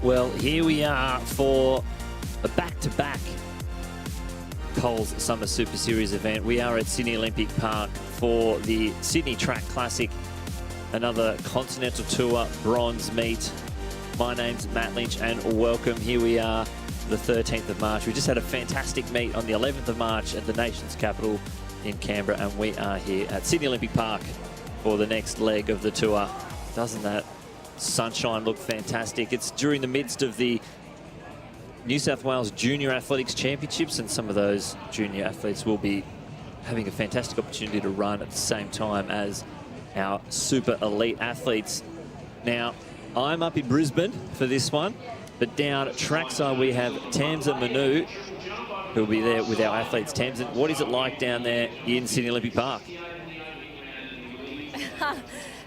Well, here we are for a back-to-back Coles Summer Super Series event. We are at Sydney Olympic Park for the Sydney Track Classic, another Continental Tour bronze meet. My name's Matt Lynch and welcome. Here we are, the 13th of March. We just had a fantastic meet on the 11th of March at the nation's capital in Canberra, and we are here at Sydney Olympic Park for the next leg of the tour. Doesn't that sunshine look fantastic? It's during the midst of the New South Wales Junior Athletics Championships, and some of those junior athletes will be having a fantastic opportunity to run at the same time as our super elite athletes. Now, I'm up in Brisbane for this one, but down trackside we have Tamsin Manu, who'll be there with our athletes. Tamsin, what is it like down there in Sydney Olympic Park?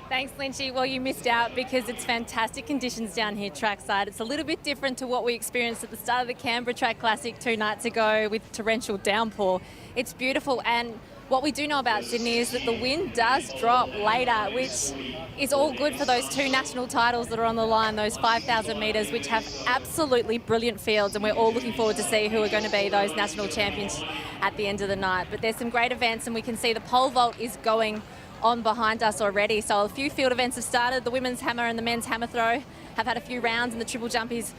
Thanks, Lynchy. Well, you missed out because it's fantastic conditions down here trackside. It's a little bit different to what we experienced at the start of the Canberra Track Classic 2 nights ago with torrential downpour. It's beautiful, and what we do know about Sydney is that the wind does drop later, which is all good for those two national titles that are on the line, those 5,000 metres, which have absolutely brilliant fields, and we're all looking forward to see who are going to be those national champions at the end of the night. But there's some great events, and we can see the pole vault is going on behind us already. So a few field events have started. The women's hammer and the men's hammer throw have had a few rounds, and the triple jump is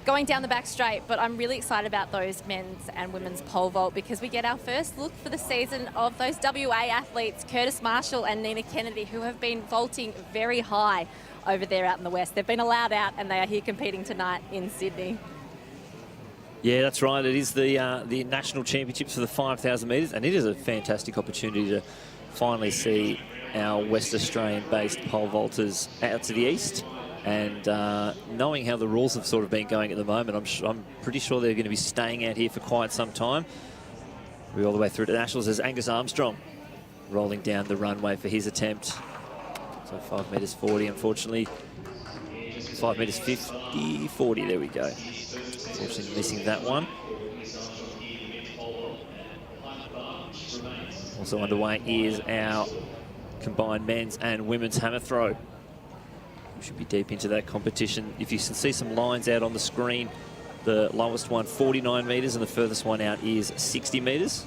going down the back straight. But I'm really excited about those men's and women's pole vault because we get our first look for the season of those WA athletes, Curtis Marshall and Nina Kennedy, who have been vaulting very high over there out in the west. They've been allowed out and they are here competing tonight in Sydney. Yeah, that's right. It is the national championships for the 5,000 metres, and it is a fantastic opportunity to finally see our West Australian-based pole vaulters out to the east. And knowing how the rules have sort of been going at the moment, I'm pretty sure they're going to be staying out here for quite some time. We're all the way through to Nationals as Angus Armstrong rolling down the runway for his attempt. So 5 metres 40, unfortunately. 5 metres 50, 40, there we go. Unfortunately missing that one. Also underway is our combined men's and women's hammer throw. We should be deep into that competition. If you can see some lines out on the screen, the lowest one 49 metres and the furthest one out is 60 metres.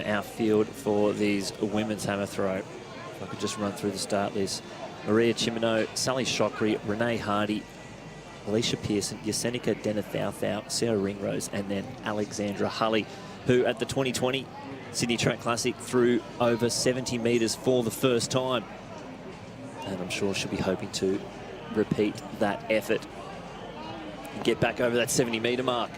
Our field for these women's hammer throw. If I could just run through the start list. Maria Chimino, Sally Shockery, Renee Hardy, Alicia Pearson, Yasenica Denethauthau, Sarah Ringrose, and then Alexandra Hulley, who at the 2020 Sydney Track Classic threw over 70 metres for the first time. And I'm sure she'll be hoping to repeat that effort and get back over that 70 metre mark.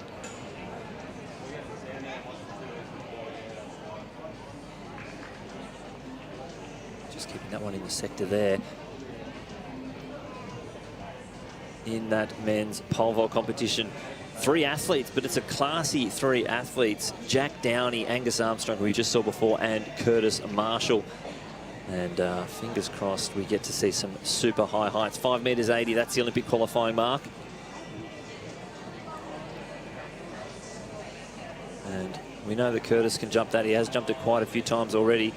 Keeping that one in the sector there. In that men's pole vault competition, 3 athletes, but it's a classy 3 athletes. Jack Downey, Angus Armstrong, who we just saw before, and Curtis Marshall. And fingers crossed we get to see some super high heights. 5 metres 80, that's the Olympic qualifying mark. And we know that Curtis can jump that. He has jumped it quite a few times already.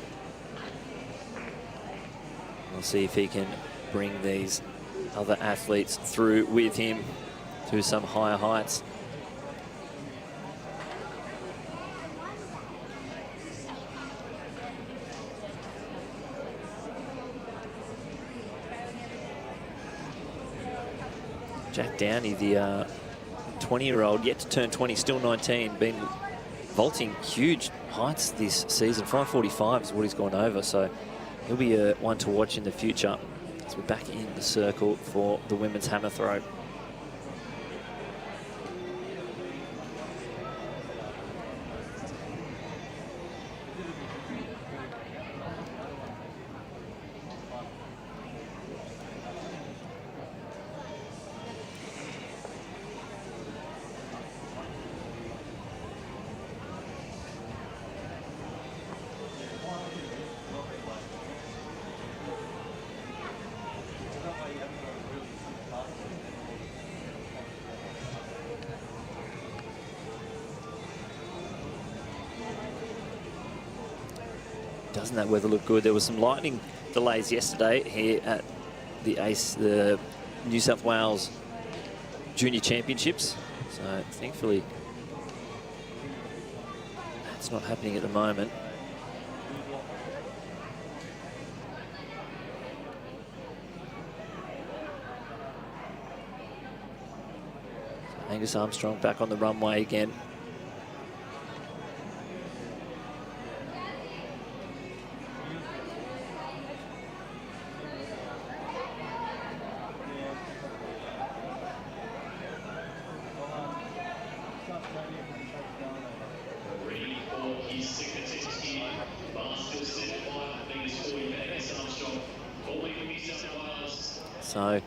We'll see if he can bring these other athletes through with him to some higher heights. Jack Downey, the 20-year-old, yet to turn 20, still 19, been vaulting huge heights this season. 545 is what he's gone over, so he'll be one to watch in the future as we're back in the circle for the women's hammer throw. Doesn't that weather look good? There was some lightning delays yesterday here at the New South Wales Junior Championships. So thankfully, that's not happening at the moment. So Angus Armstrong back on the runway again. So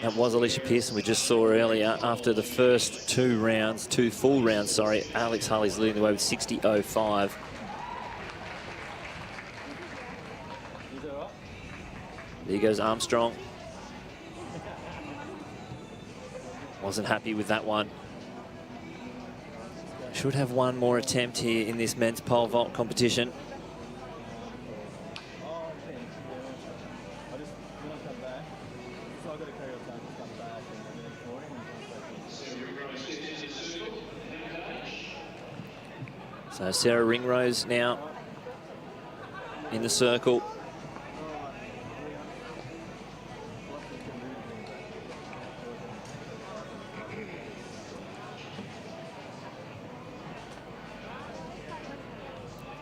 that was Alicia Pearson we just saw earlier. After the first two full rounds, sorry, Alex Harley's leading the way with 60.05. There goes Armstrong. Wasn't happy with that one. Should have one more attempt here in this men's pole vault competition. So Sarah Ringrose now in the circle.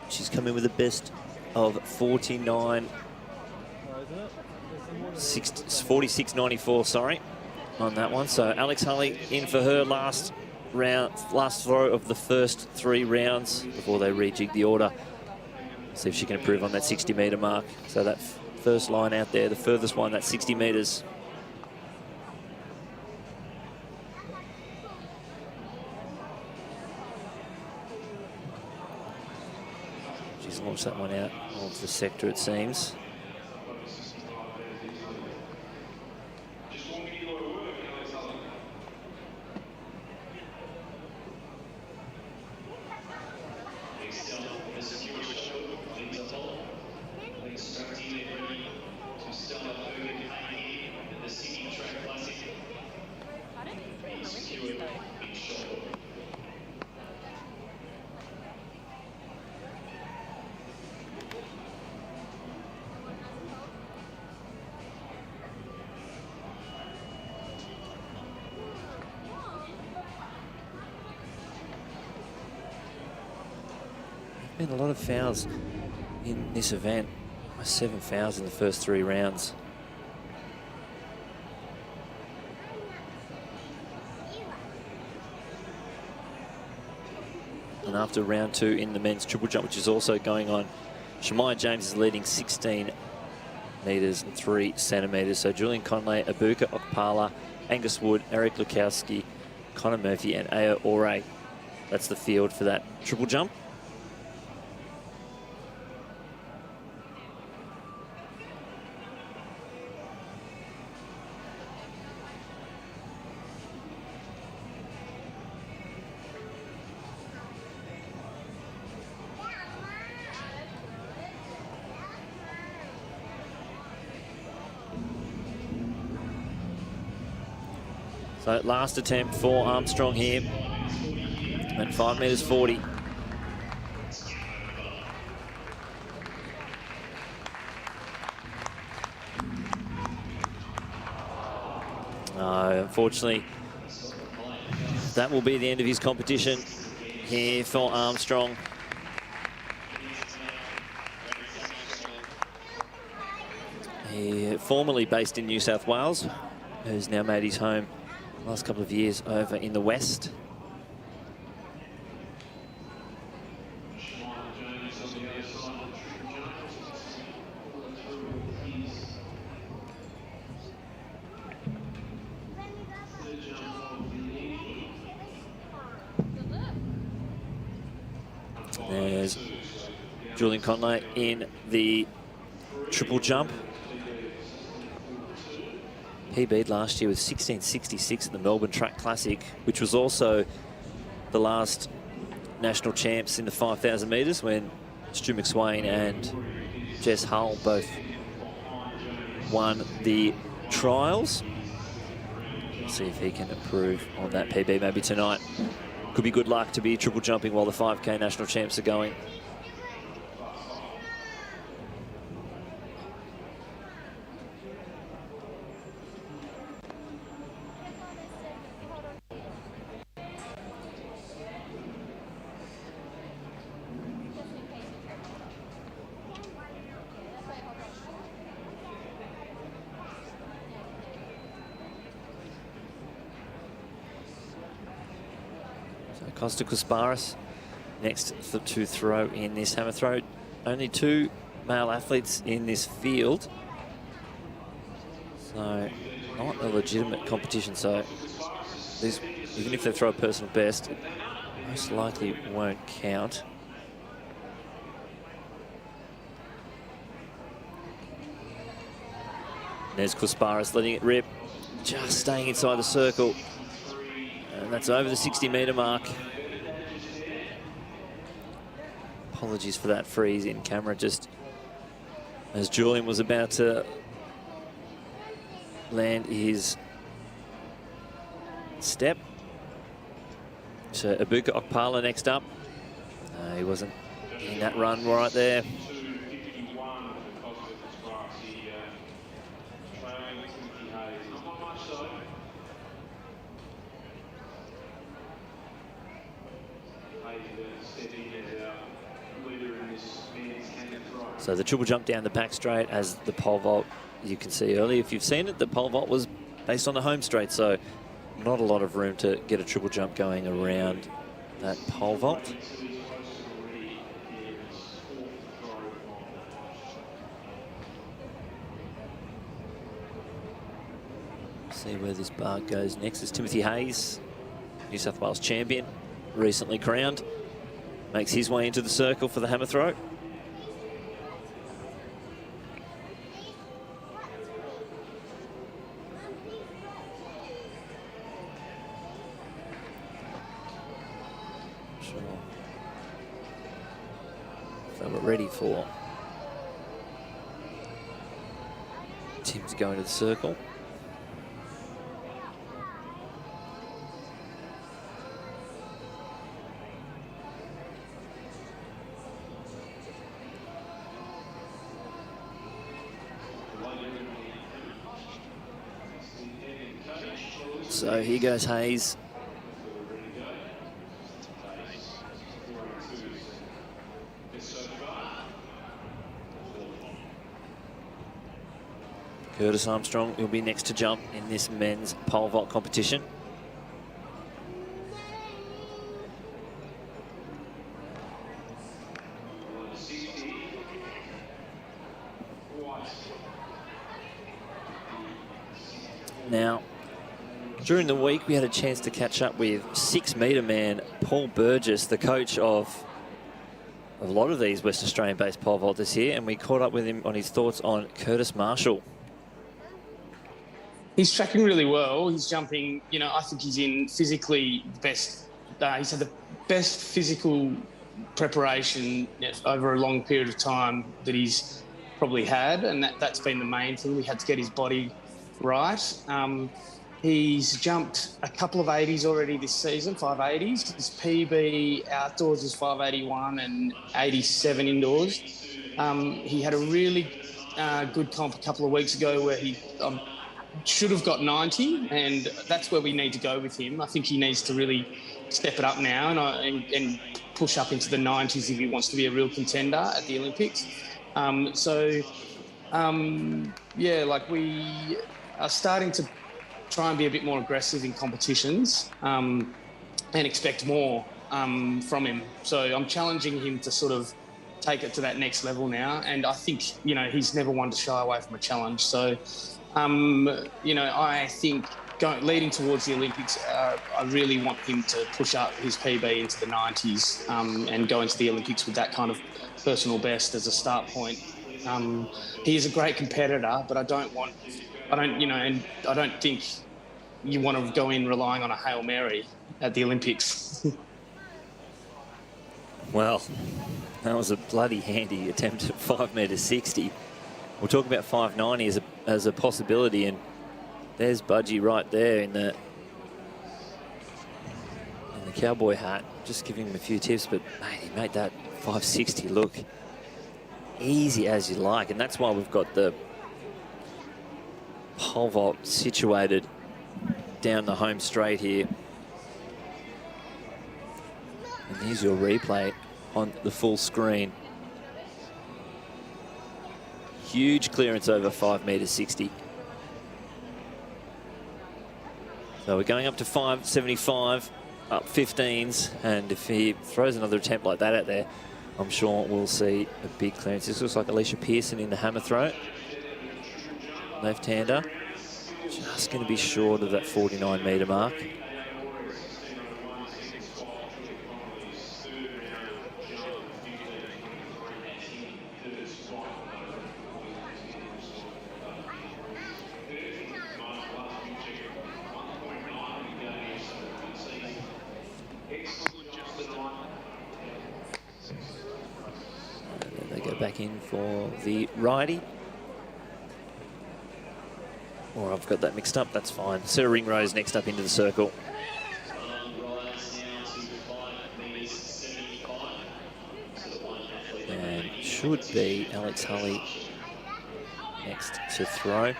She's come in with a best of 46.94, sorry, on that one. So Alex Hulley in for her last throw of the first 3 rounds before they rejig the order. See if she can improve on that 60-metre mark. So that first line out there, the furthest one, that's 60 metres. She's launched that one out of the sector, it seems. Been a lot of fouls in this event. 7 fouls in the first 3 rounds. And after round 2 in the men's triple jump, which is also going on, Shemaya James is leading 16 metres and 3 centimetres. So Julian Conley, Abuka Okpala, Angus Wood, Eric Lukowski, Connor Murphy and Ao Ore. That's the field for that triple jump. So last attempt for Armstrong here at 5 metres 40. Unfortunately, that will be the end of his competition here for Armstrong. He formerly based in New South Wales, who's now made his home last couple of years over in the West. There's Julian Conley in the triple jump. PB'd last year with 16.66 at the Melbourne Track Classic, which was also the last national champs in the 5,000 metres when Stu McSwain and Jess Hull both won the trials. See if he can improve on that PB maybe tonight. Could be good luck to be triple jumping while the 5K national champs are going. Costa Kusparis next to throw in this hammer throw. Only 2 male athletes in this field, so not a legitimate competition. So these, even if they throw a personal best, it most likely won't count. There's Kusparis letting it rip, just staying inside the circle. And that's over the 60-metre mark. Apologies for that freeze in camera, just as Julian was about to land his step. So Ibuka Okpala next up. He wasn't getting that run right there. So the triple jump down the back straight as the pole vault, you can see earlier, if you've seen it, the pole vault was based on the home straight, so not a lot of room to get a triple jump going around that pole vault. See where this bar goes next. Is Timothy Hayes, New South Wales champion, recently crowned, makes his way into the circle for the hammer throw. So we're ready for Tim to go into the circle. So here goes Hayes. Curtis Armstrong will be next to jump in this men's pole vault competition. Now, during the week, we had a chance to catch up with 6-metre man Paul Burgess, the coach of a lot of these West Australian-based pole vaulters here, and we caught up with him on his thoughts on Curtis Marshall. He's tracking really well. He's jumping, you know, I think he's in physically best. He's had the best physical preparation over a long period of time that he's probably had, and that's been the main thing. We had to get his body right. He's jumped a couple of 80s already this season, 580s. His PB outdoors is 581 and 87 indoors. He had a really good comp a couple of weeks ago where he should have got 90, and that's where we need to go with him. I think he needs to really step it up now and push up into the 90s if he wants to be a real contender at the Olympics. Yeah, like we are starting to try and be a bit more aggressive in competitions and expect more from him. So I'm challenging him to sort of take it to that next level now. And I think, you know, he's never one to shy away from a challenge. So, you know, I think leading towards the Olympics, I really want him to push up his PB into the 90s and go into the Olympics with that kind of personal best as a start point. He is a great competitor, but I don't think you want to go in relying on a Hail Mary at the Olympics. Well, that was a bloody handy attempt at 5m60. We'll talk about 590 as a possibility, and there's Budgie right there in the cowboy hat, just giving him a few tips, but mate, he made that 560 look easy as you like, and that's why we've got the pole vault situated down the home straight here. And here's your replay on the full screen. Huge clearance over 5m60. So we're going up to 575, up 15s, and if he throws another attempt like that out there, I'm sure we'll see a big clearance. This looks like Alicia Pearson in the hammer throw. Left-hander. Just going to be short of that 49m mark. Back in for the righty. Or I've got that mixed up, that's fine. Sarah Ringrose next up into the circle. And should be Alex Hulley next to throw.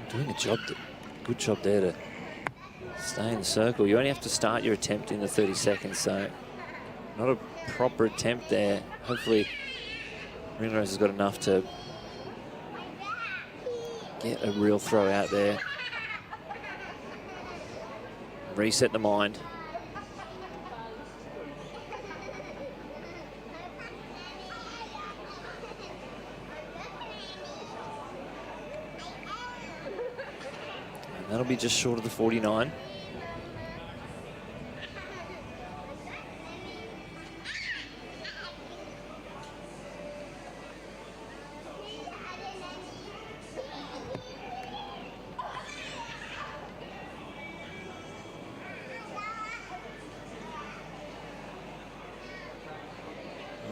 Doing a job, good job there to stay in the circle. You only have to start your attempt in the 30 seconds, so not a proper attempt there. Hopefully Ringrose has got enough to get a real throw out there. Reset the mind. That'll be just short of the 49.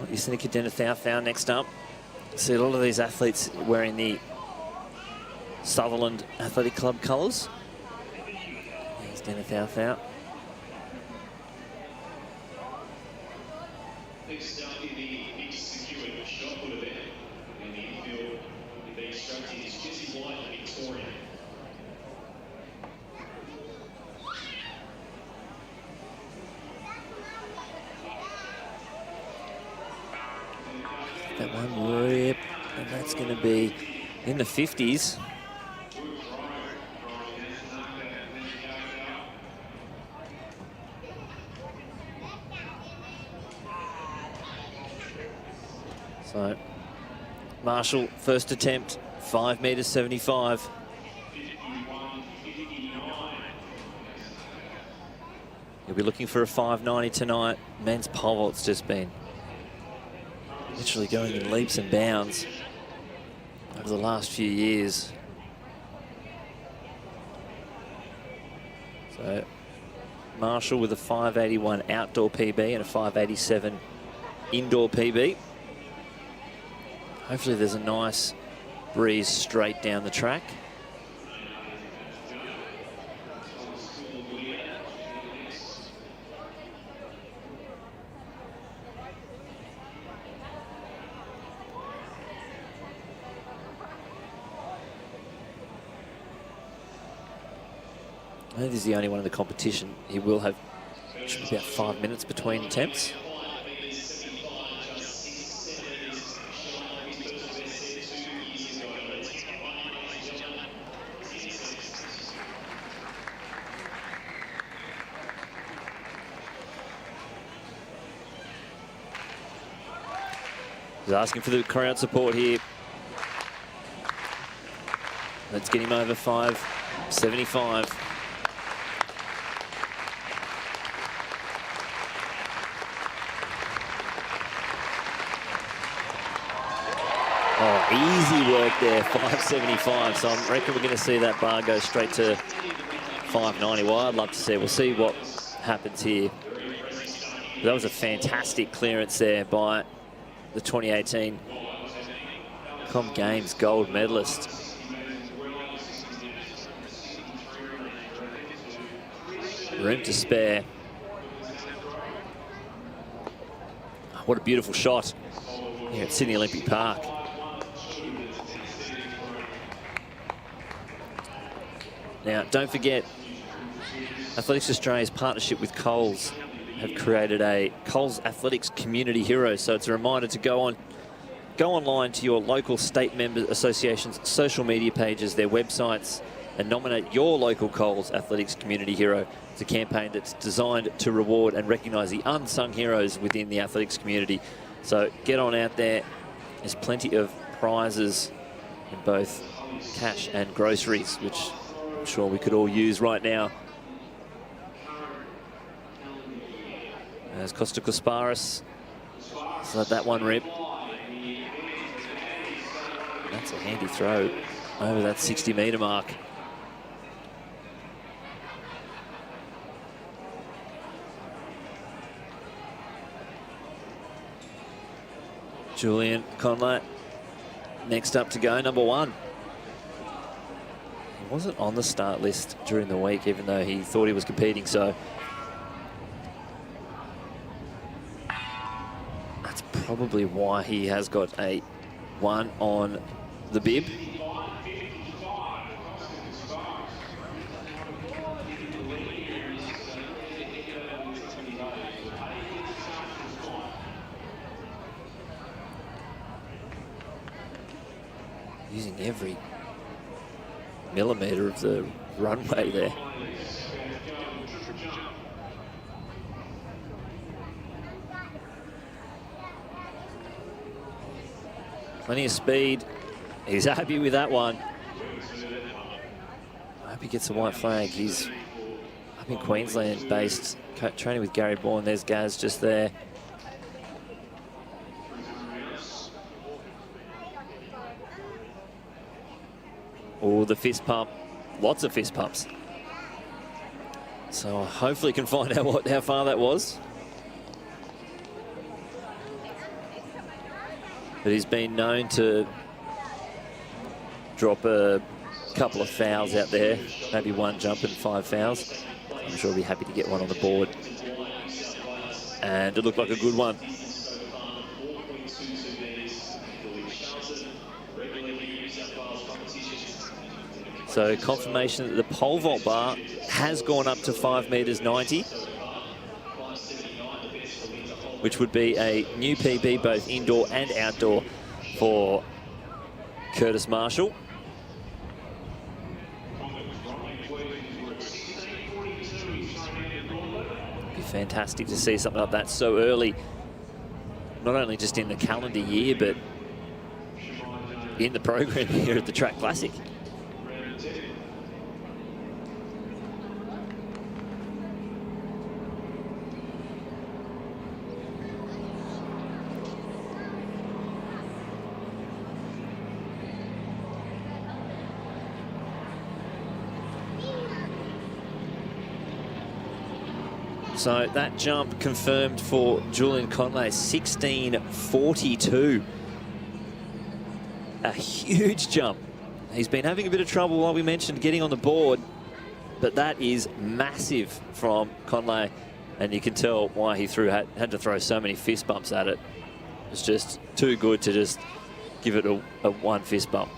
Yesenia Kadena-Thau next up. See a lot of these athletes wearing the Sutherland Athletic Club colours. There's Dena-Thau. Next up in the mixed secured shot put event in the infield, the instructor is Jesse White and Victoria. That one rip, and that's going to be in the 50s. So, Marshall, first attempt, 5m75. He'll be looking for a 590 tonight. Men's pole vault's just been literally going in leaps and bounds over the last few years. So, Marshall with a 581 outdoor PB and a 587 indoor PB. Hopefully there's a nice breeze straight down the track. I think this is the only one in the competition. He will have, should be about 5 minutes between attempts. He's asking for the crowd support here. Let's get him over 5.75. Oh, easy work there, 5.75. So I reckon we're going to see that bar go straight to 5.90. Well, I'd love to see. We'll see what happens here. That was a fantastic clearance there by the 2018 Com Games gold medalist. Room to spare. What a beautiful shot here at Sydney Olympic Park. Now, don't forget, Athletics Australia's partnership with Coles have created a Coles Athletics Community Hero. So it's a reminder to go online to your local state member associations' social media pages, their websites, and nominate your local Coles Athletics Community Hero. It's a campaign that's designed to reward and recognise the unsung heroes within the athletics community. So get on out there. There's plenty of prizes in both cash and groceries, which I'm sure we could all use right now. As Costa Kasparis, just let that one rip. That's a handy throw over that 60-metre mark. Julian Conley, next up to go, number 1. He wasn't on the start list during the week, even though he thought he was competing, so that's probably why he has got a 1 on the bib. Using every millimetre of the runway there. Plenty of speed. He's happy with that one. I hope he gets a white flag. He's up in Queensland based, training with Gary Bourne. There's Gaz just there. Oh, the fist pump. Lots of fist pumps. So hopefully can find out how far that was. But he's been known to drop a couple of fouls out there. Maybe 1 jump and 5 fouls. I'm sure he'll be happy to get one on the board. And it looked like a good one. So confirmation that the pole vault bar has gone up to 5.90 metres, which would be a new PB both indoor and outdoor for Curtis Marshall. It'd be fantastic to see something like that so early, not only just in the calendar year, but in the program here at the Track Classic. So that jump confirmed for Julian Conley, 16.42. A huge jump. He's been having a bit of trouble, like we mentioned, getting on the board, but that is massive from Conley, and you can tell why he had to throw so many fist bumps at it. It's just too good to just give it a 1 fist bump.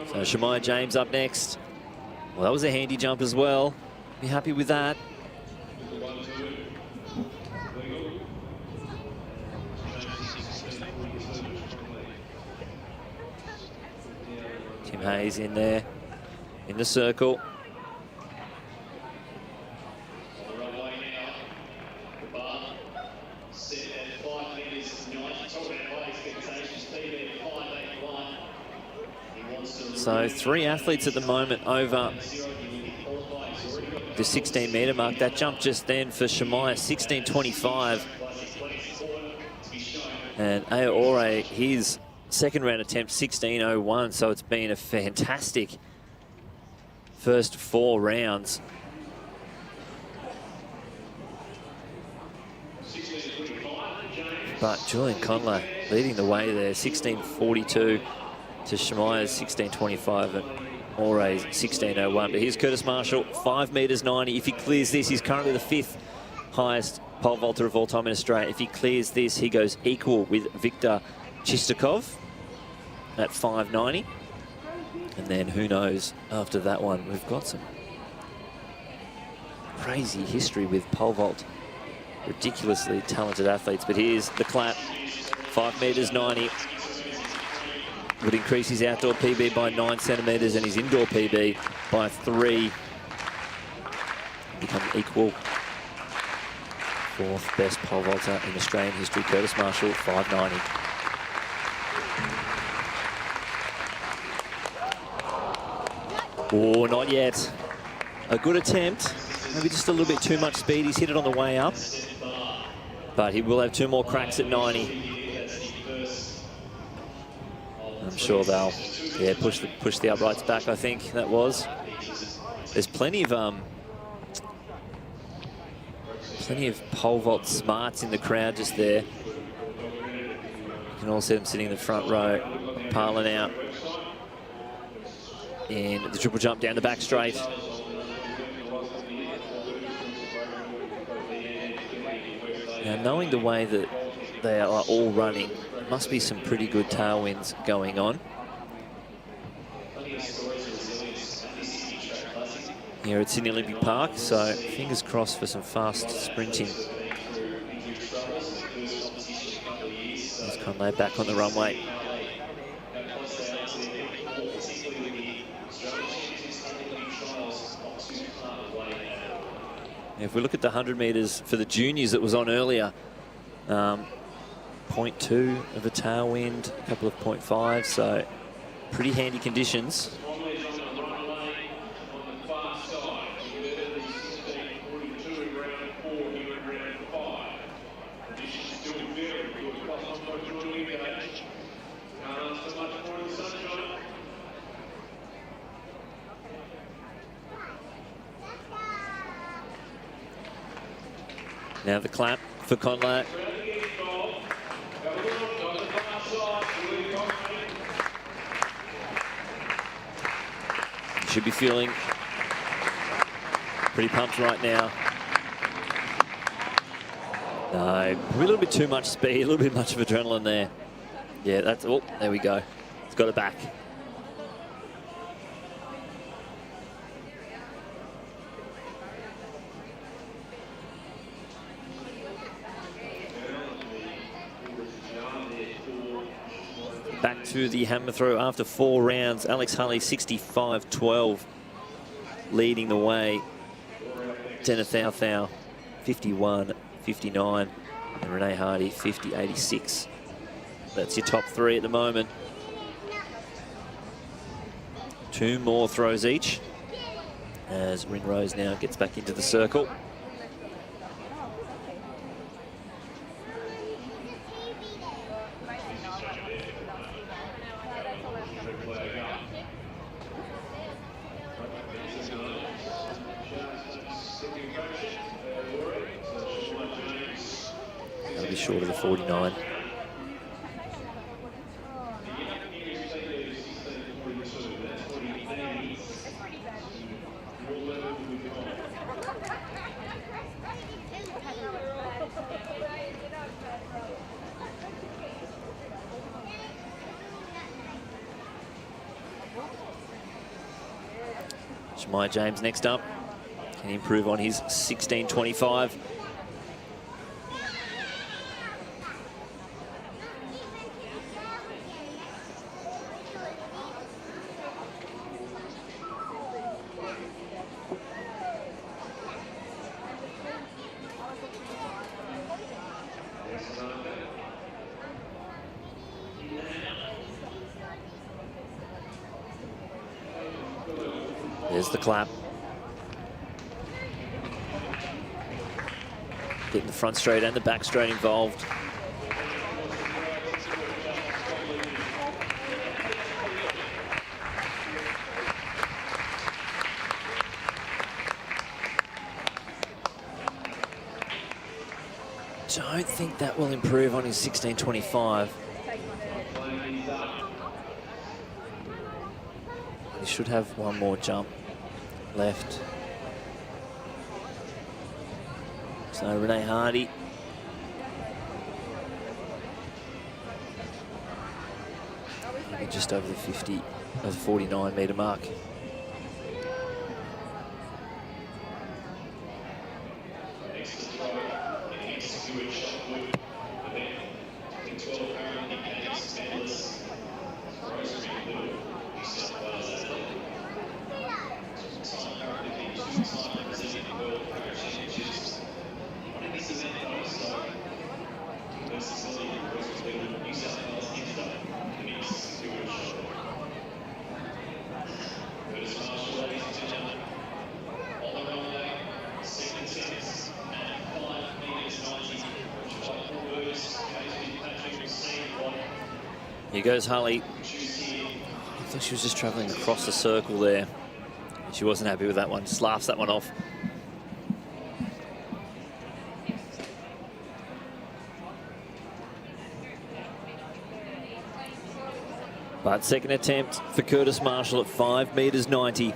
So Shemai James up next. Well, that was a handy jump as well. Be happy with that. Tim Hayes in there, in the circle. So 3 athletes at the moment over the 16-metre mark. That jump just then for Shemaya, 16.25. And Aore, his second round attempt, 16.01. So it's been a fantastic first 4 rounds. But Julian Conley leading the way there, 16.42 to Shemaya's 16.25 and Aure's 16.01. But here's Curtis Marshall, 5 metres 90. If he clears this, he's currently the 5th highest pole vaulter of all time in Australia. If he clears this, he goes equal with Viktor Chistakov at 5.90. And then who knows after that one. We've got some crazy history with pole vault. Ridiculously talented athletes. But here's the clap, 5 metres 90. Would increase his outdoor PB by 9 centimetres and his indoor PB by 3. Become equal 4th best pole vaulter in Australian history. Curtis Marshall, 5.90. Oh, not yet. A good attempt. Maybe just a little bit too much speed. He's hit it on the way up. But he will have 2 more cracks at 90. I'm sure they'll, yeah, push the uprights back, I think that was. There's plenty of pole vault smarts in the crowd just there. You can all see them sitting in the front row, piling out. And the triple jump down the back straight. Now, knowing the way that they are all running, there must be some pretty good tailwinds going on. Here at Sydney Olympic Park, so fingers crossed for some fast sprinting. There's Conley back on the runway. If we look at the 100 metres for the juniors that was on earlier, 0.2 of a tailwind, a couple of 0.5, so pretty handy conditions. Now the clap for Conley. Should be feeling pretty pumped right now. No, a little bit too much speed, a little bit much of adrenaline there. Yeah, that's all. Oh, there we go. It's got it back. Back to the hammer throw after 4 rounds. Alex Hulley, 65.12, leading the way. Dennis Thau, 51.59, and Renee Hardy, 50.86. That's your top 3 at the moment. 2 more throws each as Rinrose now gets back into the circle. Short of the 49. Shemaya James next up. Can he improve on his 16.25? There's the clap. Getting the front straight and the back straight involved. Don't think that will improve on his 16.25. He should have one more jump left. So Renee Hardy. Just over the 50, over the 49 metre mark. Here goes Harley. I thought she was just travelling across the circle there. She wasn't happy with that one, just laughs that one off. But second attempt for Curtis Marshall at 5 metres 90.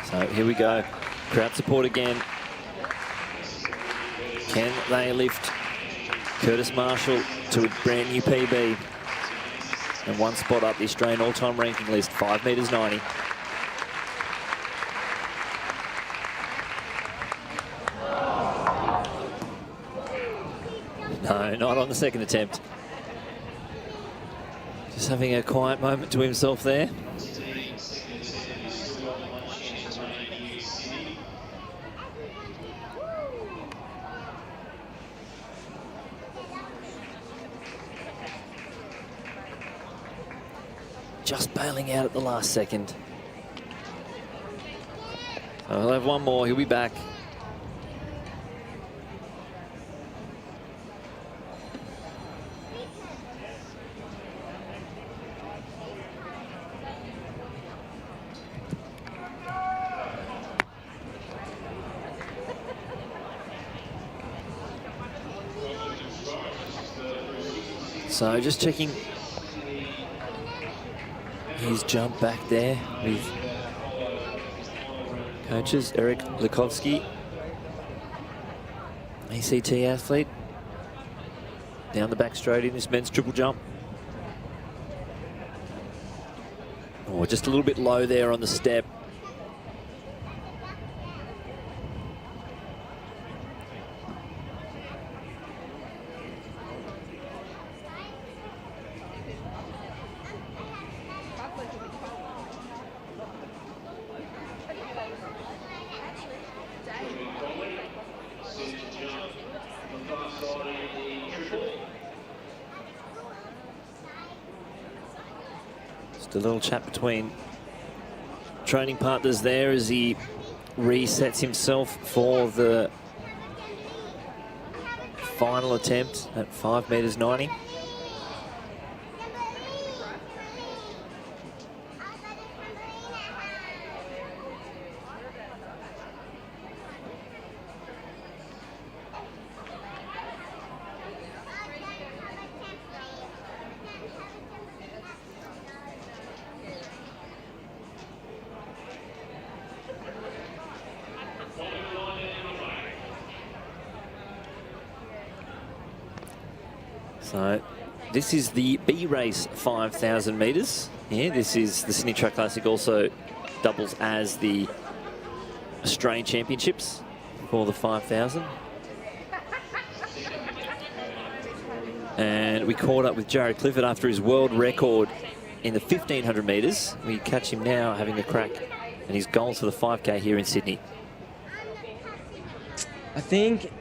So here we go, crowd support again. Can they lift Curtis Marshall to a brand new PB? And one spot up the Australian all-time ranking list, 5 metres 90. No, not on the second attempt. Just having a quiet moment to himself there. Just bailing out at the last second. So he'll have one more, he'll be back. So just checking his jump back there with coaches. Eric Likovsky, ACT athlete, down the back straight in this men's triple jump. Oh, just a little bit low there on the step. Just a little chat between training partners there as he resets himself for the final attempt at 5 metres 90. So this is the B race 5,000 metres. Yeah, this is the Sydney Track Classic, also doubles as the Australian Championships for the 5,000. And we caught up with Jared Clifford after his world record in the 1,500 metres. We catch him now having a crack at his goals for the 5K here in Sydney. I think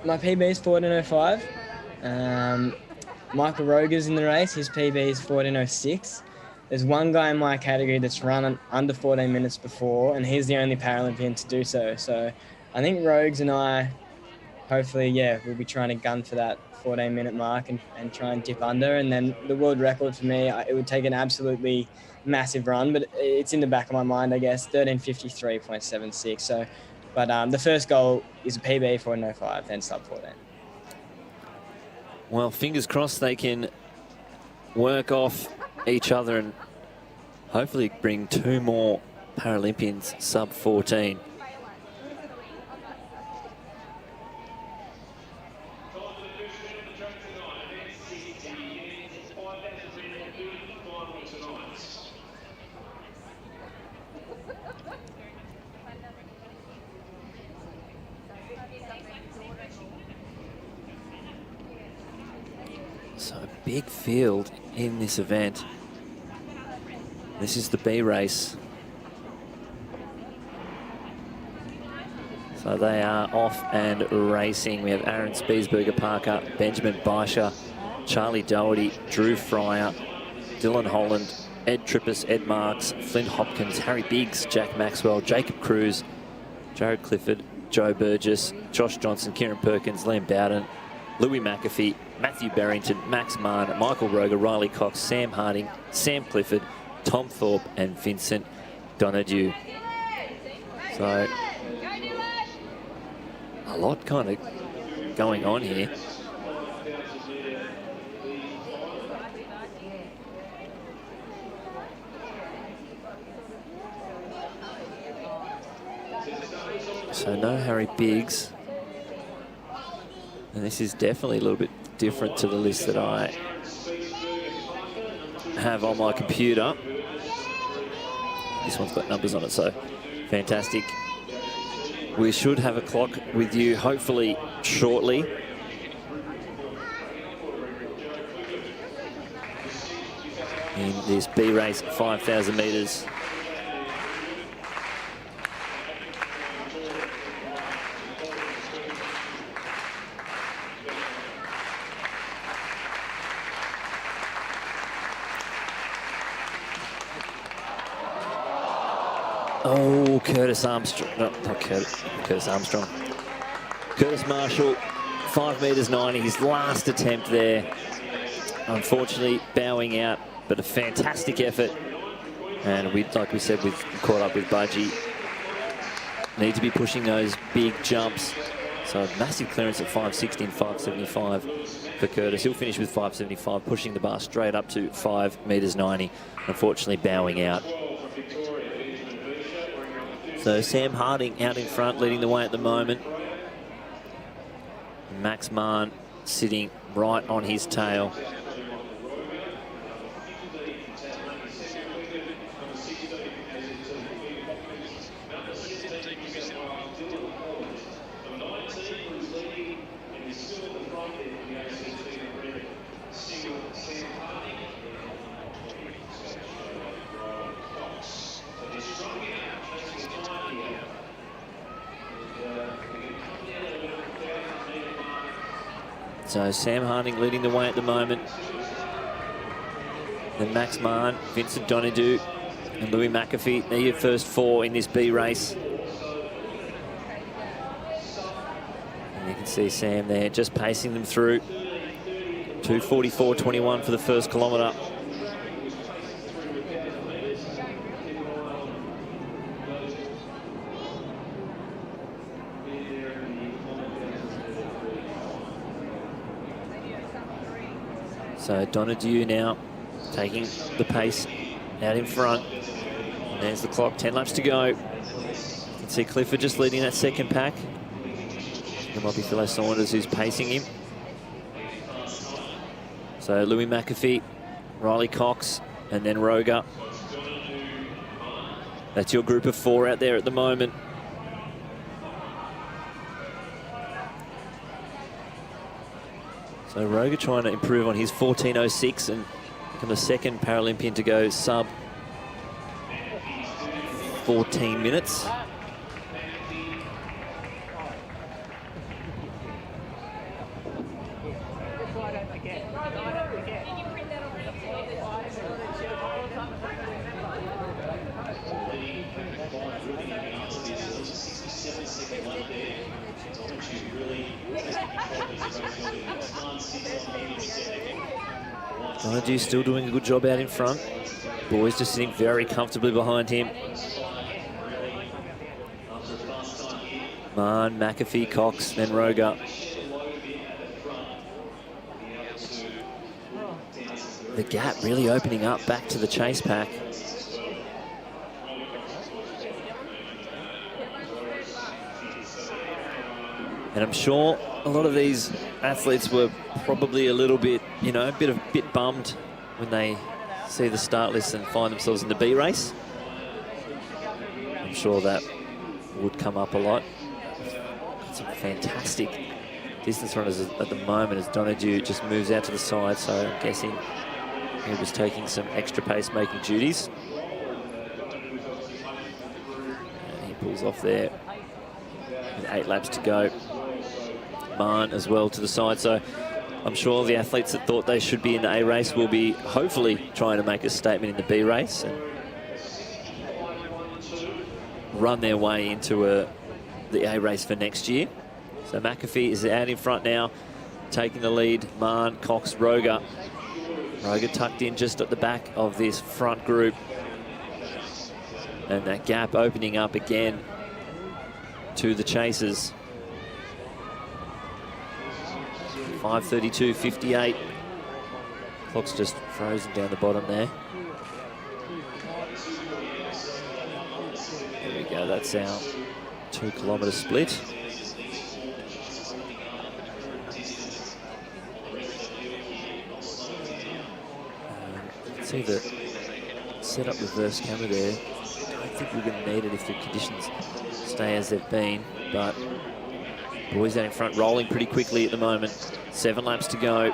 my PB is 14.05. Michael Roger's in the race. His PB is 14.06. There's one guy in my category that's run under 14 minutes before, and he's the only Paralympian to do so. So I think Rogues and I, hopefully, yeah, we'll be trying to gun for that 14-minute mark and try and dip under. And then the world record for me, it would take an absolutely massive run, but it's in the back of my mind, I guess, 13:53.76. So, but the first goal is a PB 14.05, then sub 14. Well, fingers crossed they can work off each other and hopefully bring 2 more Paralympians sub 14. So a big field in this event. This is the B race. So they are off and racing. We have Aaron Spiesberger Parker, Benjamin Baisha, Charlie Doherty, Drew Fryer, Dylan Holland, Ed Trippus, Ed Marks, Flynn Hopkins, Harry Biggs, Jack Maxwell, Jacob Cruz, Jared Clifford, Joe Burgess, Josh Johnson, Kieran Perkins, Liam Bowden, Louis McAfee, Matthew Barrington, Max Mann, Michael Roger, Riley Cox, Sam Harding, Sam Clifford, Tom Thorpe and Vincent Donadieu. So a lot kind of going on here. So no Harry Biggs. And this is definitely a little bit different to the list that I have on my computer. This one's got numbers on it, so fantastic. We should have a clock with you hopefully shortly. In this B race, 5,000 metres. Oh, Curtis Armstrong, no, not Curtis Armstrong. Curtis Marshall, 5 metres 90, his last attempt there. Unfortunately, bowing out, but a fantastic effort. And we, like we said, we've caught up with Budgie. Need to be pushing those big jumps. So a massive clearance at 5.60 and 5.75 for Curtis. He'll finish with 5.75, pushing the bar straight up to 5 metres 90. Unfortunately, bowing out. So Sam Harding out in front, leading the way at the moment. Max Mann sitting right on his tail. So Sam Harding leading the way at the moment. Then Max Mann, Vincent Donadieu and Louis McAfee. They're your first 4 in this B race. And you can see Sam there just pacing them through. 2:44.21 for the first kilometre. So Donadieu now taking the pace out in front. And there's the clock, 10 laps to go. You can see Clifford just leading that second pack. There might be Philo Saunders who's pacing him. So Louis McAfee, Riley Cox, and then Roger. That's your group of 4 out there at the moment. So Roger trying to improve on his 14.06 and become the second Paralympian to go sub 14 minutes. Donahue still doing a good job out in front. Boys just sitting very comfortably behind him. Mann, McAfee, Cox, then Roger. The gap really opening up back to the chase pack. And I'm sure a lot of these athletes were probably a little bit, you know, a bit bummed when they see the start list and find themselves in the B race. I'm sure that would come up a lot. Some fantastic distance runners at the moment as Donahue just moves out to the side, so I'm guessing he was taking some extra pace-making duties. And he pulls off there with 8 laps to go. Mann as well to the side, so I'm sure the athletes that thought they should be in the A race will be hopefully trying to make a statement in the B race and run their way into the A race for next year. So McAfee is out in front now, taking the lead. Mann, Cox, Roger. Roger tucked in just at the back of this front group. And that gap opening up again to the chasers. 5:32.58. Clock's just frozen down the bottom there. There we go, that's our 2-kilometre split. You can see the set up reverse camera there. I don't think we're going to need it if the conditions stay as they've been, but boys out in front rolling pretty quickly at the moment. 7 laps to go.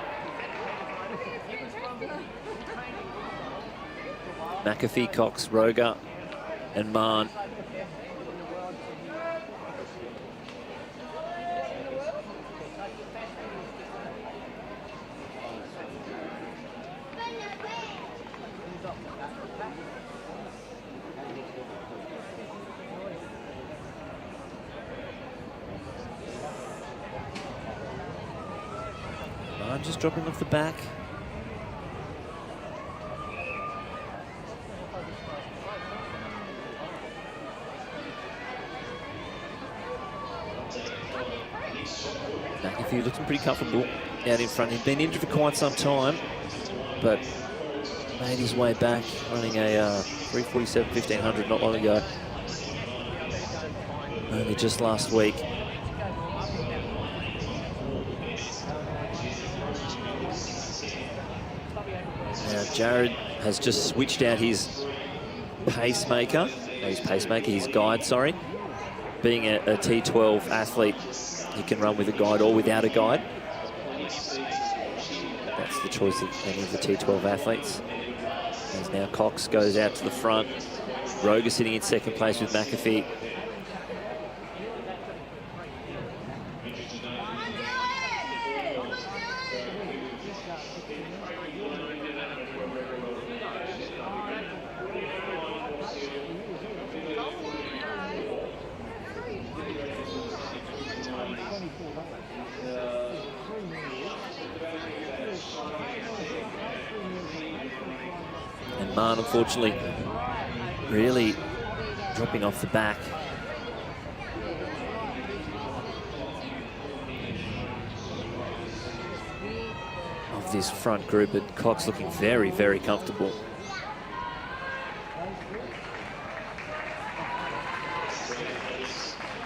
McAfee, Cox, Roger, and Mann. Just dropping off the back. McAfee looking pretty comfortable out in front. He's been injured for quite some time, but made his way back, running a 3:47 1500 not long ago. Only just last week. Now Jared has just switched out his pacemaker, his guide, sorry. Being a T12 athlete, he can run with a guide or without a guide. That's the choice of any of the T12 athletes. As now Cox goes out to the front. Roger sitting in second place with McAfee. And Mann, unfortunately, really dropping off the back. Of this front group, but Cox looking very, very comfortable.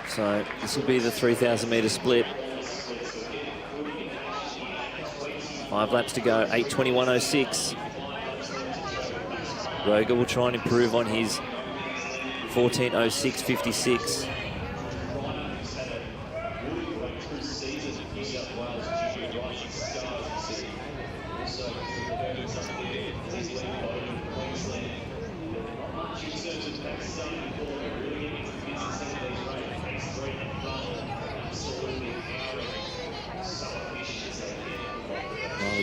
So this will be the 3,000 metre split. 5 laps to go, 8:21.06. Roger will try and improve on his 14:06.56.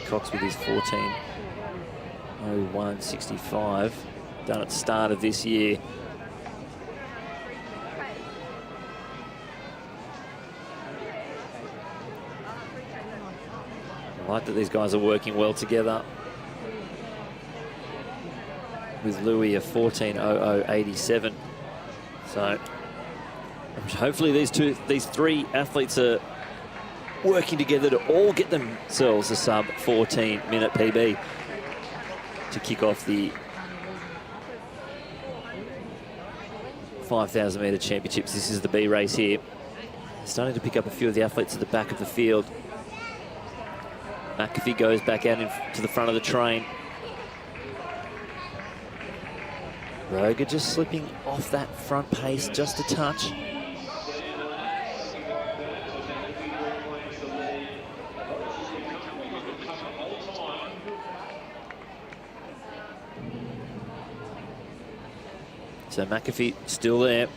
Cox with his 14:01.65, done at the start of this year. I like that these guys are working well together. With Louis a 14:00.87. So hopefully these three athletes are working together to all get themselves a sub 14-minute PB to kick off the 5,000 metre championships. This is the B race here. Starting to pick up a few of the athletes at the back of the field. McAfee goes back out to the front of the train. Roger just slipping off that front pace just a touch. So McAfee still there.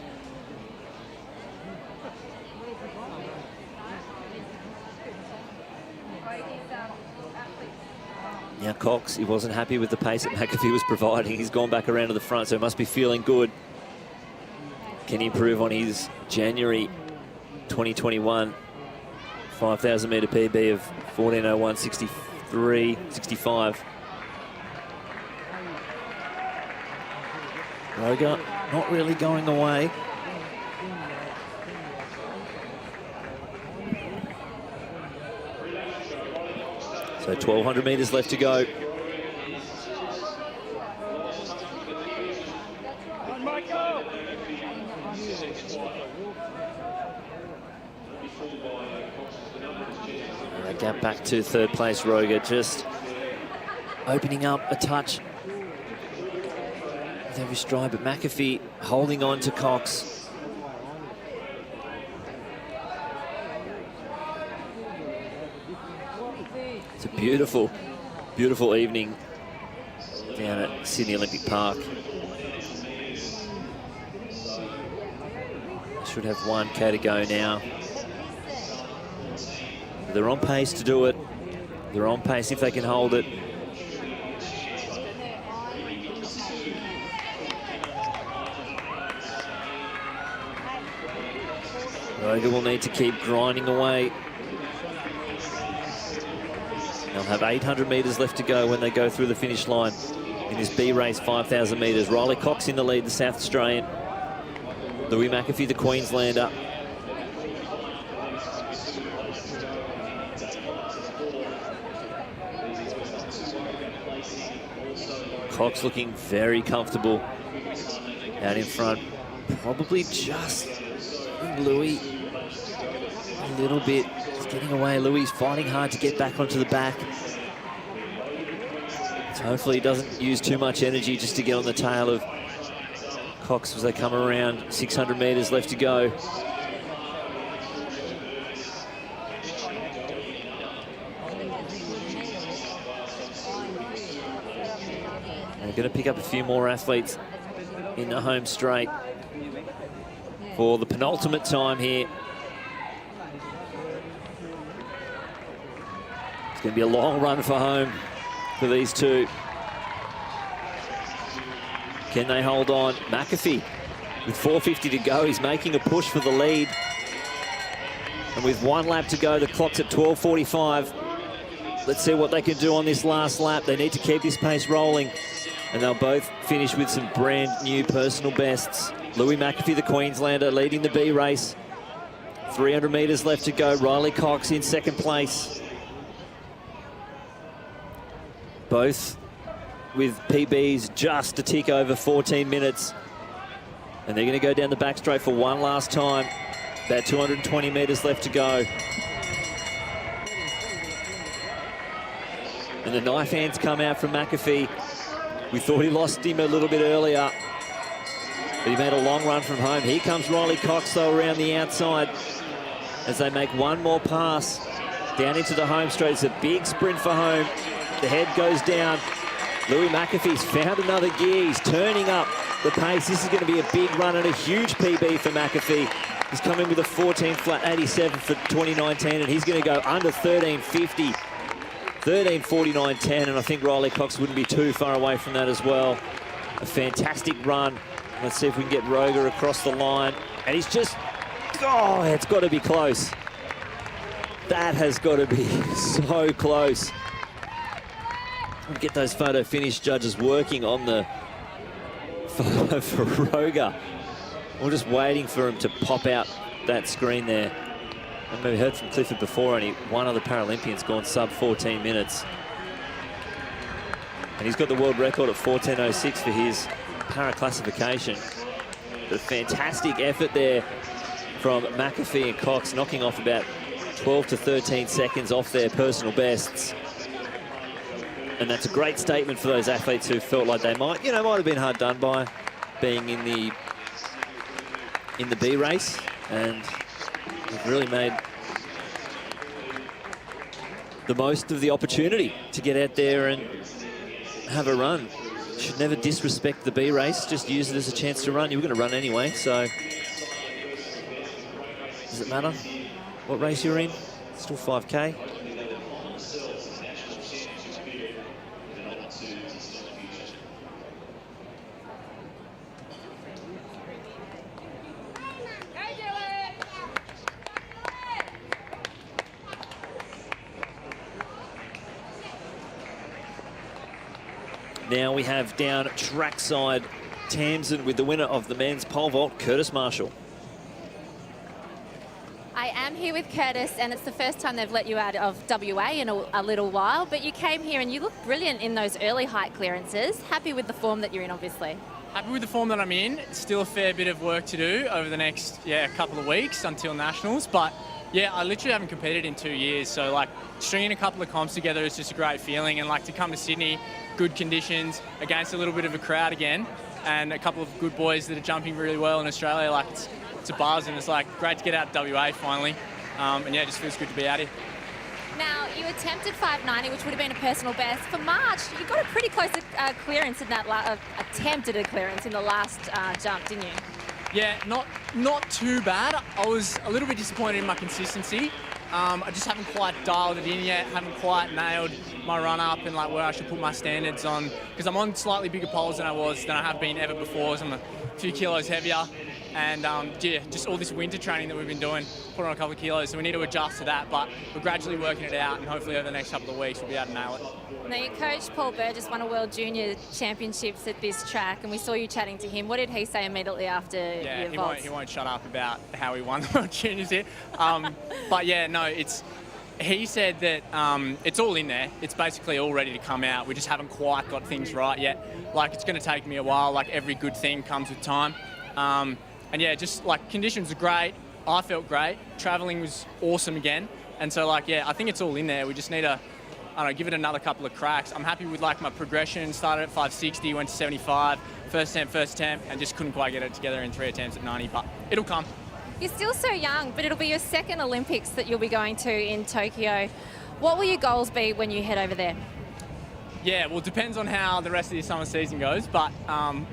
Now Cox, he wasn't happy with the pace that McAfee was providing. He's gone back around to the front, so he must be feeling good. Can he improve on his January 2021 5,000 metre PB of 14:01.65? Roger not really going away. So 1,200 metres left to go. A gap back to third place, Roger just opening up a touch with every stride, but McAfee holding on to Cox. It's a beautiful, beautiful evening down at Sydney Olympic Park. Should have 1K to go now. They're on pace to do it. They're on pace if they can hold it. Roger will need to keep grinding away. They'll have 800 metres left to go when they go through the finish line in this B race, 5,000 metres. Riley Cox in the lead, the South Australian. Louis McAfee, the Queenslander. Cox looking very comfortable out in front. Probably just Louis a little bit. He's getting away. Louis fighting hard to get back onto the back. So hopefully he doesn't use too much energy just to get on the tail of Cox as they come around. 600 metres left to go. They're going to pick up a few more athletes in the home straight for the penultimate time here. It's going to be a long run for home for these two. Can they hold on? McAfee, with 4:50 to go, he's making a push for the lead. And with 1 lap to go, the clock's at 12:45. Let's see what they can do on this last lap. They need to keep this pace rolling. And they'll both finish with some brand new personal bests. Louis McAfee, the Queenslander, leading the B race. 300 metres left to go. Riley Cox in second place. Both with PBs just a tick over 14 minutes. And they're going to go down the back straight for one last time. About 220 metres left to go. And the knife hands come out from McAfee. We thought he lost him a little bit earlier, but he made a long run from home. Here comes Riley Cox, though, around the outside as they make one more pass down into the home straight. It's a big sprint for home. The head goes down. Louis McAfee's found another gear. He's turning up the pace. This is going to be a big run and a huge PB for McAfee. He's coming with a 14 flat 87 for 2019, and he's going to go under 13.50. 13.49.10, and I think Riley Cox wouldn't be too far away from that as well. A fantastic run. Let's see if we can get Roger across the line. And he's just, oh, it's got to be close. That has got to be so close. We'll get those photo finish judges working on the photo for Roger. We're just waiting for him to pop out that screen there. And we heard from Clifford before, only one other Paralympian's gone sub 14 minutes. And he's got the world record at 14.06 for his para classification. But a fantastic effort there from McAfee and Cox, knocking off about 12 to 13 seconds off their personal bests. And that's a great statement for those athletes who felt like they might have been hard done by being in the B race. And they've really made the most of the opportunity to get out there and have a run. Should never disrespect the B race, just use it as a chance to run. You were going to run anyway, so does it matter what race you're in? Still 5K. Now we have down trackside Tamsin with the winner of the men's pole vault, Curtis Marshall. I am here with Curtis, and it's the first time they've let you out of WA in a little while, but you came here and you looked brilliant in those early height clearances. Happy with the form that you're in, obviously. Happy with the form that I'm in. Still a fair bit of work to do over the next couple of weeks until Nationals, but yeah, I literally haven't competed in 2 years, so like stringing a couple of comps together is just a great feeling, and like to come to Sydney, good conditions against a little bit of a crowd again, and a couple of good boys that are jumping really well in Australia. Like it's a buzz, and it's like great to get out of WA finally, and yeah, it just feels good to be out here. Now, you attempted 590, which would have been a personal best. For March, you got a pretty close clearance in that attempt at a clearance in the last jump, didn't you? Yeah, not too bad. I was a little bit disappointed in my consistency. I just haven't quite dialed it in yet, haven't quite nailed my run up and like where I should put my standards on, because I'm on slightly bigger poles than I have been ever before, so I'm a few kilos heavier, and yeah, just all this winter training that we've been doing, put on a couple of kilos, so we need to adjust to that, but we're gradually working it out, and hopefully over the next couple of weeks we'll be able to nail it. Now, your coach, Paul Burgess, won a World Junior Championships at this track, and we saw you chatting to him. What did he say immediately after your vaults? He won't shut up about how he won the World Juniors here. But yeah, no, he said that it's all in there. It's basically all ready to come out. We just haven't quite got things right yet. Like, it's going to take me a while. Like, every good thing comes with time. And yeah, just like conditions are great. I felt great. Traveling was awesome again. And so like, yeah, I think it's all in there. We just need to, I don't know, give it another couple of cracks. I'm happy with like my progression. Started at 560, went to 75, first attempt, and just couldn't quite get it together in 3 attempts at 90, but it'll come. You're still so young, but it'll be your second Olympics that you'll be going to in Tokyo. What will your goals be when you head over there? Yeah, well, it depends on how the rest of the summer season goes, but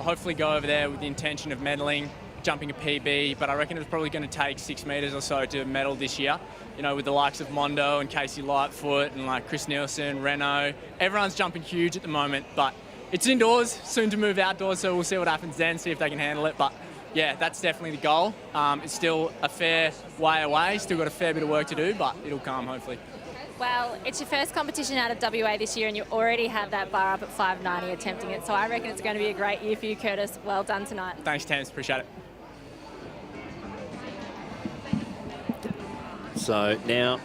hopefully go over there with the intention of medaling, jumping a PB, but I reckon it's probably going to take 6 metres or so to medal this year. You know, with the likes of Mondo and Casey Lightfoot and like Chris Nielsen, Renault. Everyone's jumping huge at the moment, but it's indoors, soon to move outdoors, so we'll see what happens then, see if they can handle it. But yeah, that's definitely the goal. It's still a fair way away, still got a fair bit of work to do, but it'll come hopefully. Well, it's your first competition out of WA this year, and you already have that bar up at 590 attempting it, so I reckon it's going to be a great year for you, Curtis. Well done tonight. Thanks, Tams, appreciate it. So now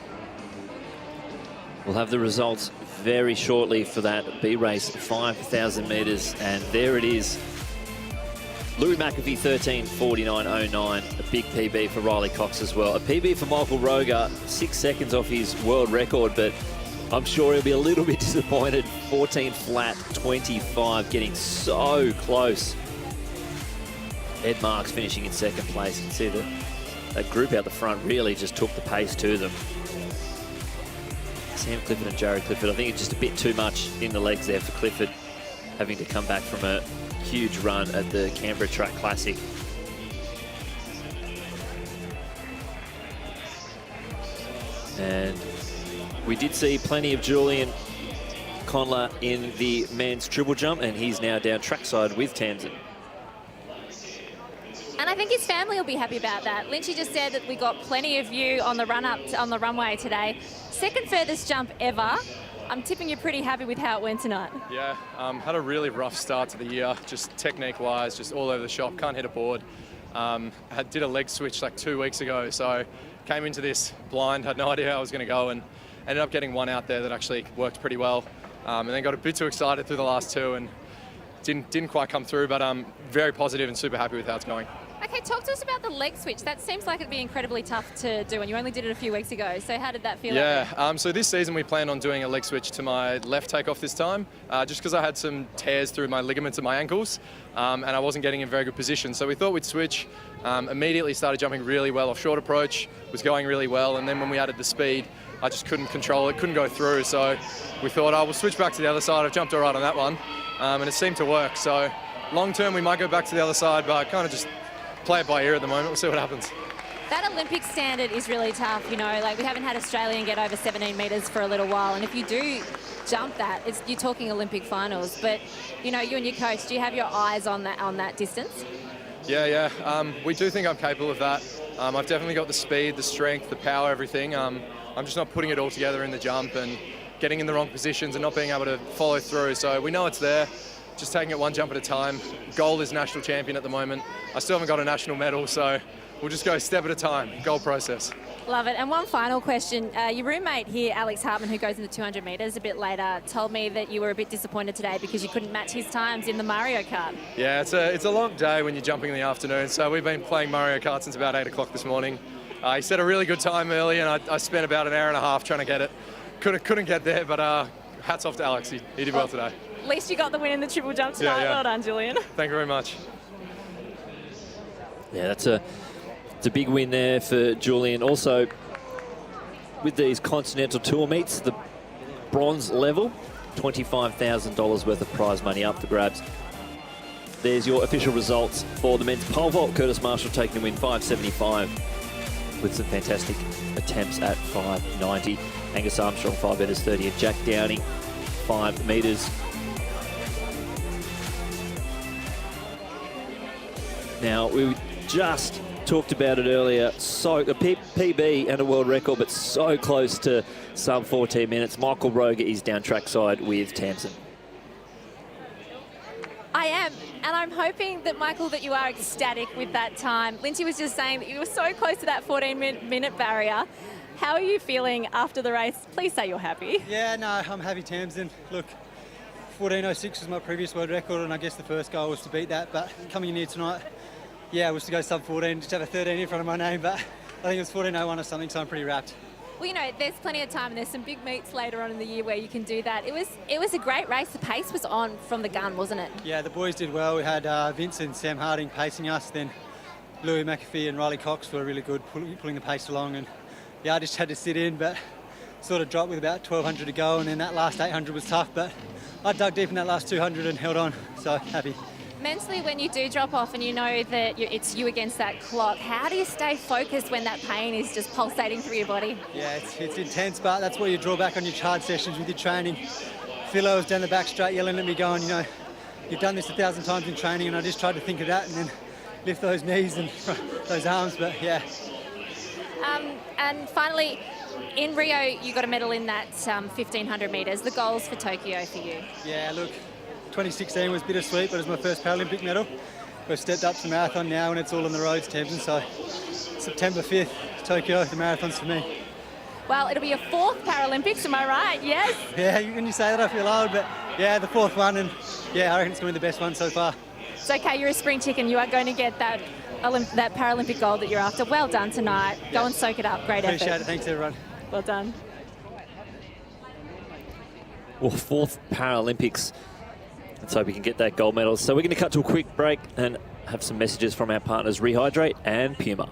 we'll have the results very shortly for that B race, 5,000 metres, and there it is. Louis McAfee 13:49.09, a big PB for Riley Cox as well. A PB for Michael Roger, 6 seconds off his world record, but I'm sure he'll be a little bit disappointed. 14 flat, 25, getting so close. Ed Marks finishing in second place. You can see that group out the front really just took the pace to them. Sam Clifford and Jared Clifford, I think it's just a bit too much in the legs there for Clifford, having to come back from a huge run at the Canberra Track Classic. And we did see plenty of Julian Conler in the men's triple jump, and he's now down trackside with Tamsin. And I think his family will be happy about that. Lynchy just said that we got plenty of you on the run up on the runway today. Second furthest jump ever. I'm tipping you're pretty happy with how it went tonight. Yeah, had a really rough start to the year, just technique-wise, just all over the shop, can't hit a board. Did a leg switch like 2 weeks ago, so came into this blind, had no idea how I was going to go, and ended up getting one out there that actually worked pretty well. And then got a bit too excited through the last two and didn't quite come through, but I'm very positive and super happy with how it's going. Okay, talk to us about the leg switch. That seems like it'd be incredibly tough to do, and you only did it a few weeks ago. So how did that feel? Yeah, so this season we plan on doing a leg switch to my left takeoff this time, just because I had some tears through my ligaments of my ankles, and I wasn't getting in very good position. So we thought we'd switch. Immediately started jumping really well off short approach, was going really well, and then when we added the speed, I just couldn't control it, couldn't go through. So we thought, we'll switch back to the other side. I've jumped all right on that one, and it seemed to work. So long term, we might go back to the other side, but kind of just play it by ear at the moment. We'll see what happens. That Olympic standard is really tough, you know, like we haven't had Australian get over 17 metres for a little while, and if you do jump that, you're talking Olympic finals. But, you know, you and your coach, do you have your eyes on that distance? Yeah. We do think I'm capable of that. I've definitely got the speed, the strength, the power, everything. I'm just not putting it all together in the jump and getting in the wrong positions and not being able to follow through. So we know it's there. Just taking it one jump at a time. Gold is national champion at the moment. I still haven't got a national medal, so we'll just go step at a time. Gold process. Love it. And one final question. Your roommate here, Alex Hartman, who goes into 200 metres a bit later, told me that you were a bit disappointed today because you couldn't match his times in the Mario Kart. Yeah, it's a long day when you're jumping in the afternoon, so we've been playing Mario Kart since about 8 o'clock this morning. He set a really good time early, and I spent about an hour and a half trying to get it. Couldn't get there, but hats off to Alex. He did well today. At least you got the win in the triple jump tonight. Yeah. Well done, Julian. Thank you very much. Yeah, it's a big win there for Julian. Also, with these Continental Tour meets, the bronze level, $25,000 worth of prize money up for grabs. There's your official results for the men's pole vault. Curtis Marshall taking the win, 575, with some fantastic attempts at 590. Angus Armstrong, 5 meters 30, and Jack Downing, 5 meters. Now, we just talked about it earlier, so a PB and a world record, but so close to sub 14 minutes. Michael Roger is down trackside with Tamsin. I am, and I'm hoping that, Michael, that you are ecstatic with that time. Lynchy was just saying that you were so close to that 14-minute barrier. How are you feeling after the race? Please say you're happy. Yeah, no, I'm happy, Tamsin. Look, 14:06 was my previous world record, and I guess the first goal was to beat that, but coming in here tonight, yeah, was to go sub 14, just have a 13 in front of my name, but I think it was 14:01 or something, so I'm pretty wrapped. Well, you know, there's plenty of time, and there's some big meets later on in the year where you can do that. It was a great race. The pace was on from the gun, wasn't it? Yeah, the boys did well. We had Vince and Sam Harding pacing us, then Louis McAfee and Riley Cox were really good, pulling the pace along, and yeah, I just had to sit in, but sort of dropped with about 1,200 to go, and then that last 800 was tough, but I dug deep in that last 200 and held on, so happy. Mentally, when you do drop off and you know that it's you against that clock, how do you stay focused when that pain is just pulsating through your body? Yeah, it's intense, but that's where you draw back on your hard sessions with your training. Philo was down the back straight yelling at me going, you know, you've done this 1,000 times in training, and I just tried to think of that and then lift those knees and those arms, but yeah. And finally, in Rio, you got a medal in that 1,500 metres. The goals for Tokyo for you? Yeah, look, 2016 was bittersweet, but it was my first Paralympic medal. We've stepped up to marathon now, and it's all on the roads, Tamsin, so September 5th, Tokyo, the marathon's for me. Well, it'll be your 4th Paralympics, am I right? Yes? Yeah, when you say that, I feel old, but yeah, the 4th one, and yeah, I reckon it's going to be the best one so far. It's okay, you're a spring chicken. You are going to get that Paralympic gold that you're after. Well done tonight. Go and soak it up. Great effort. Appreciate it. Thanks, everyone. Well done. Well, 4th Paralympics. Let's hope we can get that gold medal. So we're going to cut to a quick break and have some messages from our partners Rehydrate and Puma.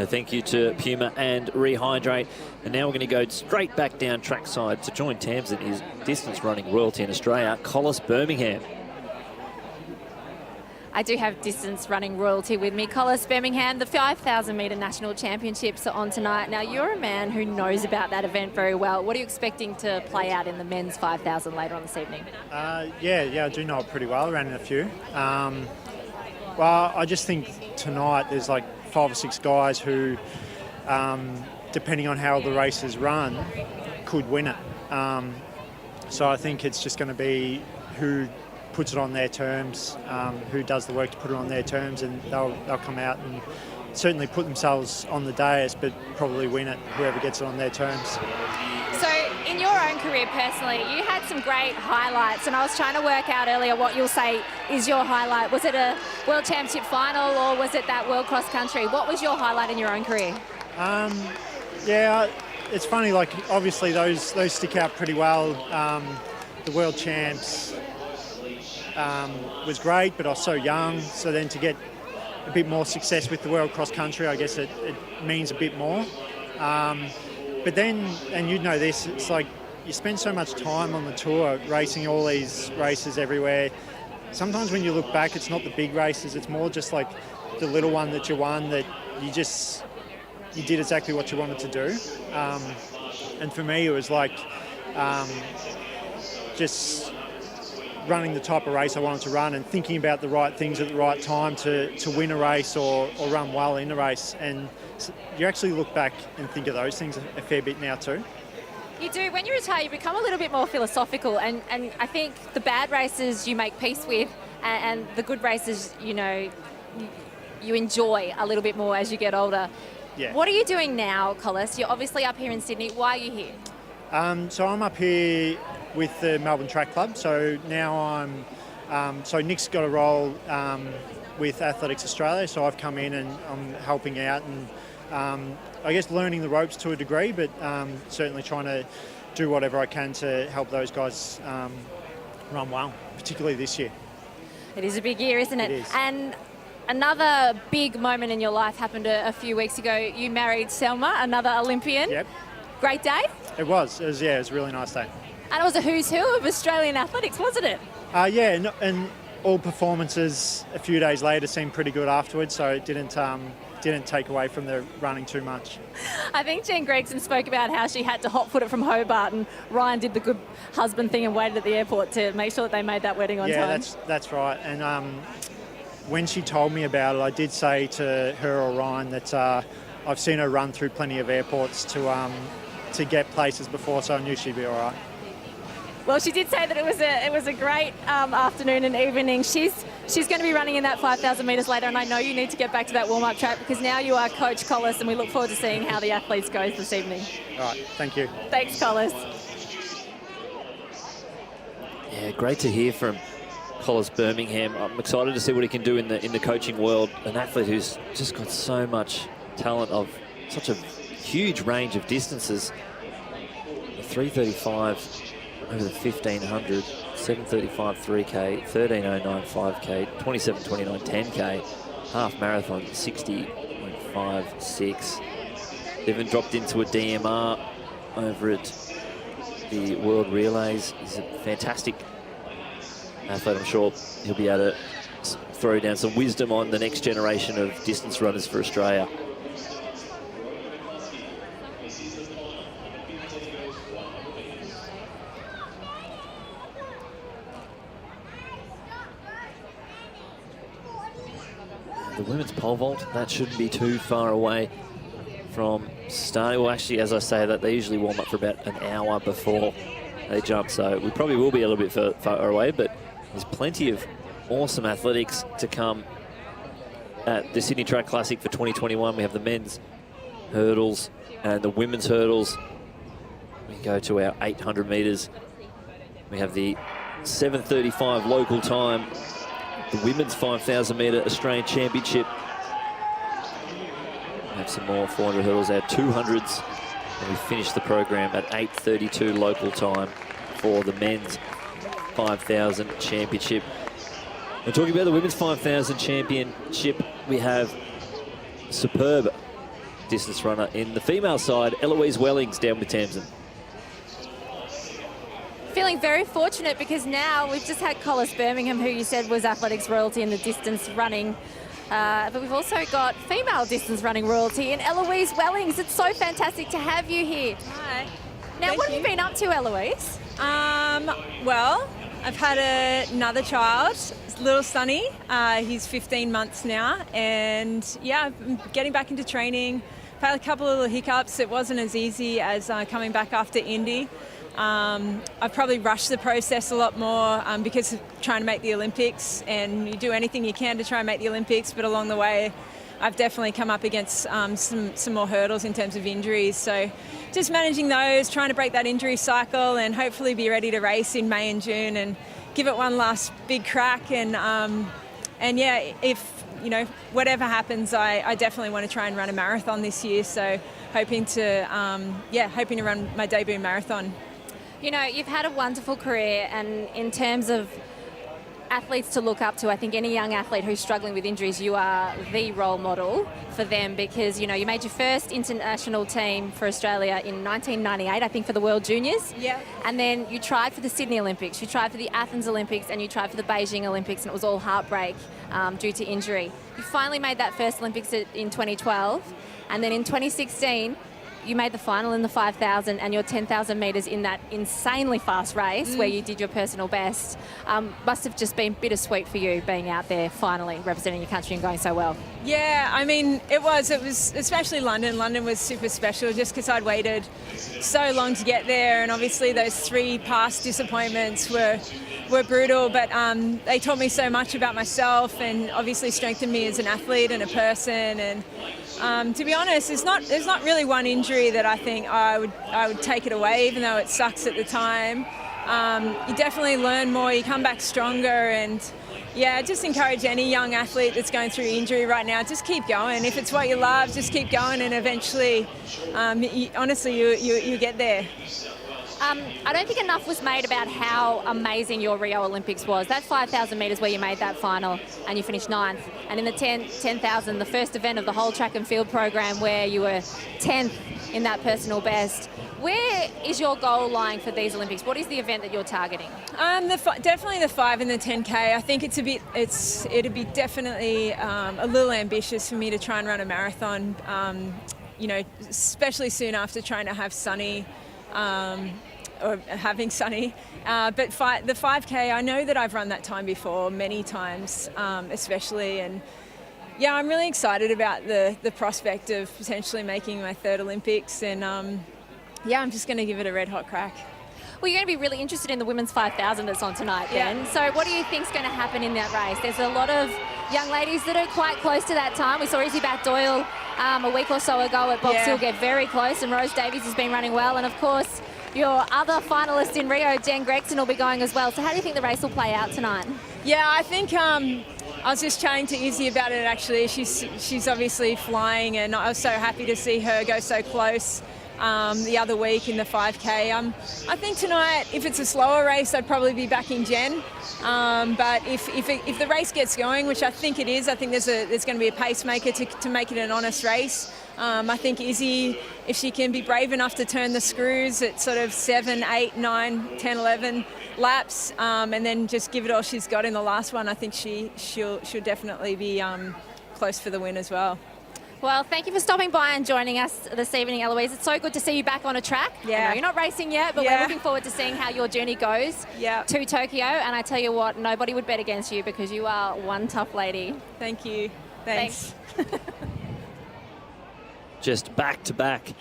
Thank you to Puma and Rehydrate. And now we're going to go straight back down trackside to join Tamsin, his distance running royalty in Australia, Collis Birmingham. I do have distance running royalty with me. Collis Birmingham, the 5,000 metre national championships are on tonight. Now, you're a man who knows about that event very well. What are you expecting to play out in the men's 5,000 later on this evening? Yeah, I do know it pretty well. I ran in a few. Well, I just think tonight there's like 5 or 6 guys who, depending on how the races run, could win it. So I think it's just going to be who puts it on their terms, who does the work to put it on their terms, and they'll come out and certainly put themselves on the dais, but probably win it, whoever gets it on their terms. So in your own career personally, you had some great highlights, and I was trying to work out earlier what you'll say is your highlight. Was it a World Championship final or was it that World Cross Country? What was your highlight in your own career? Yeah, it's funny, like obviously those stick out pretty well. The World Champs was great, but I was so young, so then to get a bit more success with the World Cross Country, I guess it means a bit more. But then, and you'd know this, it's like you spend so much time on the tour racing all these races everywhere. Sometimes when you look back, it's not the big races, it's more just like the little one that you won that you did exactly what you wanted to do. And for me, it was like just running the type of race I wanted to run and thinking about the right things at the right time to win a race or run well in a race. And you actually look back and think of those things a fair bit now too. You do. When you retire, you become a little bit more philosophical, and I think the bad races you make peace with, and the good races, you enjoy a little bit more as you get older. Yeah. What are you doing now, Collis? You're obviously up here in Sydney. Why are you here? So I'm up here with the Melbourne Track Club. So now so Nick's got a role with Athletics Australia, so I've come in and I'm helping out and I guess learning the ropes to a degree, but certainly trying to do whatever I can to help those guys run well, particularly this year. It is a big year, isn't it? It is. And another big moment in your life happened a few weeks ago. You married Selma, another Olympian. Yep. Great day? It was a really nice day. And it was a who's who of Australian athletics, wasn't it? And all performances a few days later seemed pretty good afterwards, so it didn't take away from the running too much. I think Jean Gregson spoke about how she had to hot-foot it from Hobart, and Ryan did the good husband thing and waited at the airport to make sure that they made that wedding on time. Yeah, that's right. And when she told me about it, I did say to her or Ryan that I've seen her run through plenty of airports to get places before, so I knew she'd be all right. Well, she did say that it was a great afternoon and evening. She's going to be running in that 5,000 metres later, and I know you need to get back to that warm-up track because now you are Coach Collis, and we look forward to seeing how the athletes go this evening. All right, thank you. Thanks, Collis. Yeah, great to hear from Collis Birmingham. I'm excited to see what he can do in the coaching world. An athlete who's just got so much talent of such a huge range of distances. 3:35 over the 1500, 7:35 3K, 13:09 5K, 27:29 10K, half marathon 60.56. Even dropped into a DMR over at the World Relays. He's a fantastic athlete. I'm sure he'll be able to throw down some wisdom on the next generation of distance runners for Australia. The women's pole vault, that shouldn't be too far away from starting. Well, actually, as I say that, they usually warm up for about an hour before they jump, so we probably will be a little bit far away, but there's plenty of awesome athletics to come at the Sydney Track Classic for 2021. We have the men's hurdles and the women's hurdles. We go to our 800 metres. We have the 7:35 local time, the women's 5,000 metre Australian Championship. We have some more 400 hurdles, our 200s, and we finish the program at 8:32 local time for the men's 5,000 championship. And talking about the women's 5,000 championship, we have superb distance runner in the female side, Eloise Wellings, down with Tamsin. Feeling very fortunate because now we've just had Collis Birmingham, who you said was athletics royalty in the distance running. But we've also got female distance running royalty in Eloise Wellings. It's so fantastic to have you here. Hi. Now, what have you been up to, Eloise? Well, I've had another child, little Sonny. He's 15 months now, and yeah, I'm getting back into training. I've had a couple of little hiccups. It wasn't as easy as coming back after Indy. I've probably rushed the process a lot more because of trying to make the Olympics, and you do anything you can to try and make the Olympics, but along the way I've definitely come up against some more hurdles in terms of injuries. So just managing those, trying to break that injury cycle and hopefully be ready to race in May and June and give it one last big crack. And yeah, if, you know, whatever happens, I definitely want to try and run a marathon this year. So hoping to run my debut marathon. You know, you've had a wonderful career, and in terms of athletes to look up to, I think any young athlete who's struggling with injuries, you are the role model for them because, you know, you made your first international team for Australia in 1998, I think, for the World Juniors. Yeah. And then you tried for the Sydney Olympics, you tried for the Athens Olympics, and you tried for the Beijing Olympics, and it was all heartbreak due to injury. You finally made that first Olympics in 2012, and then in 2016, you made the final in the 5,000 and your 10,000 metres in that insanely fast race where you did your personal best. Must have just been bittersweet for you being out there finally representing your country and going so well. Yeah, I mean, it was especially London. London was super special just because I'd waited so long to get there, and obviously those 3 past disappointments were brutal, but they taught me so much about myself and obviously strengthened me as an athlete and a person. And to be honest, there's not really one injury that I think I would take it away, even though it sucks at the time. You definitely learn more, you come back stronger, and yeah, just encourage any young athlete that's going through injury right now, just keep going. If it's what you love, just keep going, and eventually, you get there. I don't think enough was made about how amazing your Rio Olympics was. That 5,000 metres where you made that final and you finished 9th. And in the 10,000, the first event of the whole track and field program where you were 10th in that personal best. Where is your goal lying for these Olympics? What is the event that you're targeting? Definitely the 5 and the 10K. I think it'd be definitely a little ambitious for me to try and run a marathon, you know, especially soon after trying to have Sonny. Or having Sonny, but the 5K, I know that I've run that time before many times, especially, and yeah, I'm really excited about the prospect of potentially making my 3rd Olympics, and yeah, I'm just going to give it a red hot crack. Well, you're going to be really interested in the women's 5,000 that's on tonight then. Yeah. So what do you think's going to happen in that race? There's a lot of young ladies that are quite close to that time. We saw Izzy Bat-Doyle a week or so ago at Box Hill get very close, and Rose Davies has been running well, and of course your other finalist in Rio, Jen Gregson, will be going as well. So how do you think the race will play out tonight? Yeah, I think I was just chatting to Izzy about it actually. She's obviously flying, and I was so happy to see her go so close the other week in the 5K. I think tonight, if it's a slower race, I'd probably be backing Jen. But if the race gets going, which I think it is, I think there's going to be a pacemaker to make it an honest race. I think Izzy, if she can be brave enough to turn the screws at sort of 7, 8, 9, 10, 11 laps, and then just give it all she's got in the last one, I think she'll definitely be close for the win as well. Well, thank you for stopping by and joining us this evening, Eloise. It's so good to see you back on a track. Yeah. I know you're not racing yet, but we're looking forward to seeing how your journey goes to Tokyo. And I tell you what, nobody would bet against you because you are one tough lady. Thank you. Thanks. Just back-to-back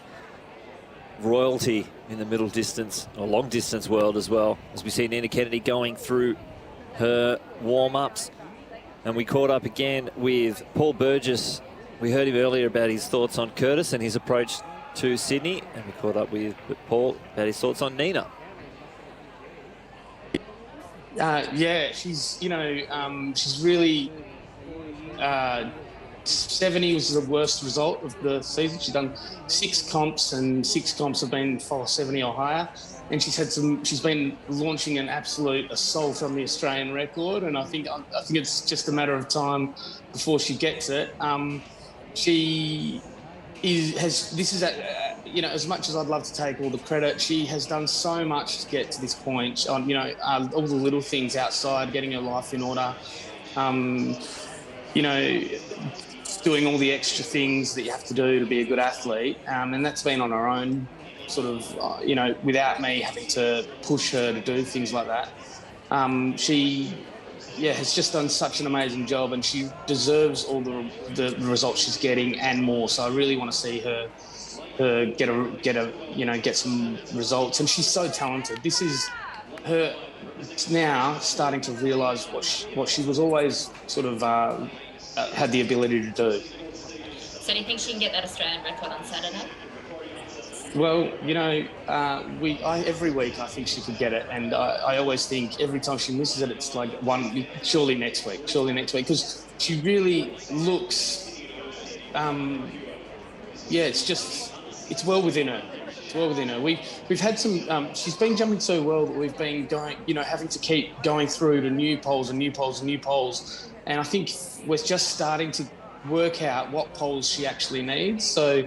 royalty in the middle distance or long distance world as well, as we see Nina Kennedy going through her warm-ups. And we caught up again with Paul Burgess. We heard him earlier about his thoughts on Curtis and his approach to Sydney, and we caught up with Paul about his thoughts on Nina. Yeah, she's, you know, she's really 70 was the worst result of the season. She's done 6 comps, and 6 comps have been 470 or higher. And she's been launching an absolute assault on the Australian record. And I think it's just a matter of time before she gets it. You know, as much as I'd love to take all the credit, she has done so much to get to this point. On, you know, all the little things outside, getting her life in order. You know, doing all the extra things that you have to do to be a good athlete, and that's been on her own, sort of, you know, without me having to push her to do things like that. She has just done such an amazing job, and she deserves all the results she's getting and more. So I really want to see her get some results. And she's so talented. This is her now starting to realise what she was always sort of had the ability to do. So do you think she can get that Australian record on Saturday? Well, you know, every week I think she could get it, and I always think every time she misses it, it's like surely next week, because she really looks, it's well within her. It's well within her. We've had some. She's been jumping so well that we've been going, you know, having to keep going through to new poles and new poles and new poles, and I think we're just starting to work out what poles she actually needs. So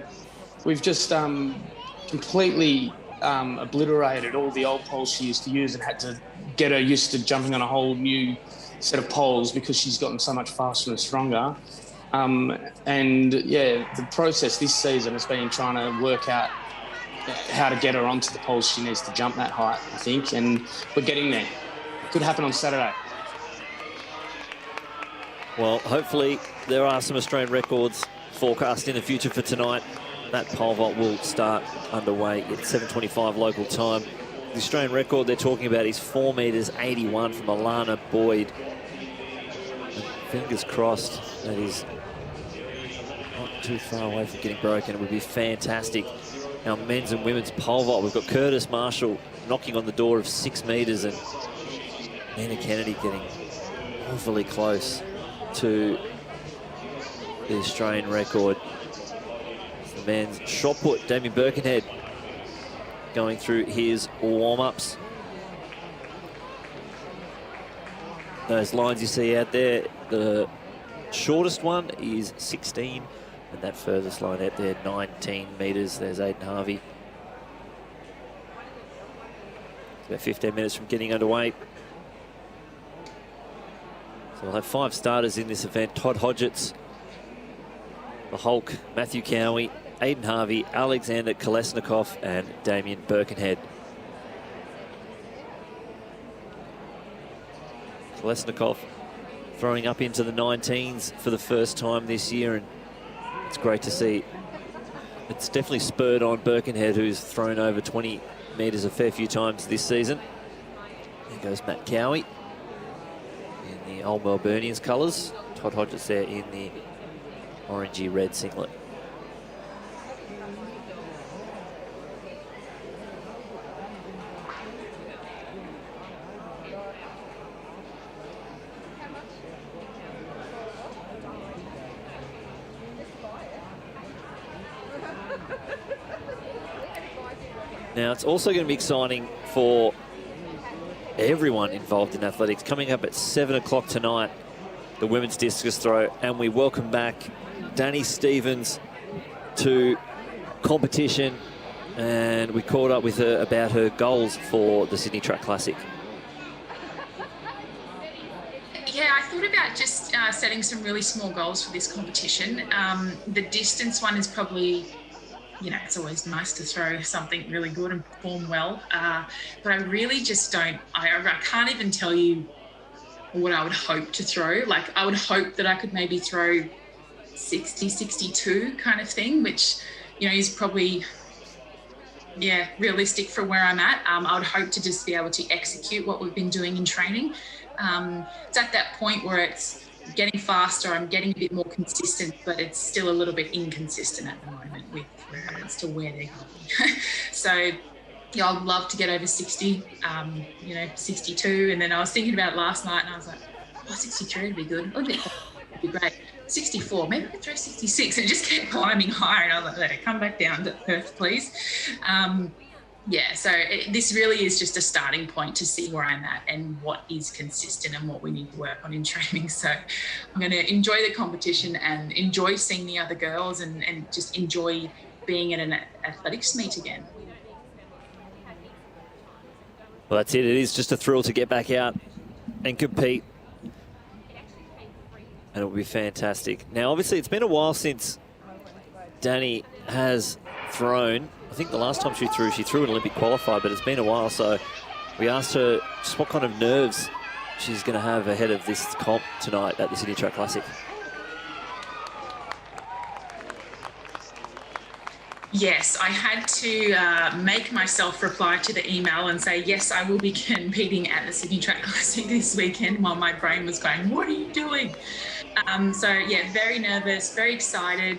we've just completely obliterated all the old poles she used to use and had to get her used to jumping on a whole new set of poles because she's gotten so much faster and stronger. The process this season has been trying to work out how to get her onto the poles she needs to jump that height, I think, and we're getting there. It could happen on Saturday. Well, hopefully there are some Australian records forecast in the future for tonight. That pole vault will start underway at 7:25 local time. The Australian record they're talking about is 4 metres 81 from Alana Boyd. And fingers crossed that is not too far away from getting broken. It would be fantastic. Our men's and women's pole vault, we've got Curtis Marshall knocking on the door of 6 metres and Nina Kennedy getting awfully close to the Australian record. Men's shot put, Damien Birkenhead going through his warm-ups. Those lines you see out there, the shortest one is 16, and that furthest line out there, 19 metres. There's Aidan Harvey. It's about 15 minutes from getting underway. So we'll have 5 starters in this event. Todd Hodgetts, the Hulk, Matthew Cowie, Aidan Harvey, Alexander Kolesnikov, and Damien Birkenhead. Kolesnikov throwing up into the 19s for the first time this year, and it's great to see. It's definitely spurred on Birkenhead, who's thrown over 20 metres a fair few times this season. There goes Matt Cowie in the old Melburnians colours. Todd Hodgetts there in the orangey red singlet. Now, it's also going to be exciting for everyone involved in athletics. Coming up at 7 o'clock tonight, the women's discus throw, and we welcome back Danny Stevens to competition, and we caught up with her about her goals for the Sydney Track Classic. Yeah, I thought about just setting some really small goals for this competition. The distance one is probably, you know, it's always nice to throw something really good and perform well. But I really just don't, I can't even tell you what I would hope to throw. Like, I would hope that I could maybe throw 60, 62 kind of thing, which, you know, is probably, yeah, realistic for where I'm at. I would hope to just be able to execute what we've been doing in training. It's at that point where it's getting faster, I'm getting a bit more consistent, but it's still a little bit inconsistent at the moment with regards to where they're going. So, yeah, I'd love to get over 60, you know, 62. And then I was thinking about it last night and I was like, oh, 63 would be good. Would be great. 64, maybe I could throw 66, and it just kept climbing higher. And I was like, let it come back down to Perth, please. Yeah, so this really is just a starting point to see where I'm at and what is consistent and what we need to work on in training. So I'm going to enjoy the competition and enjoy seeing the other girls and just enjoy being at an athletics meet again. Well, that's it. It is just a thrill to get back out and compete. And it will be fantastic. Now, obviously, it's been a while since Danny has thrown. I think the last time she threw an Olympic qualifier, but it's been a while. So we asked her just what kind of nerves she's going to have ahead of this comp tonight at the Sydney Track Classic. Yes, I had to make myself reply to the email and say, yes, I will be competing at the Sydney Track Classic this weekend, while my brain was going, what are you doing? So, yeah, very nervous, very excited.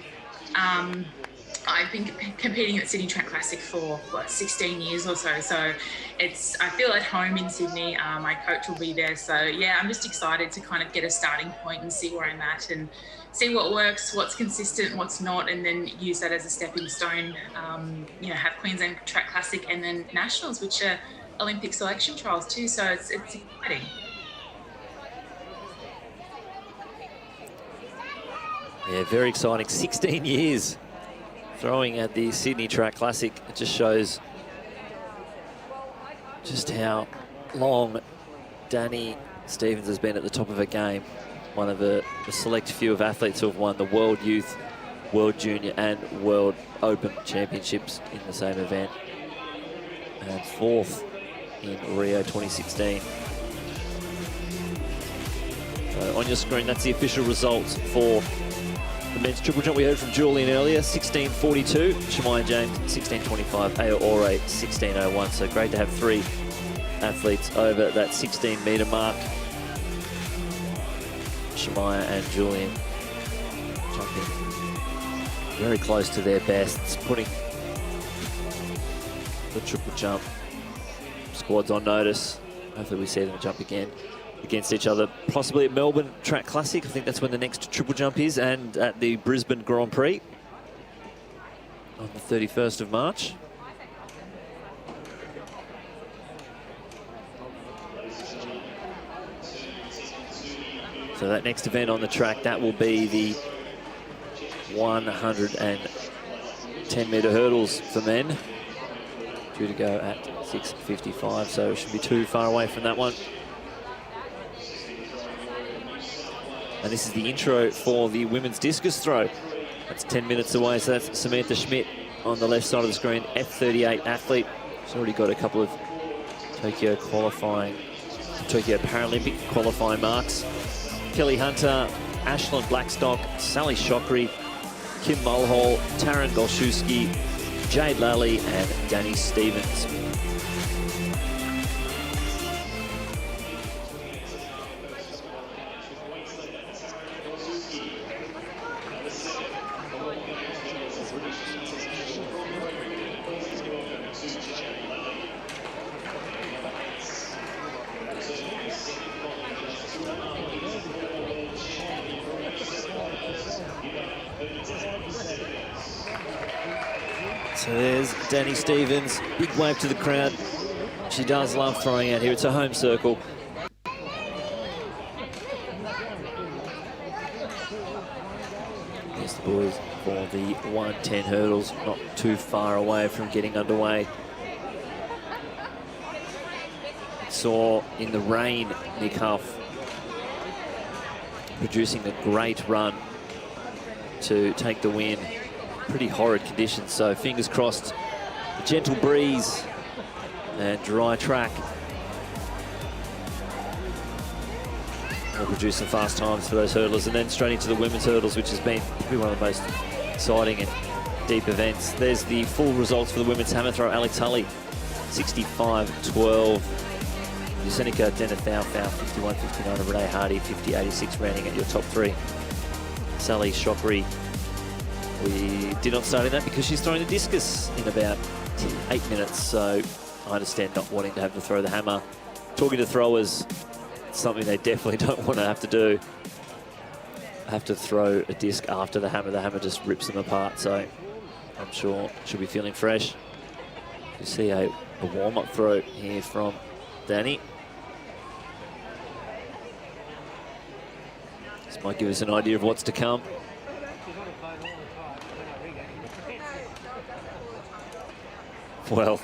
I've been competing at the Sydney Track Classic for, 16 years or so. So I feel at home in Sydney. My coach will be there. So, yeah, I'm just excited to kind of get a starting point and see where I'm at and see what works, what's consistent, what's not, and then use that as a stepping stone. You know, have Queensland Track Classic and then Nationals, which are Olympic selection trials too. So it's exciting. Yeah, very exciting. 16 years throwing at the Sydney Track Classic. It just shows just how long Danny Stevens has been at the top of her game. One of the select few of athletes who have won the World Youth, World Junior and World Open Championships in the same event. And fourth in Rio 2016. So on your screen, that's the official results for the men's triple jump. We heard from Julian earlier, 16:42. Shemaya James, 16:25. Ao Ore, 16:01. So great to have three athletes over that 16-metre mark. Shemaya and Julian jumping very close to their bests, putting the triple jump squads on notice. Hopefully we see them jump again against each other, possibly at Melbourne Track Classic. I think that's when the next triple jump is, and at the Brisbane Grand Prix on the 31st of March. So that next event on the track, that will be the 110-metre hurdles for men, due to go at 6:55, so it shouldn't be too far away from that one. And this is the intro for the women's discus throw. That's 10 minutes away, so that's Samantha Schmidt on the left side of the screen, F38 athlete. She's already got a couple of Tokyo Paralympic qualifying marks. Kelly Hunter, Ashlyn Blackstock, Sally Shockery, Kim Mulhall, Taryn Golszewski, Jade Lally and Danny Stevens. So there's Danny Stevens, big wave to the crowd. She does love throwing out here. It's a home circle. There's the boys for the 110 hurdles, not too far away from getting underway. Saw in the rain Nick Huff producing a great run to take the win. Pretty horrid conditions, so fingers crossed. A gentle breeze and dry track. We'll produce some fast times for those hurdlers, and then straight into the women's hurdles, which has been probably one of the most exciting and deep events. There's the full results for the women's hammer throw. Alex Hulley, 65-12. Yusenica Denethau, 51-59. And Renee Hardy, 50-86, rounding at your top three. Sally Shockery, we did not start in that because she's throwing the discus in about 8 minutes, so I understand not wanting to have to throw the hammer. Talking to throwers, something they definitely don't want to have to do. Have to throw a disc after the hammer just rips them apart, so I'm sure she'll be feeling fresh. You see a warm-up throw here from Danny. This might give us an idea of what's to come. Well,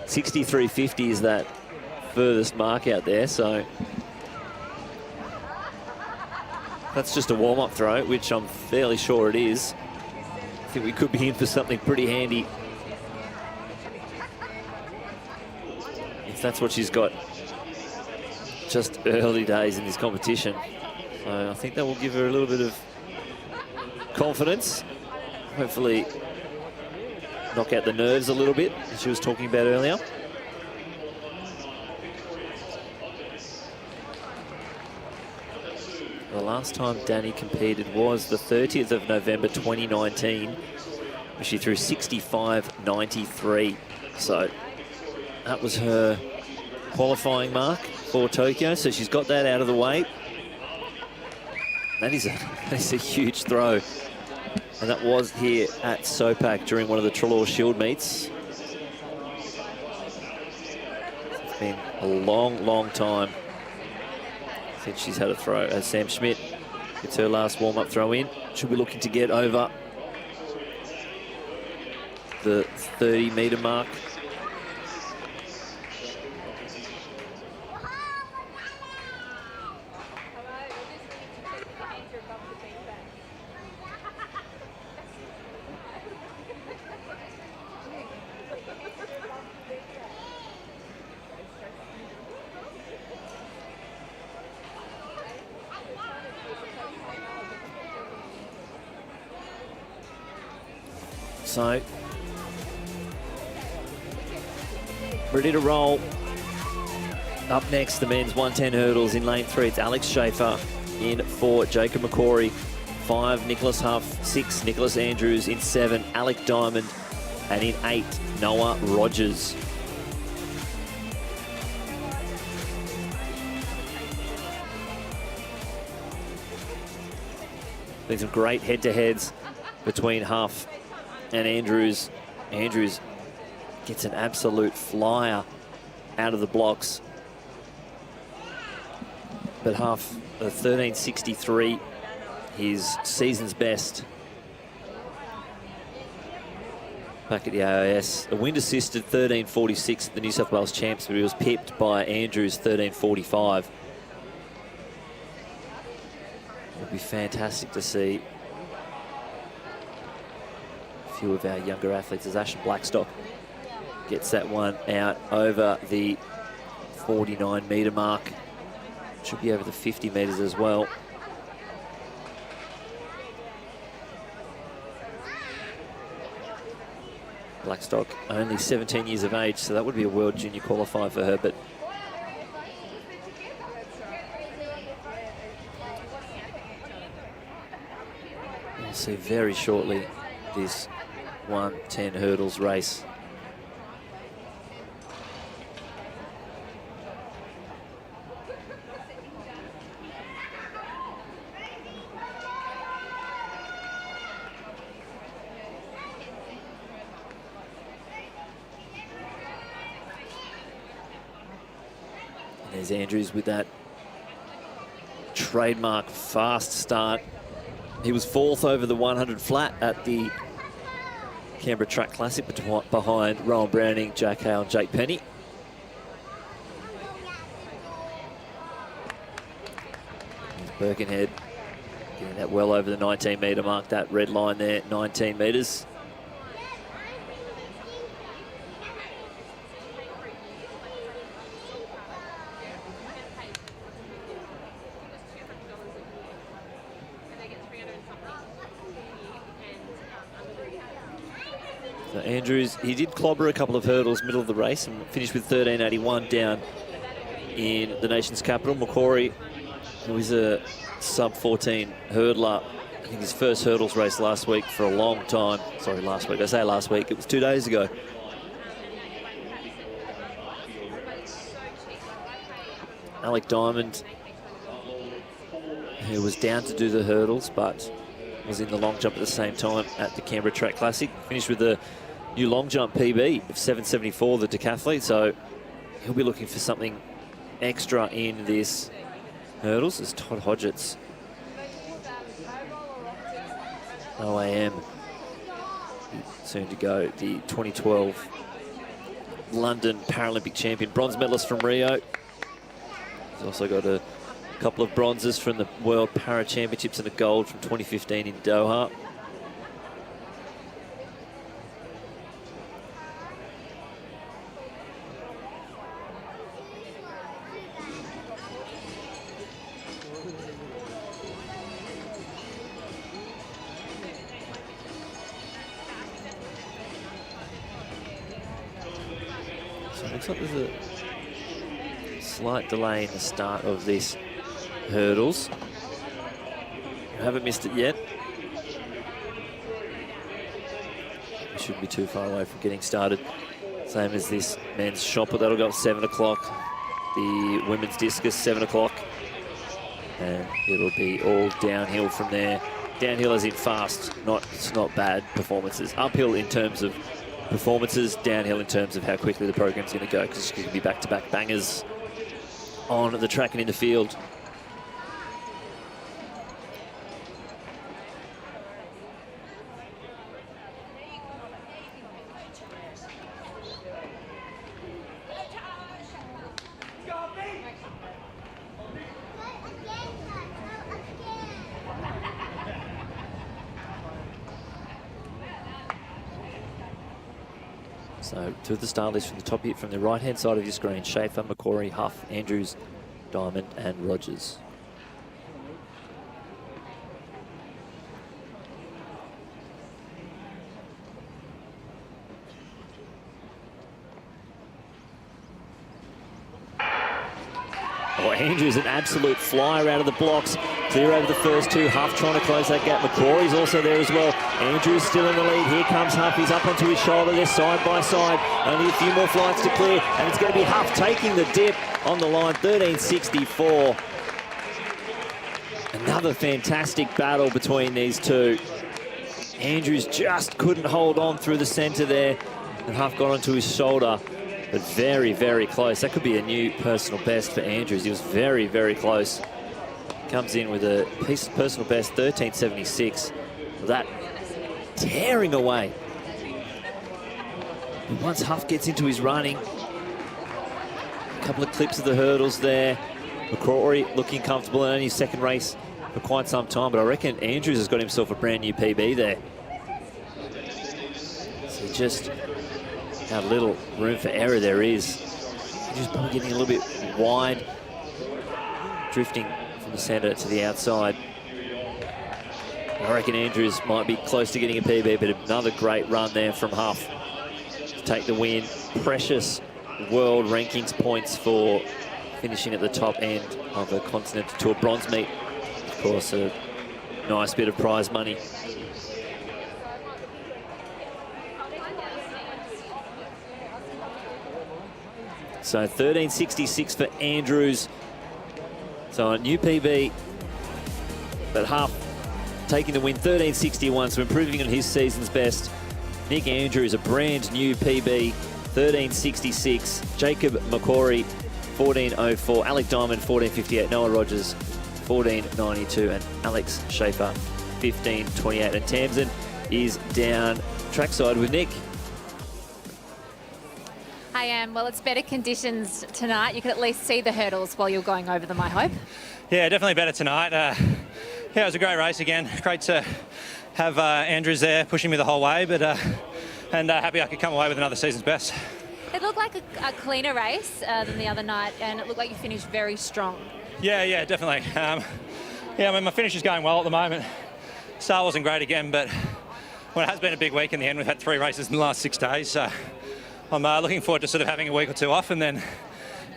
63.50 is that furthest mark out there, so that's just a warm-up throw, which I'm fairly sure it is. I think we could be in for something pretty handy if that's what she's got. Just early days in this competition, so I think that will give her a little bit of confidence. Hopefully knock out the nerves a little bit, as she was talking about earlier. The last time Danny competed was the 30th of November 2019, where she threw 65.93. So that was her qualifying mark for Tokyo. So she's got that out of the way. That is a huge throw. And that was here at Sopak during one of the Trelaw Shield meets. It's been a long, long time since she's had a throw. As Sam Schmidt gets her last warm-up throw in, she'll be looking to get over the 30-metre mark. So, ready to roll. Up next, the men's 110 hurdles in lane 3. It's Alex Schaefer in 4, Jacob McCrory, 5, Nicholas Huff, 6, Nicholas Andrews, in 7, Alec Diamond, and in 8, Noah Rogers. Been some great head-to-heads between Huff and Andrews. Andrews gets an absolute flyer out of the blocks. But Huff, a 13.63, his season's best. Back at the AIS, a wind assisted 13.46 at the New South Wales Champs, but he was pipped by Andrews 13.45. It would be fantastic to see a few of our younger athletes, as Ashton Blackstock gets that one out over the 49-metre mark. Should be over the 50 metres as well. Blackstock only 17 years of age, so that would be a World Junior qualifier for her, but we'll see very shortly this 110 hurdles race. There's Andrews with that trademark fast start. He was 4th over the 100 flat at the Canberra Track Classic behind Rowan Browning, Jack Hale and Jake Penny. Birkenhead getting that well over the 19-metre mark, that red line there, 19 metres. So Andrews, he did clobber a couple of hurdles middle of the race and finished with 13.81 down in the nation's capital. Macquarie, who is a sub-14 hurdler, I think his first hurdles race last week for a long time. Sorry, last week. I say last week. It was 2 days ago. Alec Diamond, who was down to do the hurdles, but was in the long jump at the same time at the Canberra Track Classic. Finished with the new long jump PB of 7.74, the decathlete. So he'll be looking for something extra in this hurdles as Todd Hodgetts, OAM, soon to go, the 2012 London Paralympic champion, bronze medalist from Rio. He's also got a couple of bronzes from the World Para Championships and a gold from 2015 in Doha. So it looks like there's a slight delay in the start of this hurdles. You haven't missed it yet. We shouldn't be too far away from getting started. Same as this men's shot, but that'll go at 7 o'clock. The women's discus, 7 o'clock. And it'll be all downhill from there. Downhill as in fast, it's not bad performances. Uphill in terms of performances, downhill in terms of how quickly the program's going to go, because it's going to be back-to-back bangers on the track and in the field. So to the start list from the top here, from the right-hand side of your screen: Schaefer, Macquarie, Huff, Andrews, Diamond and Rogers. Oh, Andrews, an absolute flyer out of the blocks. Clear over the first two. Huff trying to close that gap. Macquarie's also there as well. Andrews still in the lead. Here comes Huff. He's up onto his shoulder. They're side by side. Only a few more flights to clear. And it's going to be Huff taking the dip on the line. 13.64. Another fantastic battle between these two. Andrews just couldn't hold on through the centre there. And Huff got onto his shoulder. But very, very close. That could be a new personal best for Andrews. He was very, very close. Comes in with a piece of personal best, 13.76. That tearing away. And once Huff gets into his running, a couple of clips of the hurdles there. Macquarie looking comfortable in only his second race for quite some time, but I reckon Andrews has got himself a brand new PB there. So just how little room for error there is. Andrews probably getting a little bit wide, drifting from the centre to the outside. I reckon Andrews might be close to getting a PB, but another great run there from Huff to take the win. Precious world rankings points for finishing at the top end of the Continental Tour bronze meet. Of course, a nice bit of prize money. So 13.66 for Andrews. So a new PB, but Huff taking the win, 13.61, so improving on his season's best. Nick Andrews, a brand new PB, 13.66. Jacob Macquarie, 14.04. Alec Diamond, 14.58. Noah Rogers, 14.92. And Alex Schaefer, 15.28. And Tamsin is down trackside with Nick. I am. Well, it's better conditions tonight. You can at least see the hurdles while you're going over them, I hope. Yeah, definitely better tonight. Yeah, it was a great race again. Great to have Andrews there pushing me the whole way, but and happy I could come away with another season's best. It looked like a cleaner race than the other night, and it looked like you finished very strong. Yeah, definitely. Yeah, I mean, my finish is going well at the moment. Start wasn't great again, but Well, it has been a big week in the end. We've had 3 races in the last 6 days, so I'm looking forward to sort of having a week or 2 off and then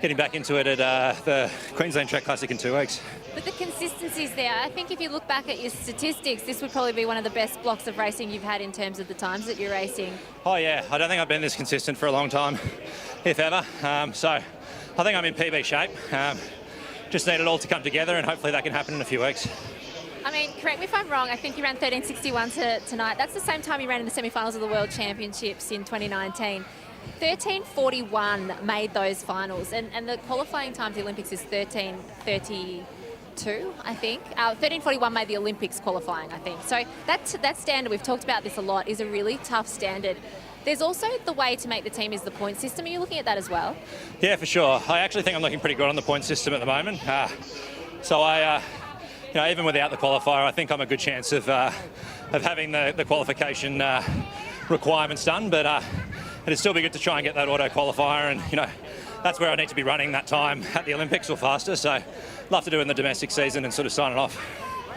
getting back into it at the Queensland Track Classic in 2 weeks. But the consistency's there. I think if you look back at your statistics, this would probably be one of the best blocks of racing you've had in terms of the times that you're racing. Oh yeah, I don't think I've been this consistent for a long time, if ever. So I think I'm in PB shape. Just need it all to come together, and hopefully that can happen in a few weeks. I mean, correct me if I'm wrong, I think you ran 13:61 tonight. That's the same time you ran in the semi-finals of the World Championships in 2019. 13:41 made those finals, and the qualifying time to the Olympics is 13:32, I think. 13:41 made the Olympics qualifying, I think. So that standard, we've talked about this a lot, is a really tough standard. There's also the way to make the team is the point system. Are you looking at that as well? Yeah, for sure. I actually think I'm looking pretty good on the point system at the moment. So I, even without the qualifier, I think I'm a good chance of having the qualification requirements done. But it'd still be good to try and get that auto qualifier, and that's where I need to be running that time at the Olympics or faster. So love to do it in the domestic season and sort of sign it off.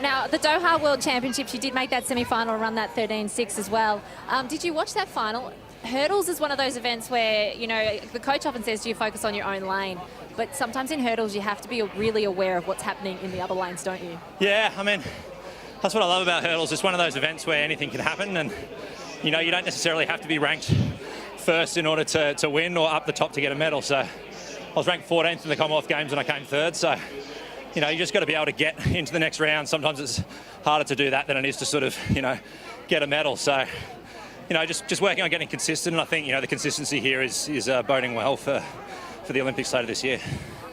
Now, the Doha World Championships, you did make that semi-final and run that 13:6 as well. Did you watch that final? Hurdles is one of those events where, the coach often says, do you focus on your own lane? But sometimes in hurdles, you have to be really aware of what's happening in the other lanes, don't you? Yeah, I mean, that's what I love about hurdles. It's one of those events where anything can happen, and, you don't necessarily have to be ranked first in order to win or up the top to get a medal. So I was ranked 14th in the Commonwealth Games and I came 3rd. So, you just got to be able to get into the next round. Sometimes it's harder to do that than it is to sort of, get a medal. So, just working on getting consistent. And I think, the consistency here is boding well for the Olympics later this year.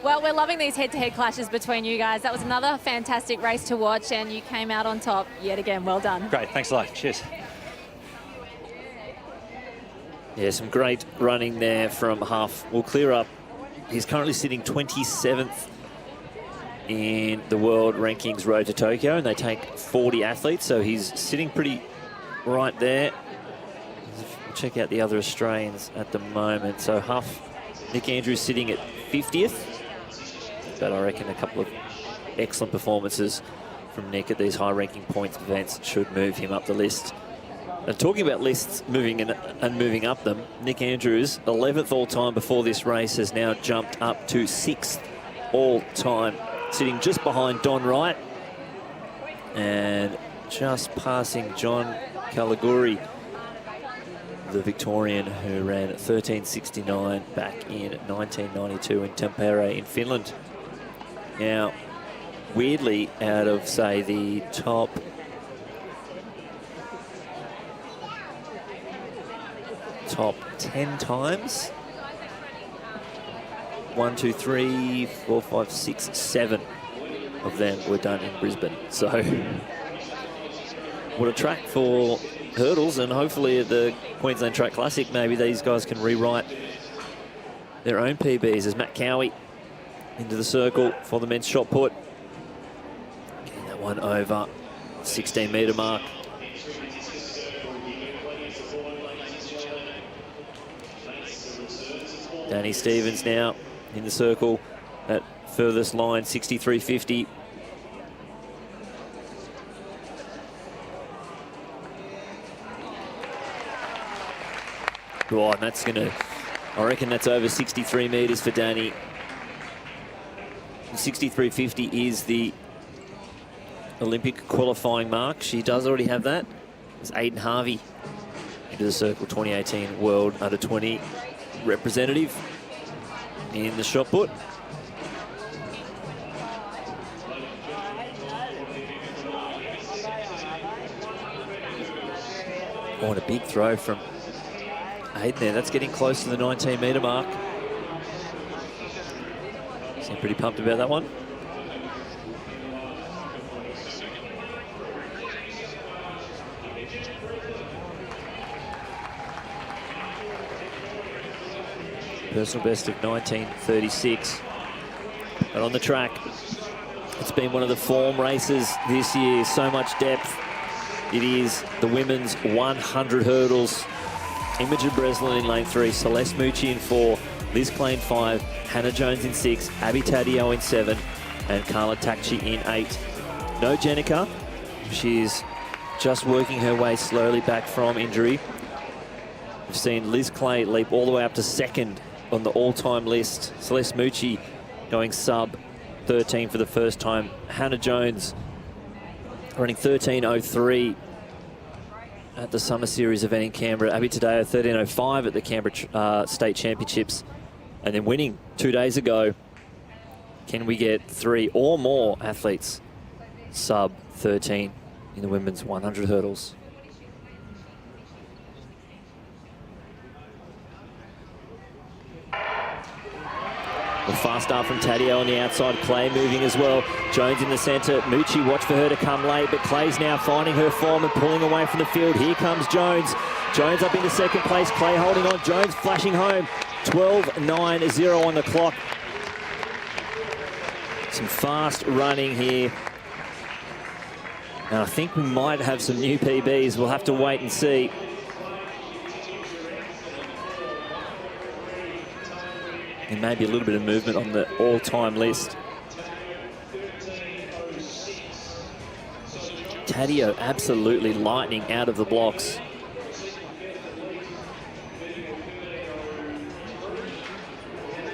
Well, we're loving these head-to-head clashes between you guys. That was another fantastic race to watch, and you came out on top yet again. Well done. Great. Thanks a lot. Cheers. Yeah, some great running there from Huff. We'll clear up. He's currently sitting 27th in the world rankings road to Tokyo, and they take 40 athletes, so he's sitting pretty right there. We'll check out the other Australians at the moment. So Huff, Nick Andrews sitting at 50th, but I reckon a couple of excellent performances from Nick at these high-ranking points events should move him up the list. And talking about lists moving and moving up them, Nick Andrews, 11th all-time before this race, has now jumped up to 6th all-time, sitting just behind Don Wright and just passing John Caliguri, the Victorian who ran 13:69 back in 1992 in Tampere in Finland. Now, weirdly, out of, say, the top top 10 times. 1, 2, 3, 4, 5, 6, 7 of them were done in Brisbane. So what a track for hurdles, and hopefully at the Queensland Track Classic, maybe these guys can rewrite their own PBs. As Matt Cowie into the circle for the men's shot put. Getting that one over 16-metre mark. Danny Stevens now in the circle at furthest line, 63.50. Right, and that's gonna, I reckon that's over 63 metres for Danny. 63.50 is the Olympic qualifying mark. She does already have that. It's Aidan Harvey into the circle, 2018 World Under-20 representative in the shot put. Oh, and a big throw from Aidan there. That's getting close to the 19-metre mark. Seem pretty pumped about that one. Personal best of 19:36. But on the track, it's been one of the form races this year. So much depth. It is the women's 100 hurdles. Imogen Breslin in lane 3, Celeste Mucci in 4, Liz Klein 5, Hannah Jones in 6, Abby Taddeo in 7, and Carla Takchi in 8. No Jenica. She's just working her way slowly back from injury. We've seen Liz Clay leap all the way up to second on the all-time list. Celeste Mucci going sub 13 for the first time. Hannah Jones running 13.03 at the Summer Series event in Canberra. Abby Tadeo 13.05 at the Canberra State Championships. And then winning 2 days ago. Can we get 3 or more athletes sub 13 in the women's 100 hurdles? A fast start from Tadeo on the outside. Clay moving as well. Jones in the centre. Mucci, watch for her to come late, but Clay's now finding her form and pulling away from the field. Here comes Jones. Jones up into second place. Clay holding on. Jones flashing home. 12.90 on the clock. Some fast running here. And I think we might have some new PBs. We'll have to wait and see. And maybe a little bit of movement on the all-time list. Tadeo absolutely lightning out of the blocks.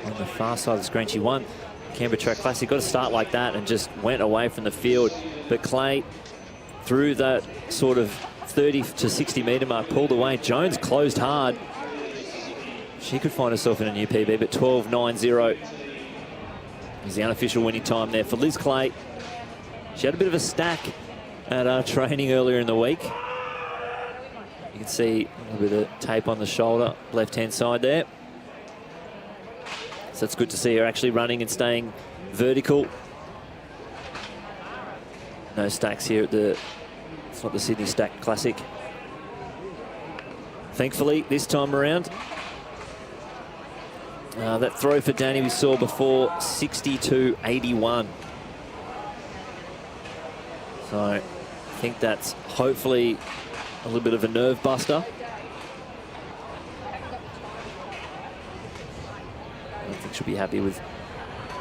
On the far side of the screen, she won Canberra Track Classic. Got to start like that and just went away from the field. But Clay, through that sort of 30 to 60 metre mark, pulled away. Jones closed hard. She could find herself in a new PB, but 12.90 is the unofficial winning time there for Liz Clay. She had a bit of a stack at training earlier in the week. You can see a little bit of tape on the shoulder, left-hand side there. So it's good to see her actually running and staying vertical. No stacks here at the, it's not the Sydney Stack Classic. Thankfully, this time around, that throw for Danny we saw before, 62.81. So I think that's hopefully a little bit of a nerve buster. I think she'll be happy with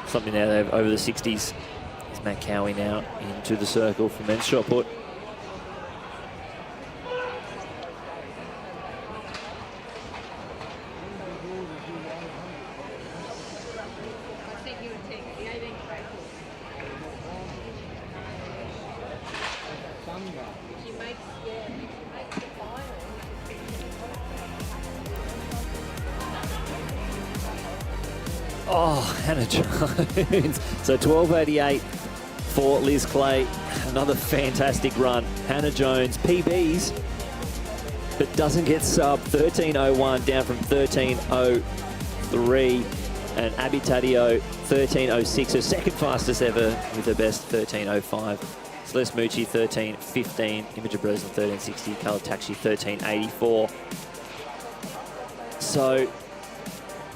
something there over the 60s. There's Matt Cowie now into the circle for men's shot put. Oh, Hannah Jones. So 12.88 for Liz Clay. Another fantastic run. Hannah Jones, PBs, but doesn't get sub. 13.01 down from 13.03. And Abby Tadeo, 13.06. Her second fastest ever with her best 13.05. Celeste Mucci, 13.15. Imogen Breslin, 13.60. Carla Takshi, 13.84. So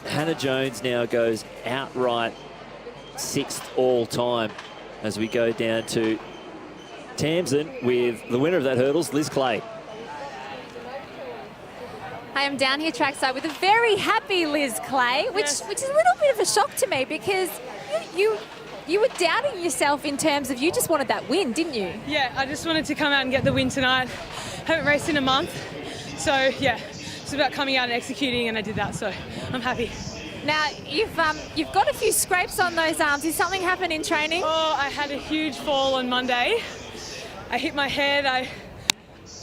Hannah Jones now goes outright 6th all time as we go down to Tamsin with the winner of that hurdles, Liz Clay. I am down here trackside with a very happy Liz Clay, which is a little bit of a shock to me because you were doubting yourself in terms of you just wanted that win, didn't you? Yeah, I just wanted to come out and get the win tonight. Haven't raced in a month, so yeah. It's about coming out and executing, and I did that, so I'm happy. Now, you've got a few scrapes on those arms. Did something happen in training? Oh, I had a huge fall on Monday. I hit my head, I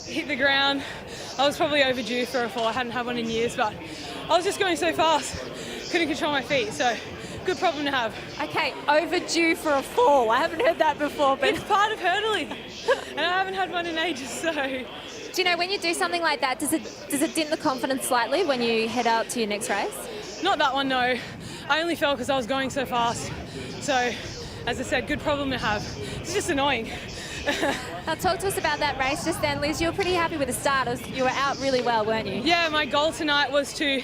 hit the ground. I was probably overdue for a fall. I hadn't had one in years, but I was just going so fast. Couldn't control my feet, so good problem to have. Okay, overdue for a fall. I haven't heard that before, but it's part of hurdling, and I haven't had one in ages, so. Do you know, when you do something like that, does it dent the confidence slightly when you head out to your next race? Not that one, no. I only fell because I was going so fast. So, as I said, good problem to have. It's just annoying. Now talk to us about that race just then, Liz. You were pretty happy with the start. You were out really well, weren't you? Yeah, my goal tonight was to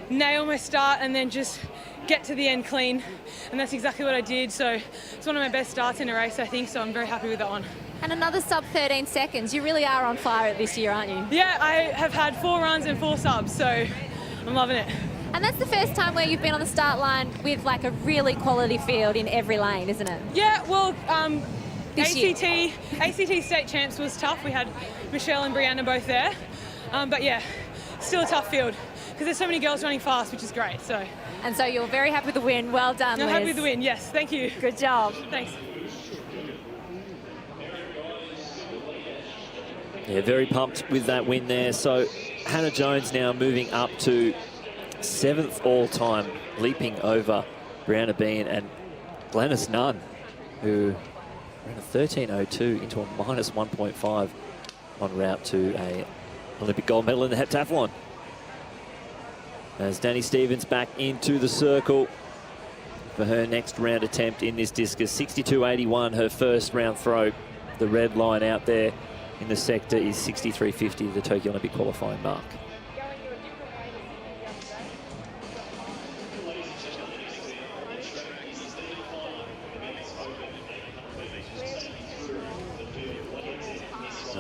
nail my start and then just get to the end clean. And that's exactly what I did. So it's one of my best starts in a race, I think, so I'm very happy with that one. And another sub 13 seconds. You really are on fire this year, aren't you? Yeah, I have had 4 runs and 4 subs, so I'm loving it. And that's the first time where you've been on the start line with like a really quality field in every lane, isn't it? Yeah, well, this year? ACT state champs was tough. We had Michelle and Brianna both there. But yeah, still a tough field because there's so many girls running fast, which is great. So. And so you're very happy with the win. Well done, Liz. I'm happy with the win, yes. Thank you. Good job. Thanks. Yeah, very pumped with that win there. So Hannah Jones now moving up to 7th all-time, leaping over Brianna Bean and Glenys Nunn, who ran a 13.02 into a minus 1.5 en route to a Olympic gold medal in the heptathlon. As Danny Stevens back into the circle for her next round attempt in this discus. 62.81, her first round throw. The red line out there in the sector is 63.50, the Tokyo Olympic qualifying mark.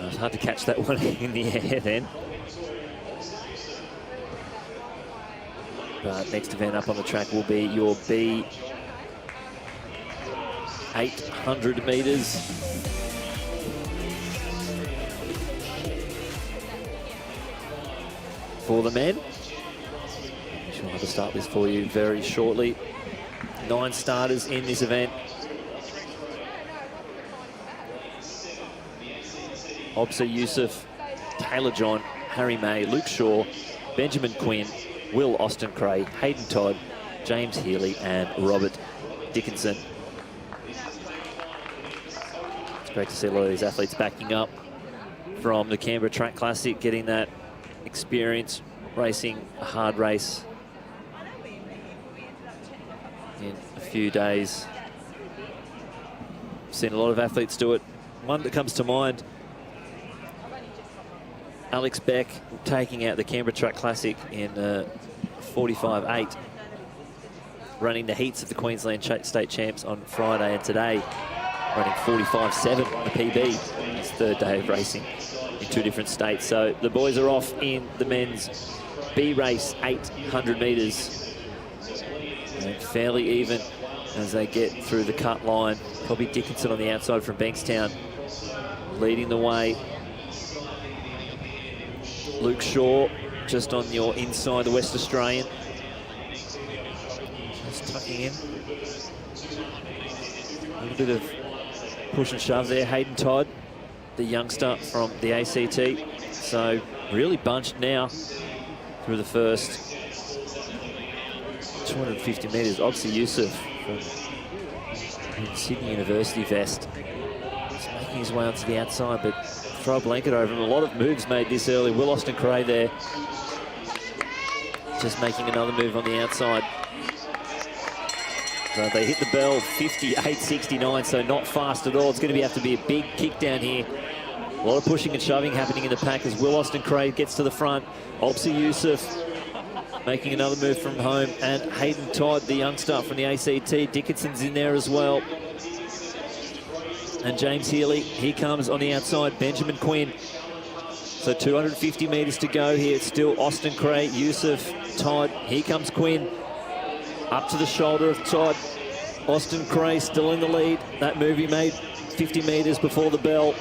It's hard to catch that one in the air then. But next event up on the track will be your B 800 metres. For the men. She'll have to start this for you very shortly. 9 starters in this event. Obsa Yusuf, Taylor John, Harry May, Luke Shaw, Benjamin Quinn, Will Austin Cray, Hayden Todd, James Healy and Robert Dickinson. It's great to see a lot of these athletes backing up from the Canberra Track Classic, getting that experience racing a hard race in a few days. Seen a lot of athletes do it. One that comes to mind, Alex Beck taking out the Canberra Track Classic in 45.8, running the heats of the Queensland State Champs on Friday, and today running 45.7, the PB, his 3rd day of racing in 2 different states. So the boys are off in the men's B race, 800 metres. And fairly even as they get through the cut line. Probably Dickinson on the outside from Bankstown leading the way. Luke Shaw just on your inside, the West Australian. Just tucking in. A little bit of push and shove there. Hayden Todd, the youngster from the ACT. So really bunched now through the first 250 metres. Obsa Yusuf from Sydney University vest. He's making his way onto the outside, but throw a blanket over him. A lot of moves made this early. Will Austin Cray there. Just making another move on the outside. So they hit the bell, 58.69, so not fast at all. It's going to have to be a big kick down here. A lot of pushing and shoving happening in the pack as Will Austin Cray gets to the front. Obsa Yusuf making another move from home. And Hayden Todd, the youngster from the ACT. Dickinson's in there as well. And James Healy, he comes on the outside. Benjamin Quinn. So 250 metres to go here. It's still Austin Cray, Yusuf, Todd. Here comes Quinn. Up to the shoulder of Todd. Austin Cray still in the lead. That move he made 50 metres before the bell.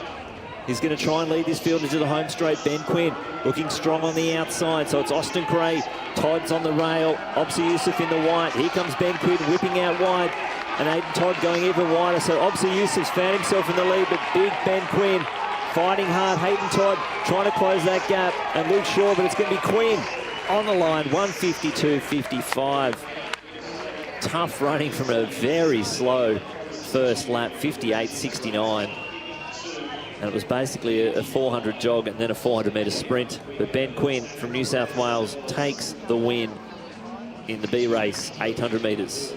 He's going to try and lead this field into the home straight. Ben Quinn looking strong on the outside. So it's Austin Cray. Todd's on the rail. Obsa Yusuf in the white. Here comes Ben Quinn whipping out wide. And Hayden Todd going even wider. So Obsa Yusuf's found himself in the lead, but big Ben Quinn fighting hard. Hayden Todd trying to close that gap. And Luke Shaw, but it's going to be Quinn on the line. 152.55. Tough running from a very slow first lap. 58.69. And it was basically a 400 jog and then a 400-metre sprint. But Ben Quinn from New South Wales takes the win in the B race, 800 metres.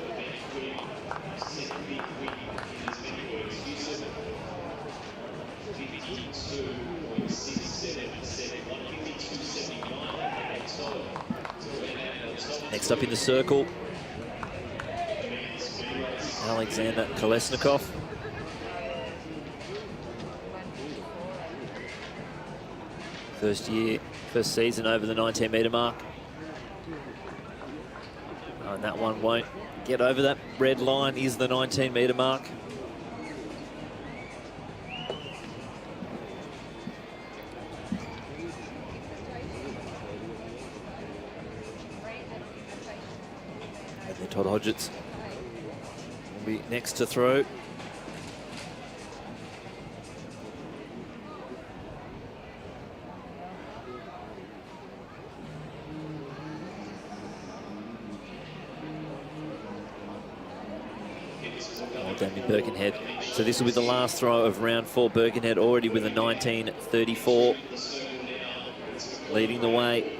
Next up in the circle, Alexander Kolesnikov. First season over the 19-metre mark. And that one won't get over that red line, is the 19-metre mark. Todd Hodgetts will be next to throw. Damien Birkenhead. So this will be the last throw of round 4. Birkenhead already with a 19.34, leading the way.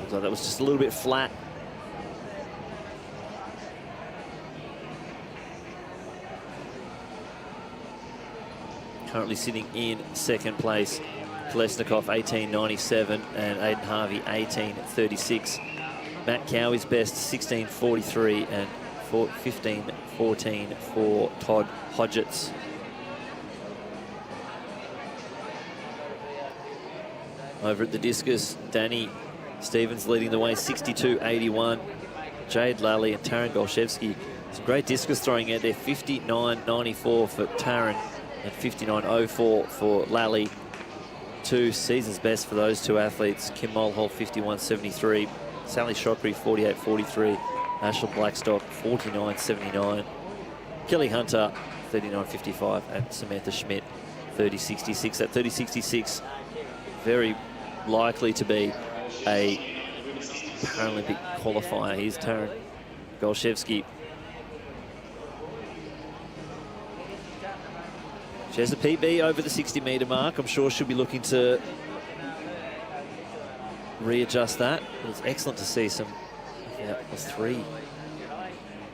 So that was just a little bit flat. Currently sitting in second place. Kolesnikov 18.97 and Aidan Harvey 18.36. Matt Cowie's best 16.43 and 15.14 for Todd Hodgetts. Over at the discus, Danny Stevens leading the way 62.81. Jade Lally and Taryn Golshevsky. Some great discus throwing out there. 59.94 for Taryn and 59.04 for Lally. 2 season's best for those 2 athletes. Kim Mulhall 51.73, Sally Shockery 48.43, Ashel Blackstock 49.79, Kelly Hunter 39.55, and Samantha Schmidt 30.66. That 30.66 very likely to be a Paralympic qualifier. Here's Taryn Golshevsky. She has a PB over the 60-metre mark. I'm sure she'll be looking to readjust that. It's excellent to see some,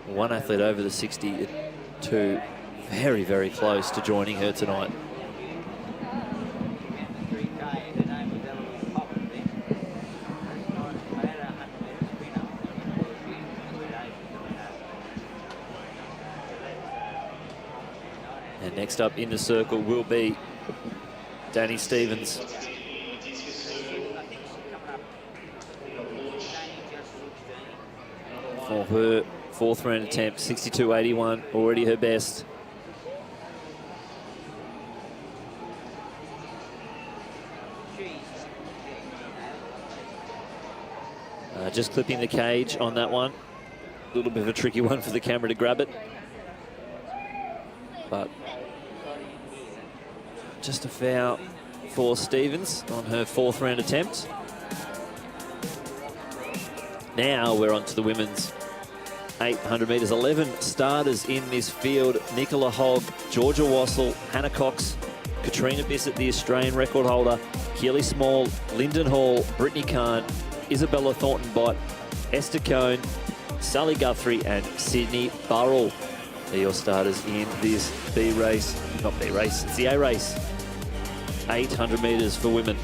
one athlete over the 60, 2 very, very close to joining her tonight. Next up in the circle will be Danny Stevens. For her 4th round attempt, 62.81, already her best. Just clipping the cage on that one. A little bit of a tricky one for the camera to grab it. But just a foul for Stevens on her 4th round attempt. Now we're on to the women's 800 metres. 11 starters in this field. Nicola Hogg, Georgia Wassell, Hannah Cox, Katrina Bissett, the Australian record holder, Keely Small, Lyndon Hall, Brittany Kahn, Isabella Thornton-Bott, Esther Cohn, Sally Guthrie and Sydney Burrell. They're your starters in this B race. Not B race, it's the A race. 800 metres for women.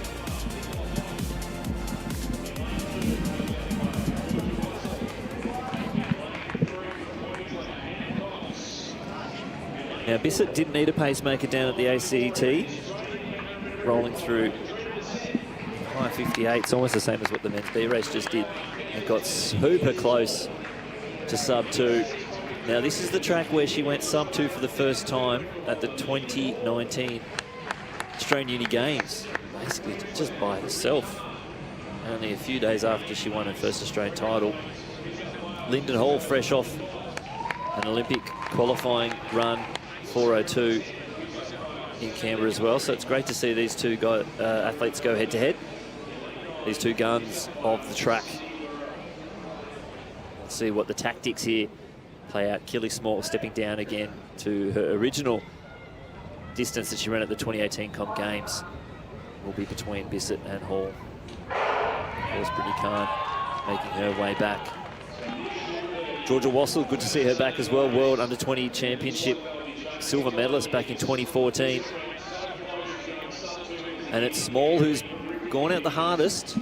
Now Bissett didn't need a pacemaker down at the ACT. Rolling through high 58. It's almost the same as what the men's B race just did. And got super close to sub 2. Now this is the track where she went sub 2 for the first time at the 2019 Australian Uni Games, basically just by herself, only a few days after she won her first Australian title. Lyndon Hall fresh off an Olympic qualifying run, 4:02 in Canberra as well, so it's great to see these 2 athletes go head to head, these 2 guns of the track. Let's see what the tactics here play out. Keely Small stepping down again to her original distance that she ran at the 2018 Comp Games. Will be between Bissett and Hall. Of course, Brittany Kahn making her way back. Georgia Wassell, good to see her back as well. World Under-20 Championship silver medalist back in 2014. And it's Small who's gone out the hardest.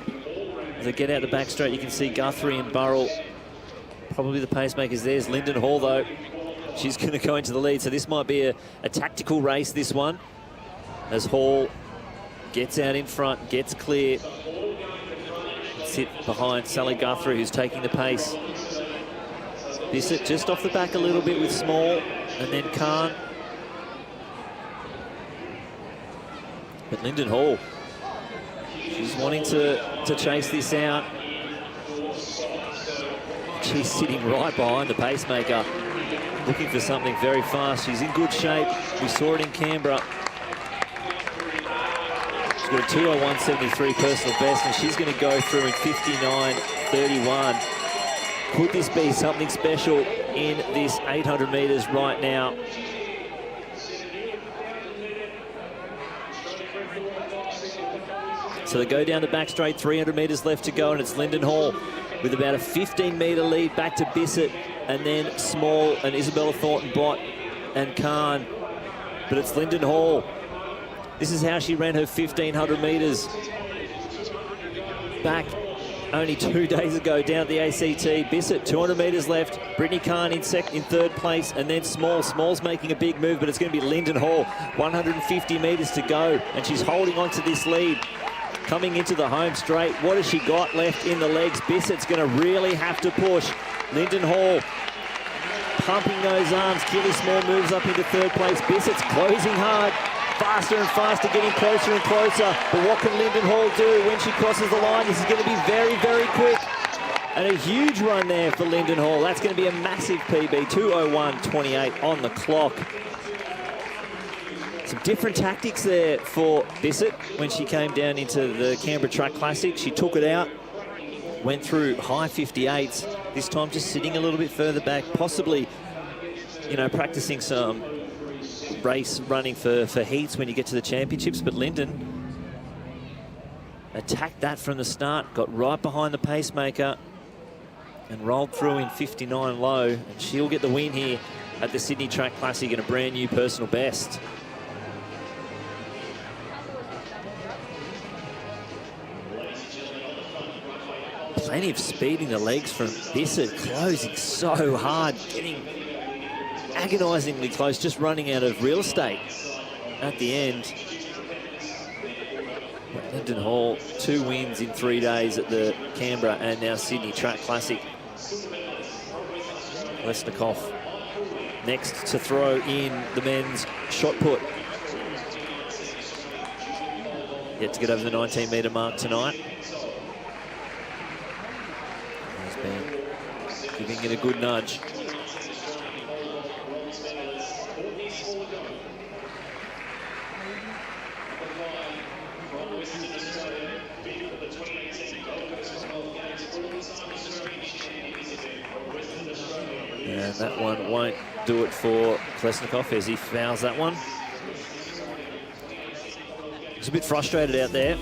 As they get out the back straight, you can see Guthrie and Burrell. Probably the pacemakers. There's Lyndon Hall, though. She's going to go into the lead, so this might be a tactical race, this one. As Hall gets out in front, gets clear. Sit behind Sally Guthrie, who's taking the pace. Bissett just off the back a little bit with Small, and then Kahn. But Lyndon Hall She's wanting to chase this out. She's sitting right behind the pacemaker, looking for something very fast. She's in good shape. We saw it in Canberra. She's got a 2:01.73 personal best, and she's going to go through in 59.31. Could this be something special in this 800 metres right now? So they go down the back straight, 300 metres left to go, and it's Lyndon Hall with about a 15-metre lead back to Bissett, and then Small and Isabella Thornton-Bott and Khan. But it's Lyndon Hall. This is how she ran her 1,500 metres back only 2 days ago down at the ACT. Bissett, 200 metres left. Brittany Khan in third place, and then Small. Small's making a big move, but it's going to be Lyndon Hall. 150 metres to go, and she's holding on to this lead. Coming into the home straight, what has she got left in the legs? Bissett's going to really have to push. Lyndon Hall pumping those arms. Keely Small moves up into third place. Bissett's closing hard, faster and faster, getting closer and closer. But what can Lyndon Hall do when she crosses the line? This is going to be very, very quick. And a huge run there for Lyndon Hall. That's going to be a massive PB, 2:01.28 on the clock. Some different tactics there for Bissett when she came down into the Canberra Track Classic. She took it out, went through high 58s, this time just sitting a little bit further back, possibly, you know, practicing some race running for heats when you get to the championships. But Lyndon attacked that from the start, got right behind the pacemaker and rolled through in 59 low, and she'll get the win here at the Sydney Track Classic and a brand new personal best. Plenty of speed in the legs from Bissett, closing so hard, getting agonisingly close, just running out of real estate at the end. Lyndon Hall, 2 wins in 3 days at the Canberra and now Sydney Track Classic. Lesnikov next to throw in the men's shot put. Yet to get over the 19-metre mark tonight. Giving it a good nudge. And that one won't do it for Klesnikov as he fouls that one. He's a bit frustrated out there.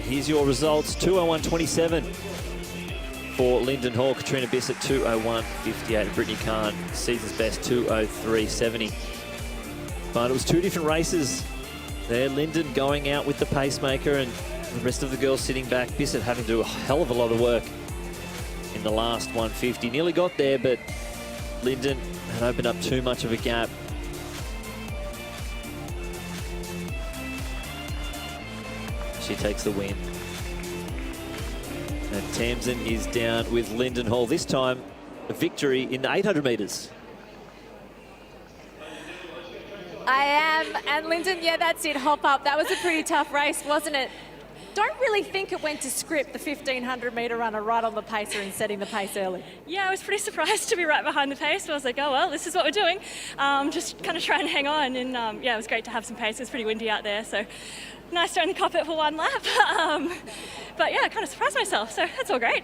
Here's your results, 2:01.27. For Lyndon Hall, Katrina Bissett 2:01.58, Brittany Khan, season's best 2:03.70. But it was 2 different races there. Lyndon going out with the pacemaker and the rest of the girls sitting back. Bissett having to do a hell of a lot of work in the last 150. Nearly got there, but Lyndon had opened up too much of a gap. She takes the win. And Tamsin is down with Lyndon Hall. This time, a victory in the 800 metres. I am. And Lyndon, yeah, that's it. Hop up. That was a pretty tough race, wasn't it? Don't really think it went to script, the 1,500-metre runner right on the pacer and setting the pace early. Yeah, I was pretty surprised to be right behind the pace. But I was like, oh, well, this is what we're doing. Just kind of try and hang on. And, yeah, it was great to have some pace. It was pretty windy out there, so nice to only cop it for 1 lap. But, yeah, I kind of surprised myself, so that's all great.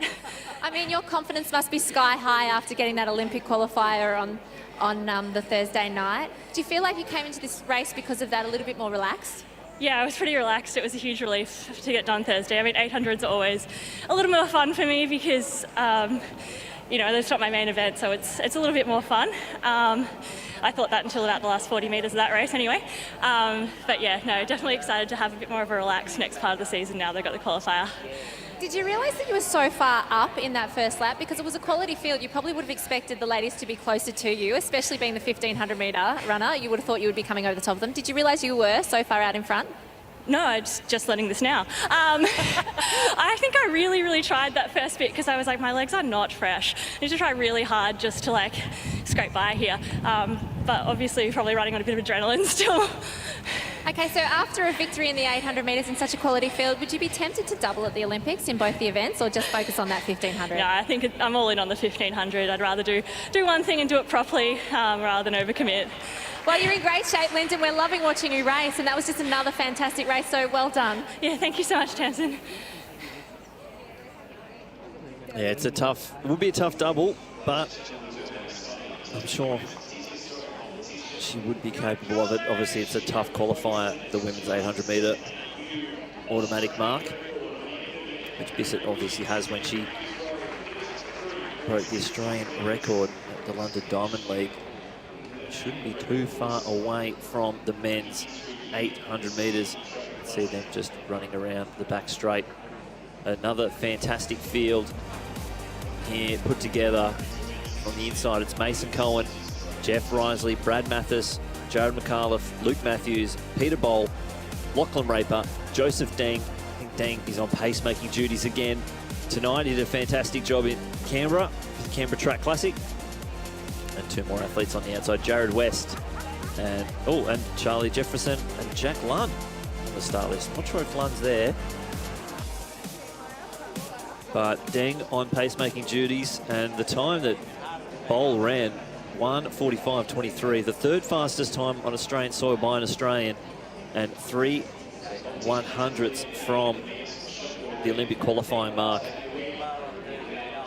I mean, your confidence must be sky high after getting that Olympic qualifier on the Thursday night. Do you feel like you came into this race because of that a little bit more relaxed? Yeah, I was pretty relaxed. It was a huge relief to get done Thursday. I mean, 800s are always a little more fun for me because, you know, it's not my main event, so it's a little bit more fun. I thought that until about the last 40 metres of that race anyway. But yeah, no, definitely excited to have a bit more of a relaxed next part of the season now they've got the qualifier. Did you realise that you were so far up in that first lap? Because it was a quality field. You probably would have expected the ladies to be closer to you, especially being the 1,500-metre runner. You would have thought you would be coming over the top of them. Did you realise you were so far out in front? No, I'm just learning this now. I think I really tried that first bit because I was like, my legs are not fresh. I need to try really hard just to like scrape by here. But obviously probably running on a bit of adrenaline still. Okay, so after a victory in the 800 metres in such a quality field, would you be tempted to double at the Olympics in both the events, or just focus on that 1500? No, I think I'm all in on the 1500. I'd rather do one thing and do it properly rather than overcommit. Well, you're in great shape, Lyndon. We're loving watching you race, and that was just another fantastic race, so well done. Yeah, thank you so much, Tamsin. Yeah, it would be a tough double, but I'm sure she would be capable of it. Obviously, it's a tough qualifier, the women's 800 metre automatic mark, which Bissett obviously has when she broke the Australian record at the London Diamond League. Shouldn't be too far away from the men's 800 metres. See them just running around the back straight. Another fantastic field here put together. On the inside, it's Mason Cohen, Jeff Risley, Brad Mathis, Jared McAuliffe, Luke Matthews, Peter Bowl, Lachlan Raper, Joseph Deng. I think Deng is on pacemaking duties again tonight. He did a fantastic job in Canberra, the Canberra Track Classic. And two more athletes on the outside, Jared West and Charlie Jefferson and Jack Lunn on the start list. Not sure if Lunn's there, but Deng on pacemaking duties, and the time that Bowl ran, 1:45.23, the third fastest time on Australian soil by an Australian, and 3/100ths from the Olympic qualifying mark.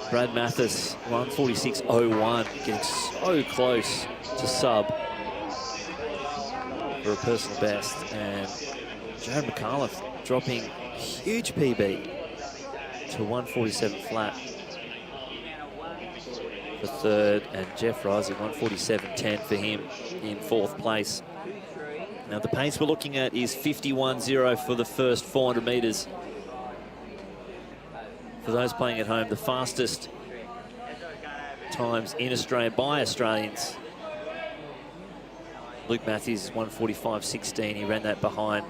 Brad Mathis, 1:46.01, getting so close to sub for a personal best. And Jared McAuliffe dropping huge PB to 1:47 flat for third. And Jeff Risley, 1:47.10 for him in fourth place. Now the pace we're looking at is 51.0 for the first 400 metres. For those playing at home, the fastest times in Australia by Australians. Luke Matthews is 1:45.16. He ran that behind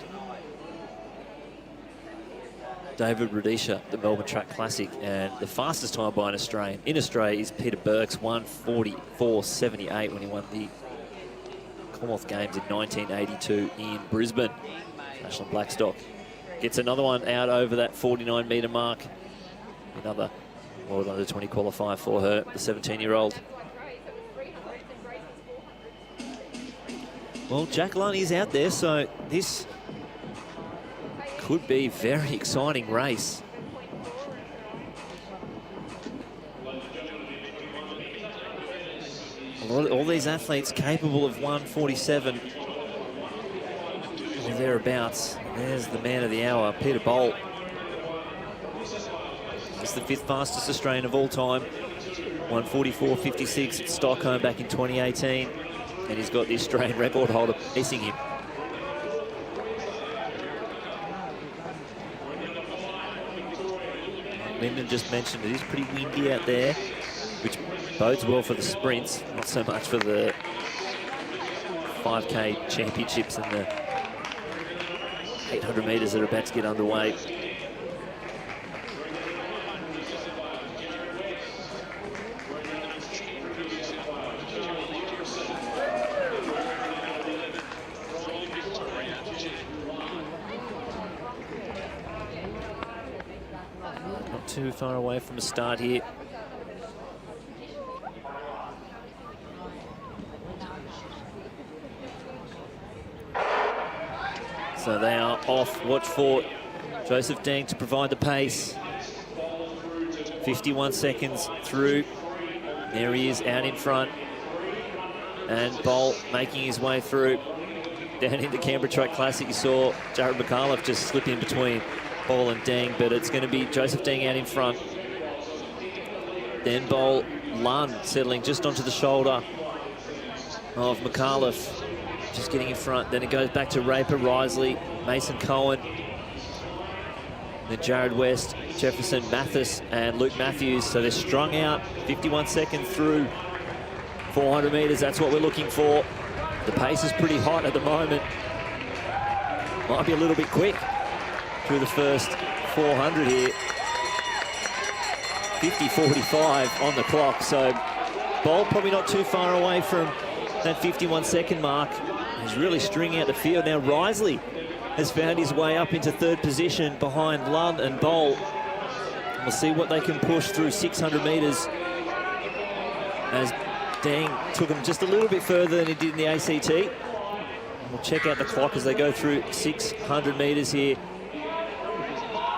David Rudisha, the Melbourne Track Classic. And the fastest time by an Australian in Australia is Peter Burke's, 1:44.78 when he won the Commonwealth Games in 1982 in Brisbane. Ashlyn Blackstock gets another one out over that 49-metre mark. Another World Under 20 qualifier for her, the 17-year-old. Well, Jack Lunn is out there, so this could be a very exciting race. All these athletes capable of 1:47 or thereabouts. There's the man of the hour, Peter Bolt. He's the fifth fastest Australian of all time, 1:44.56 at Stockholm back in 2018, and he's got the Australian record holder pacing him. Lyndon just mentioned it is pretty windy out there, which bodes well for the sprints, not so much for the 5K championships and the 800 metres that are about to get underway. Not too far away from the start here. So they are off. Watch for Joseph Deng to provide the pace. 51 seconds through. There he is out in front. And Bolt making his way through. Down into Canberra Track Classic, you saw Jared McAuliffe just slip in between Bowl and Deng, but it's going to be Joseph Deng out in front. Then Bowl, Lunn settling just onto the shoulder of McAuliffe, just getting in front. Then it goes back to Raper, Risley, Mason Cohen, then Jared West, Jefferson, Mathis, and Luke Matthews. So they're strung out, 51 seconds through 400 metres. That's what we're looking for. The pace is pretty hot at the moment. Might be a little bit quick through the first 400 here. 50.45 on the clock, so Bolt probably not too far away from that 51-second mark. He's really stringing out the field. Now Risley has found his way up into third position behind Lund and Boll. We'll see what they can push through 600 metres, as Dang took him just a little bit further than he did in the ACT. We'll check out the clock as they go through 600 metres here.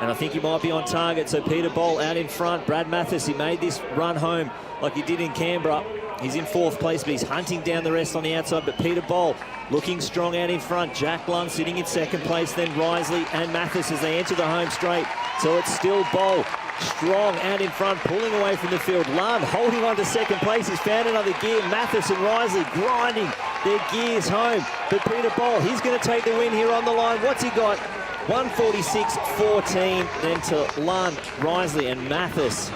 And I think he might be on target. So Peter Boll out in front. Brad Mathis, he made this run home like he did in Canberra. He's in fourth place, but he's hunting down the rest on the outside. But Peter Boll looking strong out in front. Jack Lund sitting in second place, then Risley and Mathis as they enter the home straight. So it's still Boll strong out in front, pulling away from the field. Lund holding on to second place. He's found another gear. Mathis and Risley grinding their gears home. But Peter Boll, he's going to take the win here on the line. What's he got? 146.14, then to Lund, Risley and Mathis.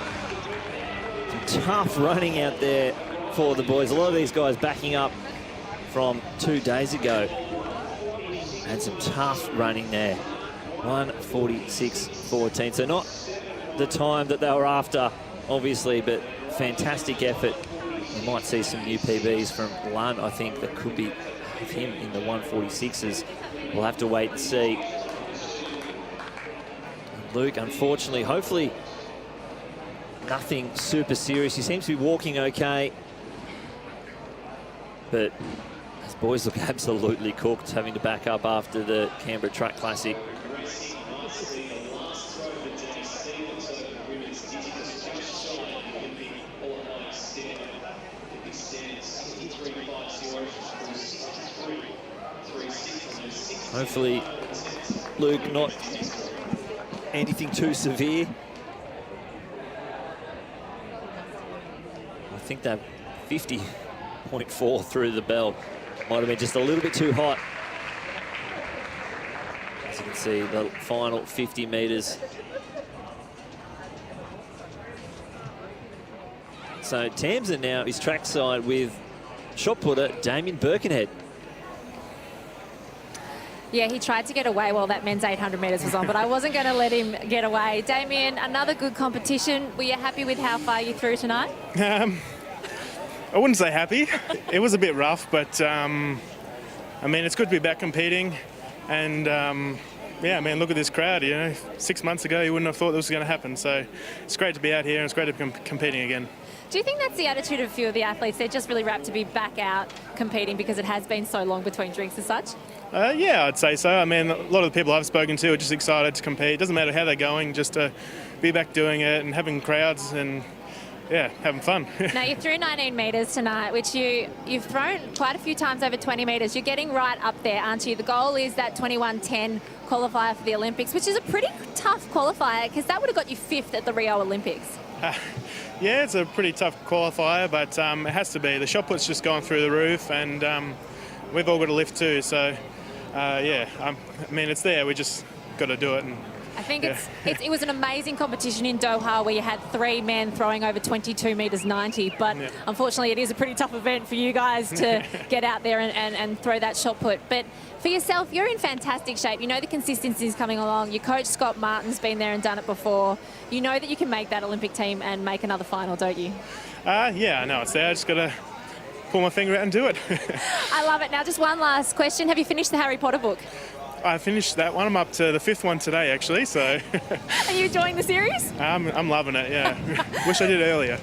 Some tough running out there for the boys. A lot of these guys backing up from 2 days ago. And some tough running there. 146.14. So not the time that they were after, obviously, but fantastic effort. We might see some new PBs from Lund, I think, that could be with him in the 146s. We'll have to wait and see. Luke, unfortunately, hopefully nothing super serious. He seems to be walking okay. But his boys look absolutely cooked, having to back up after the Canberra Track Classic. Hopefully, Luke, not anything too severe. I think that 50.4 through the bell might have been just a little bit too hot. As you can see, the final 50 metres. So Tamsin now is trackside with shot putter Damien Birkenhead. Yeah, he tried to get away while that men's 800 metres was on, but I wasn't going to let him get away. Damien, another good competition. Were you happy with how far you threw tonight? I wouldn't say happy. It was a bit rough, but I mean, it's good to be back competing. And yeah, man, look at this crowd. You know, 6 months ago, you wouldn't have thought this was going to happen. So it's great to be out here, and it's great to be competing again. Do you think that's the attitude of a few of the athletes? They're just really rapt to be back out competing because it has been so long between drinks and such? Yeah, I'd say so. I mean, a lot of the people I've spoken to are just excited to compete. It doesn't matter how they're going, just to be back doing it and having crowds and, yeah, having fun. Now, you threw 19 metres tonight, which you've thrown quite a few times over 20 metres. You're getting right up there, aren't you? The goal is that 21.10 qualifier for the Olympics, which is a pretty tough qualifier because that would have got you 5th at the Rio Olympics. Yeah, it's a pretty tough qualifier, but it has to be. The shot put's just gone through the roof, and we've all got to lift too. So, yeah, I mean, it's there. We just got to do it. And I think it was an amazing competition in Doha where you had 3 men throwing over 22 metres 90, but unfortunately it is a pretty tough event for you guys to get out there and throw that shot put. But for yourself, you're in fantastic shape. You know the consistency is coming along. Your coach, Scott Martin's been there and done it before. You know that you can make that Olympic team and make another final, don't you? Yeah, I know it's there. I just got to pull my finger out and do it. I love it. Now, just one last question. Have you finished the Harry Potter book? I finished that one. I'm up to the 5th one today, actually. So. Are you enjoying the series? I'm loving it. Yeah. Wish I did earlier.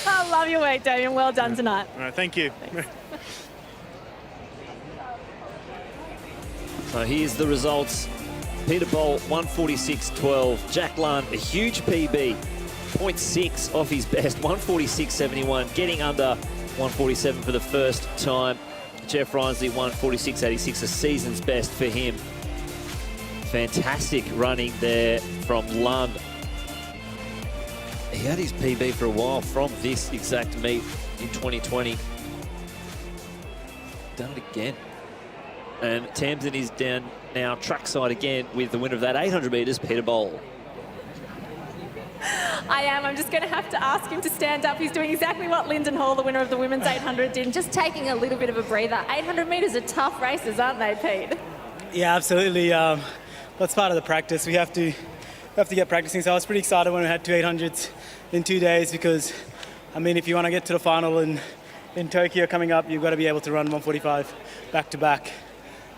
I love your work, Damien. Well done tonight. All right. Thank you. So here's the results. Peter Boll, 146.12. Jack Lund, a huge PB, 0.6 off his best, 146.71, getting under 147 for the first time. Jeff Risley, 146.86, a season's best for him. Fantastic running there from Lund. He had his PB for a while from this exact meet in 2020. Done it again. And Tamsin is down now trackside again with the winner of that 800 metres, Peter Boll. I am. I'm just going to have to ask him to stand up. He's doing exactly what Lyndon Hall, the winner of the women's 800, did, just taking a little bit of a breather. 800 metres are tough races, aren't they, Pete? Yeah, absolutely. That's part of the practice. We have to get practicing. So I was pretty excited when we had 2 800s in 2 days because, I mean, if you want to get to the final in in Tokyo coming up, you've got to be able to run 145 back to back.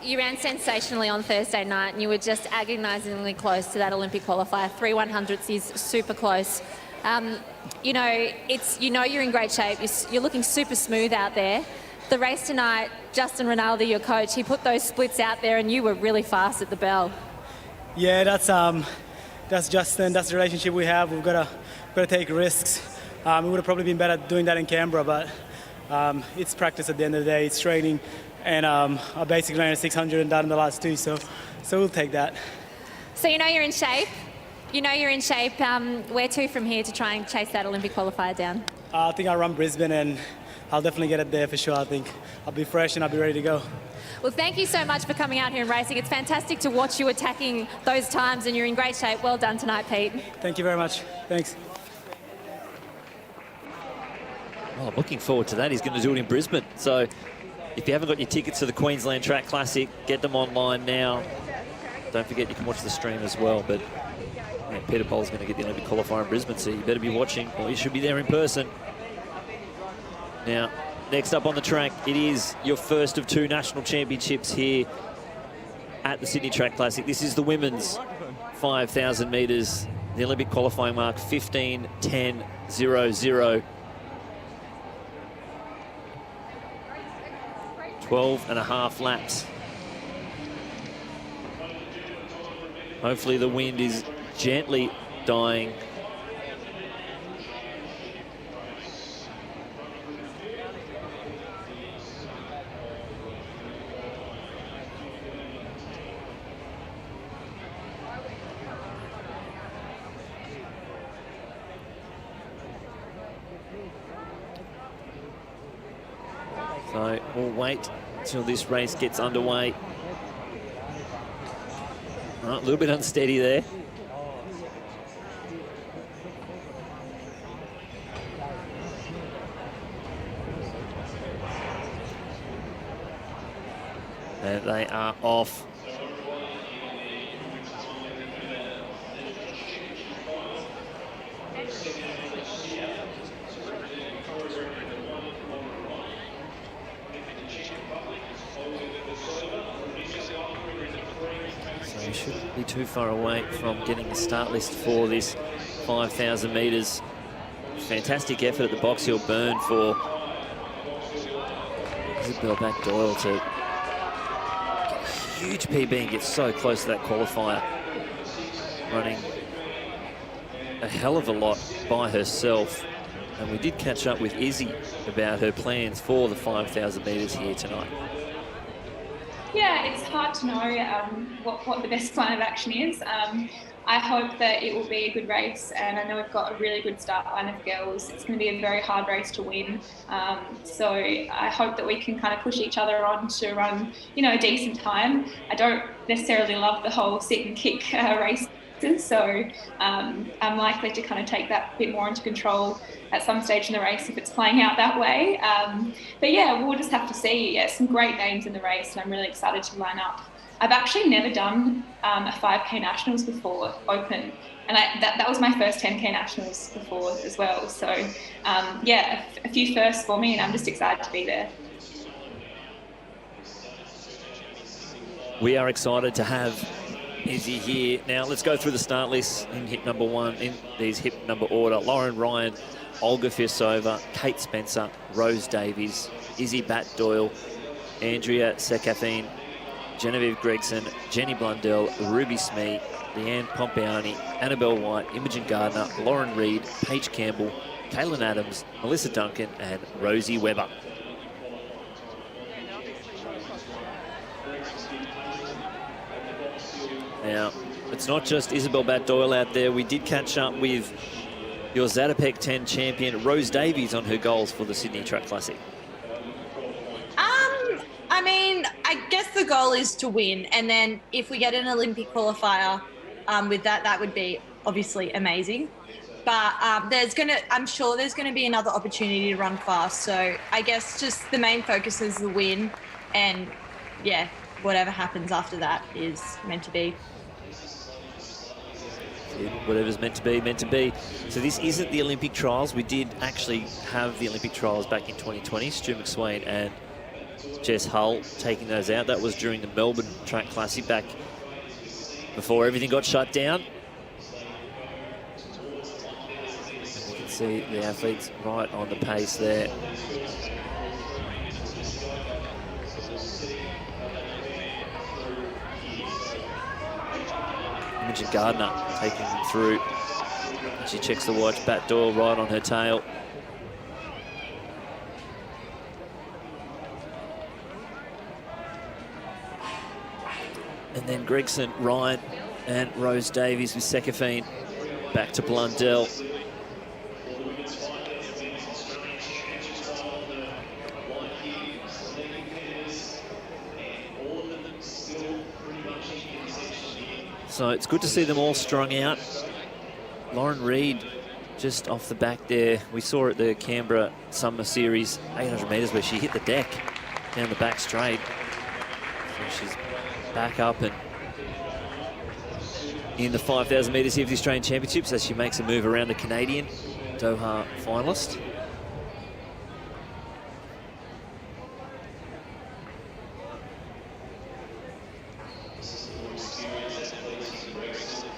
You ran sensationally on Thursday night and you were just agonisingly close to that Olympic qualifier. 3/100ths is super close. You know, you're in great shape. You're looking super smooth out there. The race tonight, Justin Rinaldi, your coach, he put those splits out there and you were really fast at the bell. Yeah, that's Justin. That's the relationship we have. We've got to take risks. We would have probably been better doing that in Canberra, but it's practice at the end of the day. It's training, and I basically ran a 600 and done in the last two, so we'll take that. So you know you're in shape. Where to from here to try and chase that Olympic qualifier down? I think I'll run Brisbane, and I'll definitely get it there for sure. I think I'll be fresh and I'll be ready to go. Well, thank you so much for coming out here and racing. It's fantastic to watch you attacking those times, and you're in great shape. Well done tonight, Pete. Thank you very much. Thanks. Well, I'm looking forward to that. He's going to do it in Brisbane. So if you haven't got your tickets to the Queensland Track Classic, get them online now. Don't forget you can watch the stream as well. But yeah, Peter Pol's going to get the Olympic qualifier in Brisbane, so you better be watching, or you should be there in person. Now, next up on the track, it is your first of two national championships here at the Sydney Track Classic. This is the women's 5,000 metres, the Olympic qualifying mark 15:10.00. 12.5 laps. Hopefully the wind is gently dying. So we'll wait until this race gets underway. Oh, a little bit unsteady there. And they are off. So you shouldn't be too far away from getting the start list for this 5,000 metres. Fantastic effort at the Box Hill Burn for Isabel Back-Doyle to get a huge PB and get so close to that qualifier. Running a hell of a lot by herself. And we did catch up with Izzy about her plans for the 5,000 metres here tonight. Yeah, it's hard to know what the best plan of action is. I hope that it will be a good race, and I know we've got a really good start line of girls. It's going to be a very hard race to win. So I hope that we can kind of push each other on to run, a decent time. I don't necessarily love the whole sit and kick race. So I'm likely to kind of take that a bit more into control at some stage in the race if it's playing out that way. But yeah, we'll just have to see. Yeah, some great names in the race, and I'm really excited to line up. I've actually never done a 5K Nationals before, open, and that was my first 10K Nationals before as well. So yeah, a few firsts for me, and I'm just excited to be there. We are excited to have Izzy here. Now let's go through the start list in hip number one, in these hip number order. Lauren Ryan, Olga Firsova, Kate Spencer, Rose Davies, Izzy Batt-Doyle, Andrea Sekathine, Genevieve Gregson, Jenny Blundell, Ruby Smee, Leanne Pompeani, Annabelle White, Imogen Gardner, Lauren Reed, Paige Campbell, Kaylin Adams, Melissa Duncan, and Rosie Webber. Now, it's not just Isabel Batt-Doyle out there. We did catch up with your Zatopek 10 champion, Rose Davies, on her goals for the Sydney Track Classic. I mean, I guess the goal is to win. And then if we get an Olympic qualifier with that would be obviously amazing. But I'm sure there's going to be another opportunity to run fast. So I guess just the main focus is the win. And yeah, whatever happens after that is meant to be. Whatever's meant to be, meant to be. So this isn't the Olympic trials. We did actually have the Olympic trials back in 2020. Stu McSwain and Jess Hull taking those out. That was during the Melbourne Track Classic back before everything got shut down. And you can see the athletes right on the pace there. Imogen Gardner taking them through. She checks the watch. Bat Doyle right on her tail. And then Gregson, Ryan, and Rose Davies with Sekafine back to Blundell. So it's good to see them all strung out. Lauren Reid just off the back there. We saw at the Canberra Summer Series 800 metres where she hit the deck down the back straight. So she's back up and in the 5,000 metres here for the Australian Championships as she makes a move around the Canadian Doha finalist.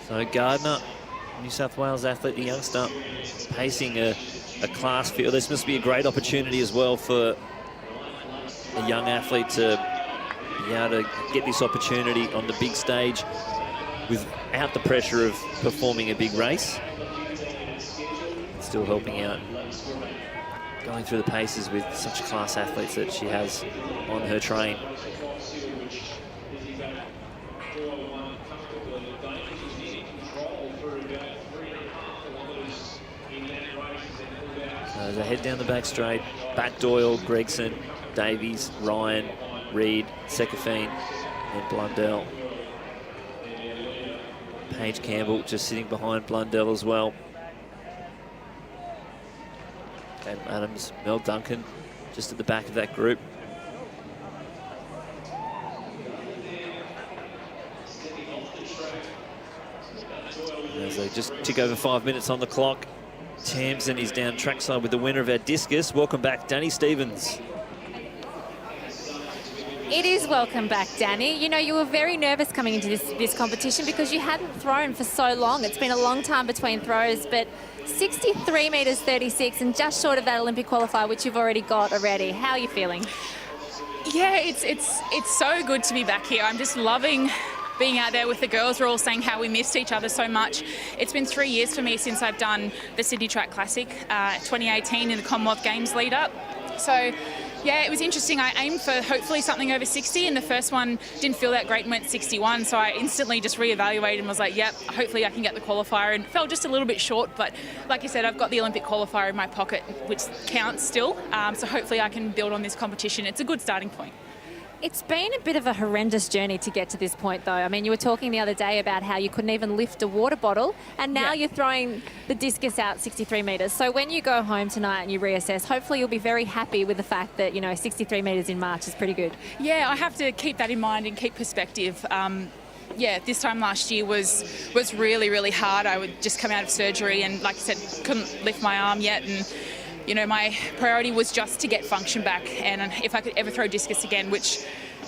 So Gardner, New South Wales athlete, the youngster, pacing a class field. This must be a great opportunity as well for a young athlete to be able to get this opportunity on the big stage without the pressure of performing a big race. Still helping out, going through the paces with such class athletes that she has on her train. As I head down the back straight, Bat Doyle, Gregson, Davies, Ryan, Reid, Sekafine, and Blundell. Paige Campbell just sitting behind Blundell as well. And Adams, Mel Duncan just at the back of that group. As they just tick over 5 minutes on the clock, Tamsin is down trackside with the winner of our discus. Welcome back, Danny Stevens. It is welcome back, Danny. You know, you were very nervous coming into this competition because you hadn't thrown for so long. It's been a long time between throws, but 63 metres 36 and just short of that Olympic qualifier, which you've already got already. How are you feeling? Yeah, it's so good to be back here. I'm just loving being out there with the girls. We're all saying how we missed each other so much. It's been 3 years for me since I've done the Sydney Track Classic, 2018 in the Commonwealth Games lead up. So yeah, it was interesting. I aimed for hopefully something over 60 and the first one didn't feel that great and went 61. So I instantly just reevaluated and was like, yep, hopefully I can get the qualifier, and fell just a little bit short. But like you said, I've got the Olympic qualifier in my pocket, which counts still. So hopefully I can build on this competition. It's a good starting point. It's been a bit of a horrendous journey to get to this point, though. I mean, you were talking the other day about how you couldn't even lift a water bottle, and now you're throwing the discus out 63 metres. So when you go home tonight and you reassess, hopefully you'll be very happy with the fact that, you know, 63 metres in March is pretty good. Yeah, I have to keep that in mind and keep perspective. Yeah, this time last year was really, really hard. I would just come out of surgery and, like I said, couldn't lift my arm yet, and you know, my priority was just to get function back, and if I could ever throw discus again, which,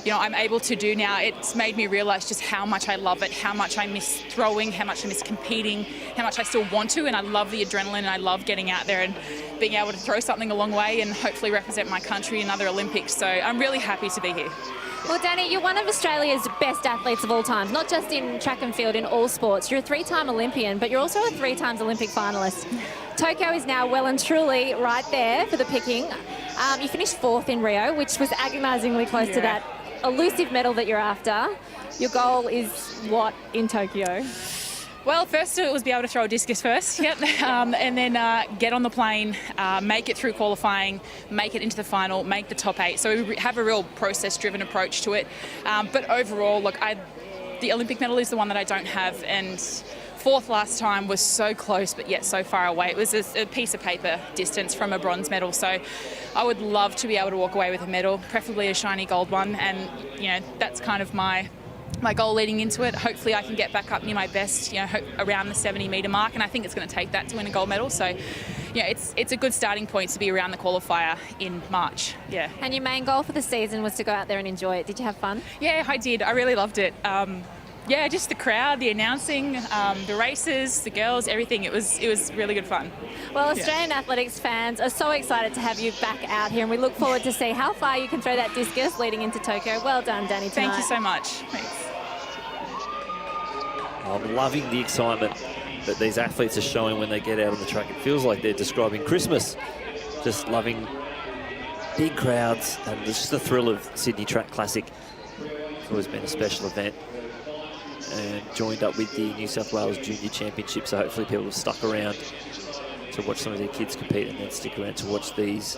you know, I'm able to do now, it's made me realise just how much I love it, how much I miss throwing, how much I miss competing, how much I still want to, and I love the adrenaline, and I love getting out there and being able to throw something a long way and hopefully represent my country in other Olympics. So I'm really happy to be here. Well, Danny, you're one of Australia's best athletes of all time, not just in track and field, in all sports. You're a 3-time Olympian, but you're also a 3-times Olympic finalist. Tokyo is now well and truly right there for the picking. You finished 4th in Rio, which was agonisingly close to that elusive medal that you're after. Your goal is what in Tokyo? Well, first it was be able to throw a discus first, and then get on the plane, make it through qualifying, make it into the final, make the top 8. So we have a real process-driven approach to it. But overall, look, the Olympic medal is the one that I don't have, and 4th last time was so close, but yet so far away. It was a piece of paper distance from a bronze medal. So I would love to be able to walk away with a medal, preferably a shiny gold one, and you know that's kind of my my goal leading into it. Hopefully I can get back up near my best, you know, around the 70 metre mark, and I think it's going to take that to win a gold medal. So, yeah, it's a good starting point to be around the qualifier in March. Yeah. And your main goal for the season was to go out there and enjoy it. Did you have fun? Yeah, I did. I really loved it. Yeah, just the crowd, the announcing, the races, the girls, everything. It was really good fun. Well, Australian athletics fans are so excited to have you back out here, and we look forward to see how far you can throw that discus leading into Tokyo. Well done, Danny, tonight. Thank you so much. Thanks. I'm loving the excitement that these athletes are showing when they get out on the track. It feels like they're describing Christmas. Just loving big crowds, and just the thrill of Sydney Track Classic. It's always been a special event. And joined up with the New South Wales Junior Championship, so hopefully people have stuck around to watch some of their kids compete, and then stick around to watch these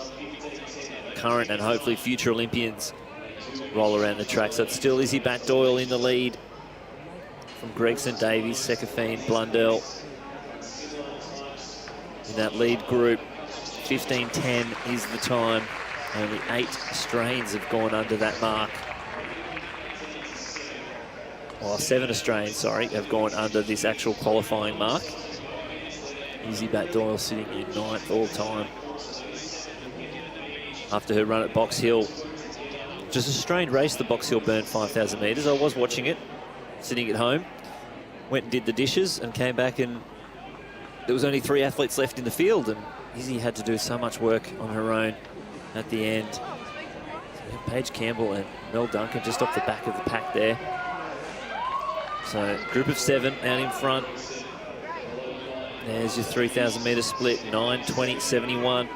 current and hopefully future Olympians roll around the track. So it's still Izzy Bat-Doyle in the lead from Gregson, Davies, Sekafine, Blundell in that lead group. 15:10 is the time. Only 8 Australians have gone under that mark. Well, 7 Australians, sorry, have gone under this actual qualifying mark. Izzy Bat-Doyle sitting in 9th all time after her run at Box Hill. Just a strange race, the Box Hill Burn 5,000 metres. I was watching it, sitting at home, went and did the dishes and came back, and there was only 3 athletes left in the field, and Izzy had to do so much work on her own at the end. So Paige Campbell and Mel Duncan just off the back of the pack there. So group of 7 out in front. There's your 3,000 metre split, 9:20.71.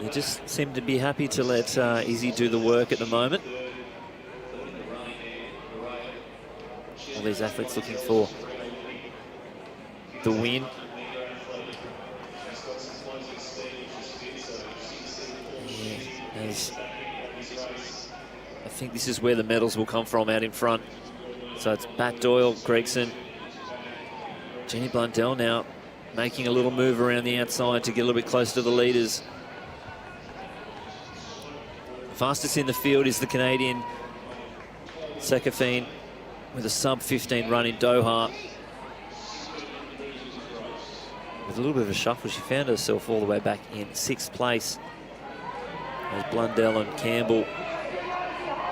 They just seem to be happy to let Izzy do the work at the moment. All these athletes looking for the win. Yeah, as I think this is where the medals will come from out in front. So it's Bat-Doyle, Gregson, Jenny Blundell now making a little move around the outside to get a little bit closer to the leaders. Fastest in the field is the Canadian Sekafine with a sub-15 run in Doha. With a little bit of a shuffle, she found herself all the way back in 6th place as Blundell and Campbell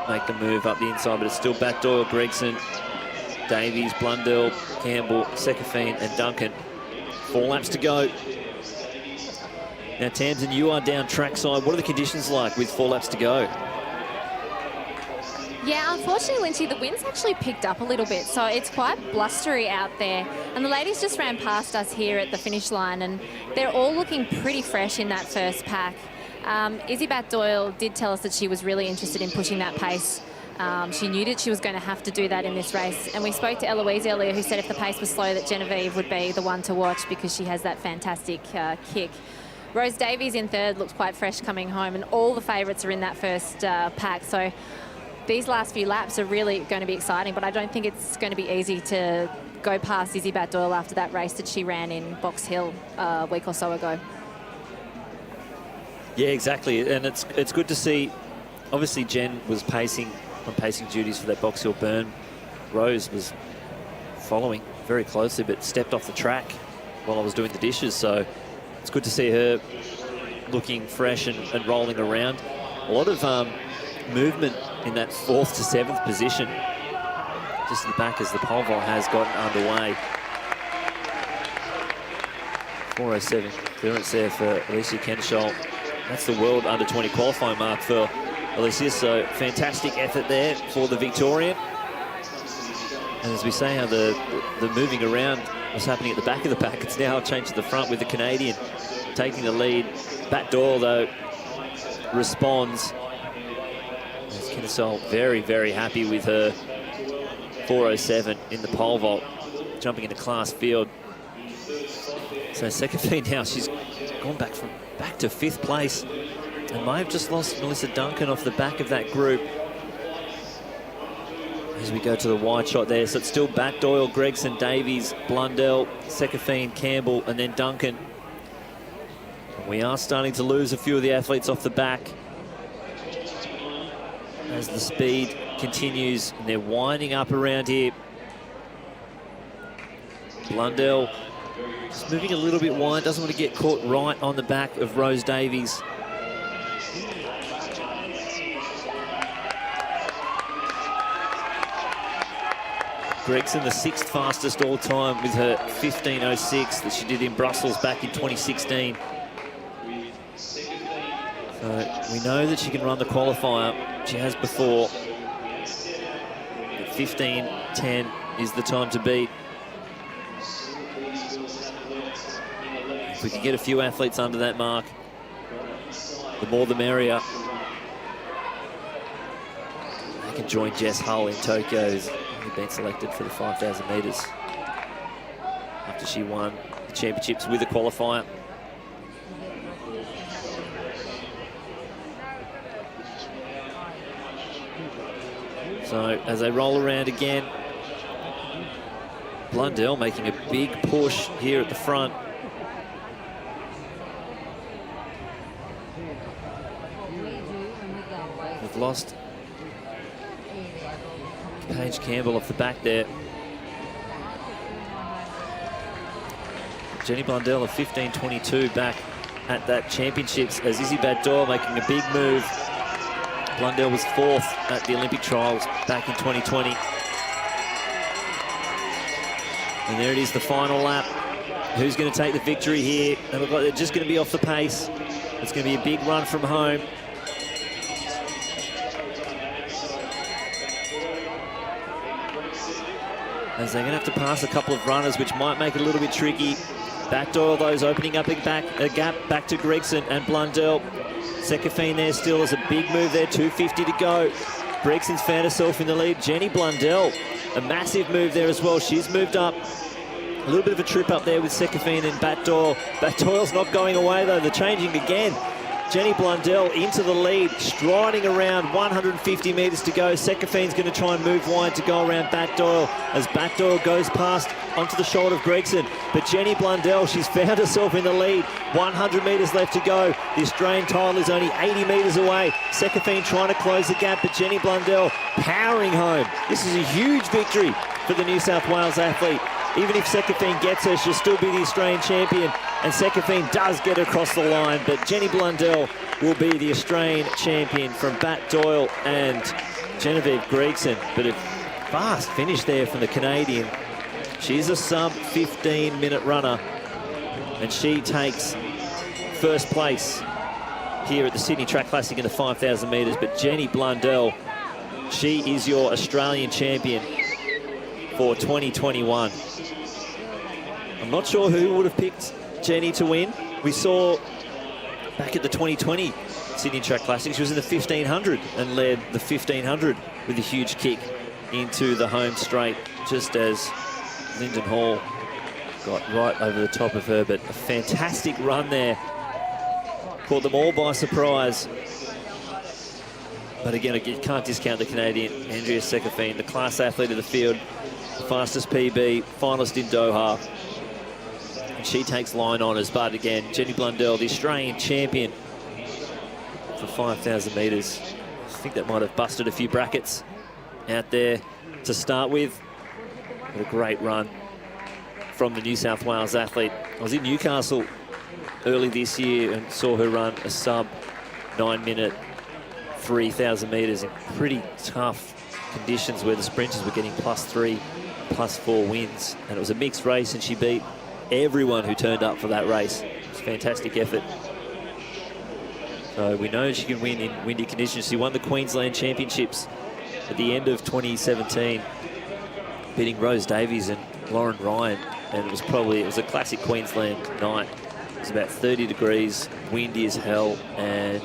make the move up the inside, but it's still Bat-Doyle, Gregson, Davies, Blundell, Campbell, Sekafine and Duncan. 4 laps to go. Now, Tamsin, you are down trackside. What are the conditions like with 4 laps to go? Yeah, unfortunately, Lynchy, the wind's actually picked up a little bit, so it's quite blustery out there. And the ladies just ran past us here at the finish line, and they're all looking pretty fresh in that first pack. Izzy Bat-Doyle did tell us that she was really interested in pushing that pace. She knew that she was going to have to do that in this race. And we spoke to Eloise earlier, who said if the pace was slow, that Genevieve would be the one to watch because she has that fantastic kick. Rose Davies in 3rd looked quite fresh coming home, and all the favourites are in that first pack. So these last few laps are really going to be exciting, but I don't think it's going to be easy to go past Izzy Bat-Doyle after that race that she ran in Box Hill a week or so ago. Yeah, exactly, and it's good to see. Obviously, Jen was pacing on pacing duties for that Box Hill Burn. Rose was following very closely, but stepped off the track while I was doing the dishes, so it's good to see her looking fresh and rolling around. A lot of movement in that 4th to 7th position, just in the back as the pole vault has gotten underway. 4:07 clearance there for Alicia Kenshall. That's the world under-20 qualifying mark for Alicia, so fantastic effort there for the Victorian. And as we say, how the moving around was happening at the back of the pack, it's now changed to the front with the Canadian taking the lead. Bat-Doyle, though, responds. As Kenshall very, very happy with her 4:07 in the pole vault, jumping into class field. So Sekafine now, she's gone back to 5th place, and may have just lost Melissa Duncan off the back of that group. As we go to the wide shot there, so it's still Bat Doyle, Gregson, Davies, Blundell, Sekafine, Campbell, and then Duncan. We are starting to lose a few of the athletes off the back as the speed continues, and they're winding up around here. Blundell just moving a little bit wide, doesn't want to get caught right on the back of Rose Davies. Gregson, the 6th fastest all time with her 15:06 that she did in Brussels back in 2016. So we know that she can run the qualifier. She has before. 15:10 is the time to beat. If we can get a few athletes under that mark, the more the merrier. They can join Jess Hull in Tokyo, who's been selected for the 5,000 metres after she won the championships with a qualifier. So as they roll around again, Blundell making a big push here at the front. We've lost Paige Campbell off the back there. Jenny Blundell of 15:22 back at that championships as Izzy Bat-Doyle making a big move. Blundell was 4th at the Olympic trials back in 2020. And there it is, the final lap. Who's going to take the victory here? They look like they're just going to be off the pace. It's going to be a big run from home. As they're going to have to pass a couple of runners, which might make it a little bit tricky. Bat-Doyle, though, is opening up a gap back to Gregson and Blundell. Sekafine there still has a big move there, 2:50 to go. Gregson's found herself in the lead. Jenny Blundell, a massive move there as well. She's moved up. A little bit of a trip up there with Sekafine and Bat-Doyle. Bat-Doyle's not going away, though. They're changing again. Jenny Blundell into the lead, striding around, 150 metres to go. Sekafine's going to try and move wide to go around Bat-Doyle as Bat-Doyle goes past onto the shoulder of Gregson. But Jenny Blundell, she's found herself in the lead. 100 metres left to go. The Australian title is only 80 metres away. Sekafine trying to close the gap, but Jenny Blundell powering home. This is a huge victory for the New South Wales athlete. Even if Sekafine gets her, she'll still be the Australian champion. And Sekafine does get across the line, but Jenny Blundell will be the Australian champion from Bat-Doyle and Genevieve Gregson. But a fast finish there from the Canadian. She's a sub-15-minute runner, and she takes first place here at the Sydney Track Classic in the 5,000 metres. But Jenny Blundell, she is your Australian champion for 2021. I'm not sure who would have picked Jenny to win. We saw back at the 2020 Sydney Track Classic, she was in the 1500 and led the 1500 with a huge kick into the home straight, just as Lyndon Hall got right over the top of her. But a fantastic run there. Caught them all by surprise. But again, you can't discount the Canadian, Andrea Sekafine, the class athlete of the field, fastest PB, finalist in Doha. She takes line honours, but again, Jenny Blundell, the Australian champion for 5,000 metres. I think that might have busted a few brackets out there to start with. But a great run from the New South Wales athlete. I was in Newcastle early this year and saw her run a sub 9-minute 3,000 metres in pretty tough conditions where the sprinters were getting +3, +4 wins. And it was a mixed race, and she beat everyone who turned up for that race. It's a fantastic effort. So we know she can win in windy conditions. She won the Queensland Championships at the end of 2017, beating Rose Davies and Lauren Ryan. And it was a classic Queensland night. It was about 30 degrees, windy as hell, and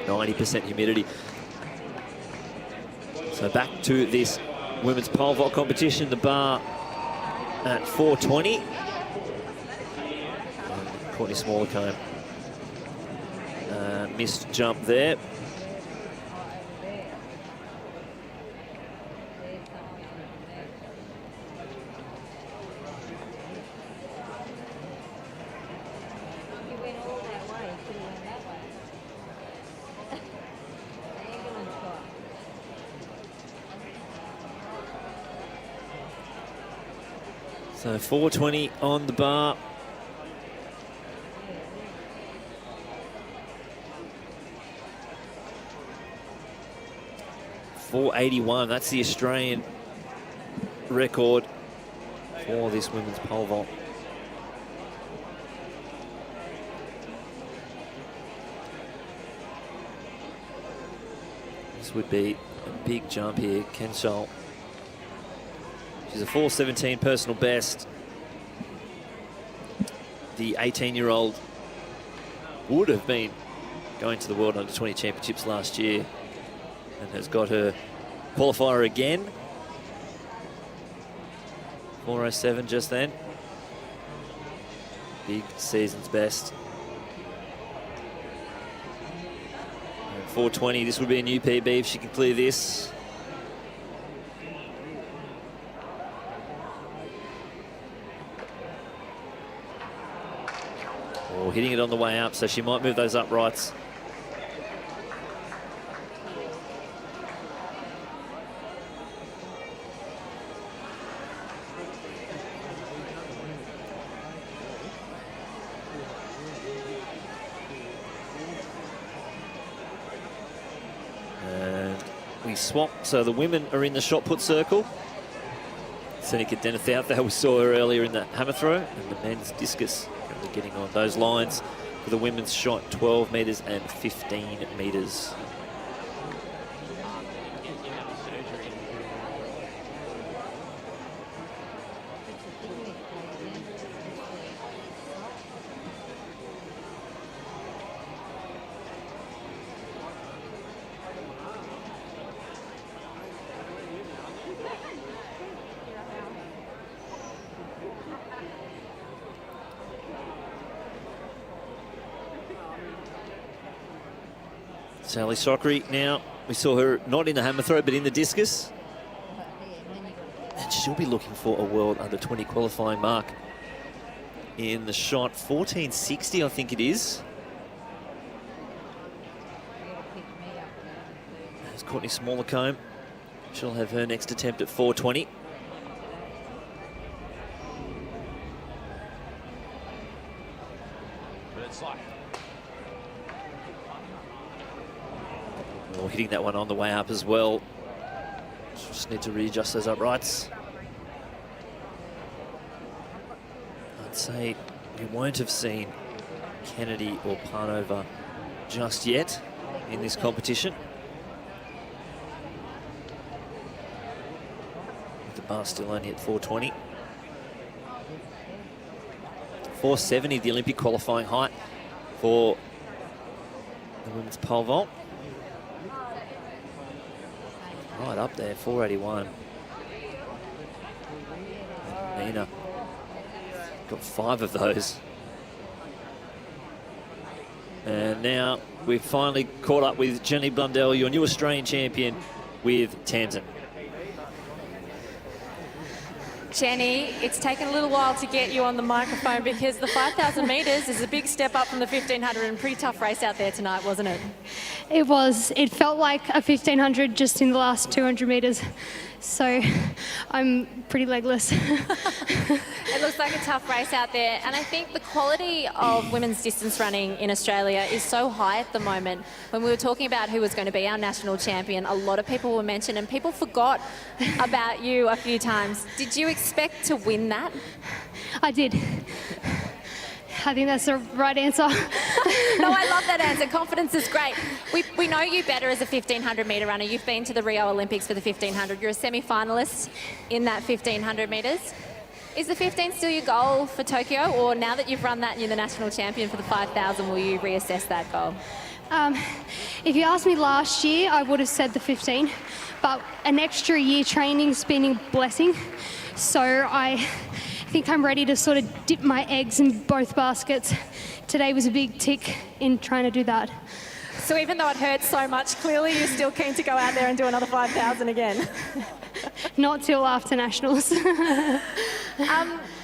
90% humidity. So back to this women's pole vault competition, the bar at 420. Courtney Smallcombe missed jump there. So 4:20 on the bar. .481, that's the Australian record for this women's pole vault. This would be a big jump here, Kenshall. She's a 4:17 personal best. The 18-year-old would have been going to the World Under-20 Championships last year and has got her qualifier again. 4:07 just then. Big season's best. And 4:20, this would be a new PB if she can clear this. Or hitting it on the way up, so she might move those uprights. And we swap, so the women are in the shot put circle. Seneca Deneth out there, we saw her earlier in the hammer throw, and the men's discus currently getting on those lines for the women's shot, 12 metres and 15 metres. Sally Sockery now, we saw her not in the hammer throw, but in the discus. And she'll be looking for a World Under-20 qualifying mark in the shot. 14:60, I think it is. There's Courtney Smallercombe. She'll have her next attempt at 4:20. Oh, hitting that one on the way up as well. Just need to readjust those uprights. I'd say we won't have seen Kennedy or Parnova just yet in this competition. With the bar still only at 4:20. 4:70, the Olympic qualifying height for the women's pole vault. Right up there, 4:81. And Nina got 5 of those. And now we've finally caught up with Jenny Blundell, your new Australian champion, with Tamsin. Jenny, it's taken a little while to get you on the microphone because the 5,000 metres is a big step up from the 1,500 and pretty tough race out there tonight, wasn't it? It was. It felt like a 1,500 just in the last 200 metres. So I'm pretty legless. It looks like a tough race out there. And I think the quality of women's distance running in Australia is so high at the moment. When we were talking about who was going to be our national champion, a lot of people were mentioned and people forgot about you a few times. Did you expect to win that? I did. I think that's the right answer. No, I love that answer. Confidence is great. We know you better as a 1,500 metre runner. You've been to the Rio Olympics for the 1,500. You're a semi-finalist in that 1,500 metres. Is the 15 still your goal for Tokyo, or now that you've run that and you're the national champion for the 5,000, will you reassess that goal? If you asked me last year, I would have said the 15, but an extra year training's been a blessing. So I think I'm ready to sort of dip my eggs in both baskets. Today was a big tick in trying to do that. So even though it hurts so much, clearly you're still keen to go out there and do another 5,000 again. Not till after nationals.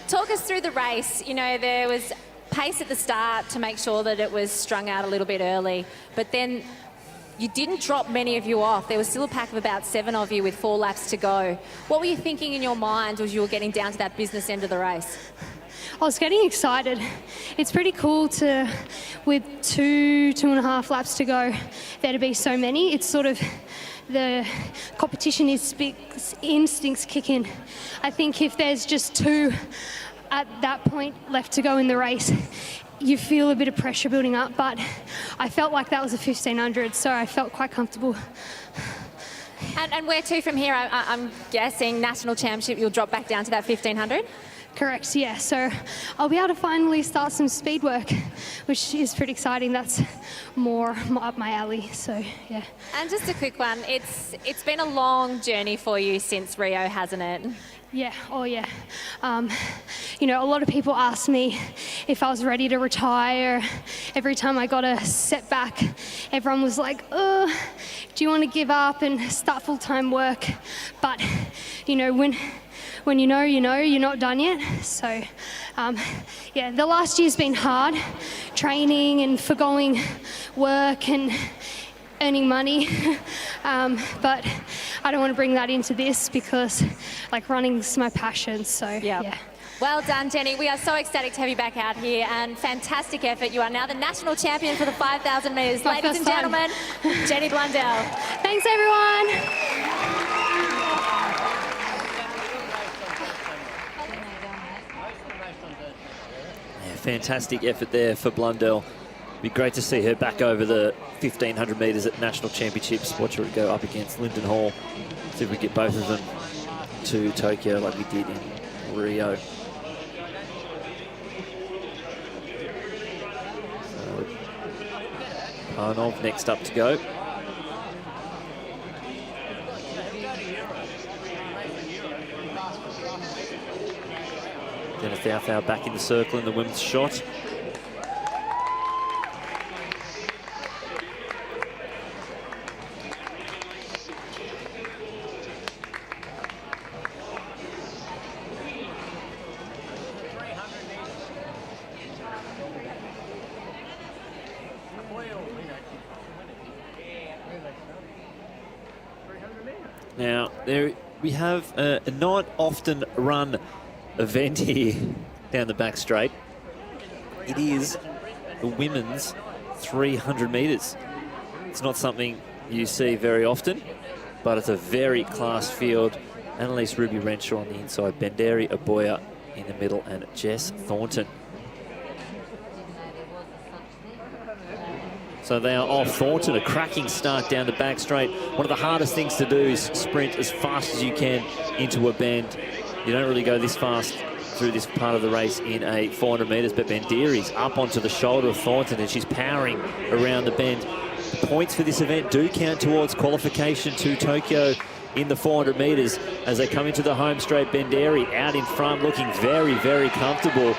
Talk us through the race. You know, there was pace at the start to make sure that it was strung out a little bit early, but then you didn't drop many of you off. There was still a pack of about 7 of you with 4 laps to go. What were you thinking in your mind as you were getting down to that business end of the race? I was getting excited. It's pretty cool to, with 2.5 laps to go, there to be so many. It's sort of the competition instincts kick in. I think if there's just 2 at that point left to go in the race, you feel a bit of pressure building up, but I felt like that was a 1500, so I felt quite comfortable. And where to from here? I'm guessing national championship, you'll drop back down to that 1500? Correct, yeah. So I'll be able to finally start some speed work, which is pretty exciting. That's more up my alley, so yeah. And just a quick one, it's been a long journey for you since Rio, hasn't it? Yeah, oh yeah. You know, a lot of people asked me if I was ready to retire. Every time I got a setback, everyone was like, oh, do you want to give up and start full-time work? But, you know, when you know, you're not done yet. So, yeah, the last year's been hard, training and forgoing work and earning money. But I don't want to bring that into this because, like, running's my passion. So, yeah. Well done, Jenny. We are so ecstatic to have you back out here, and fantastic effort. You are now the national champion for the 5,000 metres. Ladies and gentlemen, Jenny Blundell. Thanks, everyone. Fantastic effort there for Blundell. Be great to see her back over the 1,500 metres at national championships. Watch her go up against Lyndon Hall. See if we get both of them to Tokyo like we did in Rio. So, Parnov next up to go. Dennis Thau back in the circle in the women's shot. Now, there we have a not often run event here down the back straight. It is the women's 300 metres. It's not something you see very often, but it's a very class field. Annalise Ruby Renshaw on the inside, Benderi Aboya in the middle, and Jess Thornton. So they are off. Thornton, a cracking start down the back straight. One of the hardest things to do is sprint as fast as you can into a bend. You don't really go this fast through this part of the race in a 400 metres, but Benderi's up onto the shoulder of Thornton and she's powering around the bend. The points for this event do count towards qualification to Tokyo in the 400 metres as they come into the home straight. Benderi out in front, looking very, very comfortable.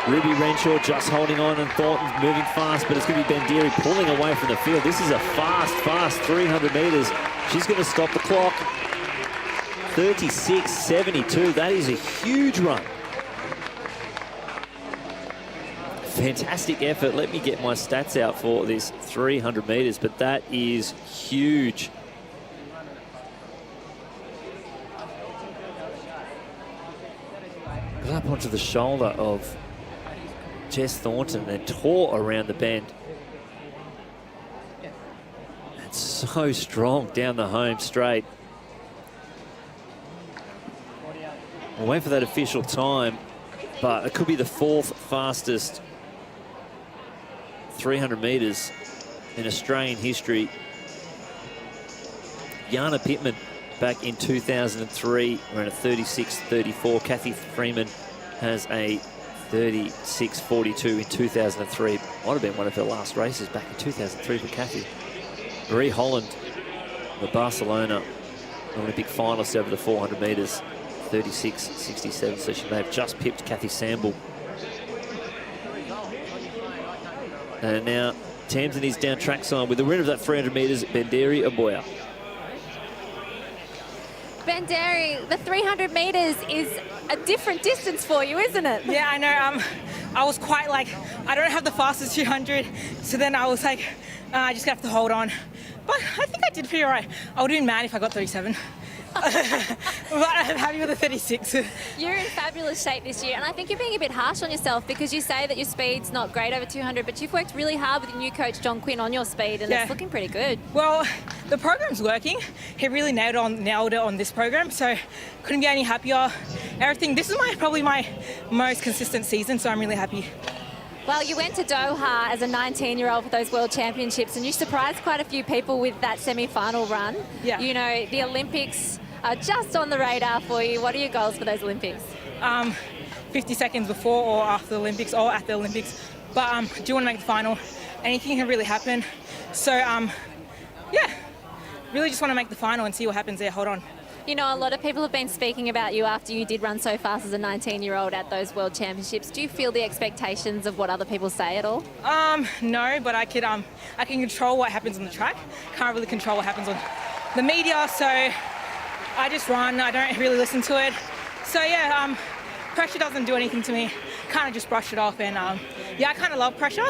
Ruby Renshaw just holding on, and Thornton's moving fast, but it's going to be Benderi pulling away from the field. This is a fast 300 metres. She's going to stop the clock. 36.72, that is a huge run. Fantastic effort. Let me get my stats out for this 300 metres, but that is huge. Got up onto the shoulder of Jess Thornton and tore around the bend. And so strong down the home straight. We'll wait for that official time, but it could be the 4th fastest 300 metres in Australian history. Jana Pittman back in 2003 ran a 36.34. Kathy Freeman has a 36.42 in 2003. Might have been one of her last races back in 2003 for Kathy. Marie Holland, the Barcelona Olympic finalist over the 400 metres. 36.67, so she may have just pipped Kathy Samble. And now Tamsin is down trackside with the winner of that 300 metres, Benderi Aboya. Benderi, the 300 metres is a different distance for you, isn't it? Yeah, I know. I was quite like, I don't have the fastest 200, so then I was like, I just have to hold on. but I think I did pretty all right. I would have been mad if I got 37. But I'm happy with the 36. You're in fabulous shape this year, and I think you're being a bit harsh on yourself because you say that your speed's not great over 200, but you've worked really hard with your new coach, John Quinn, on your speed, and it's looking pretty good. Well, the program's working. He really nailed it on this program, so couldn't be any happier. Everything. This is probably my most consistent season, so I'm really happy. Well, you went to Doha as a 19-year-old for those World Championships, and you surprised quite a few people with that semi-final run. Yeah. You know, the Olympics are just on the radar for you. What are your goals for those Olympics? 50 seconds before or after the Olympics, or at the Olympics. But I do want to make the final. Anything can really happen. So, yeah, really just want to make the final and see what happens there. Hold on. You know, a lot of people have been speaking about you after you did run so fast as a 19-year-old at those World Championships. Do you feel the expectations of what other people say at all? No, but I can control what happens on the track. Can't really control what happens on the media, so I just run. I don't really listen to it. So yeah, pressure doesn't do anything to me. Kind of just brush it off, and yeah, I kind of love pressure.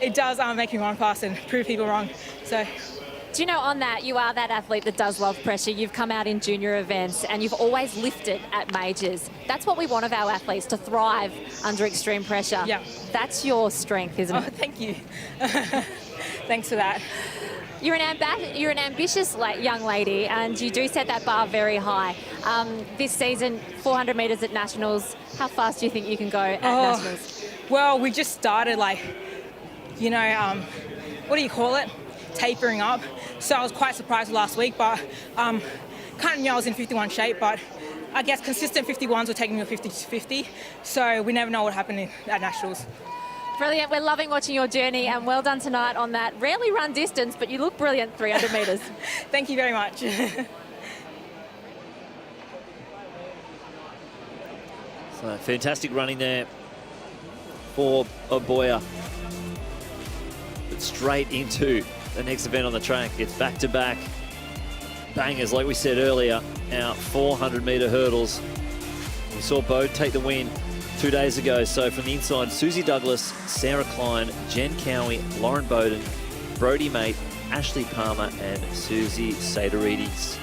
It does make me run fast and prove people wrong. So. Do you know, on that, you are that athlete that does love pressure. You've come out in junior events and you've always lifted at majors. That's what we want of our athletes, to thrive under extreme pressure. Yeah. That's your strength, isn't it? Oh, thank you. Thanks for that. You're an ambitious young lady, and you do set that bar very high. This season, 400 metres at Nationals, how fast do you think you can go at Nationals? Well, we just started, what do you call it? Tapering up. So I was quite surprised last week, but kind of knew I was in 51 shape, but I guess consistent 51s will take me to 50-50. So we never know what happened at Nationals. Brilliant. We're loving watching your journey, and well done tonight on that rarely run distance, but you look brilliant, 300 metres. Thank you very much. So fantastic running there for Oboya. But straight into the next event on the track. It's back-to-back bangers, like we said earlier, our 400-metre hurdles. We saw Bowden take the win 2 days ago. So from the inside, Susie Douglas, Sarah Klein, Jen Cowie, Lauren Bowden, Brodie Mate, Ashley Palmer, and Susie Sadarides.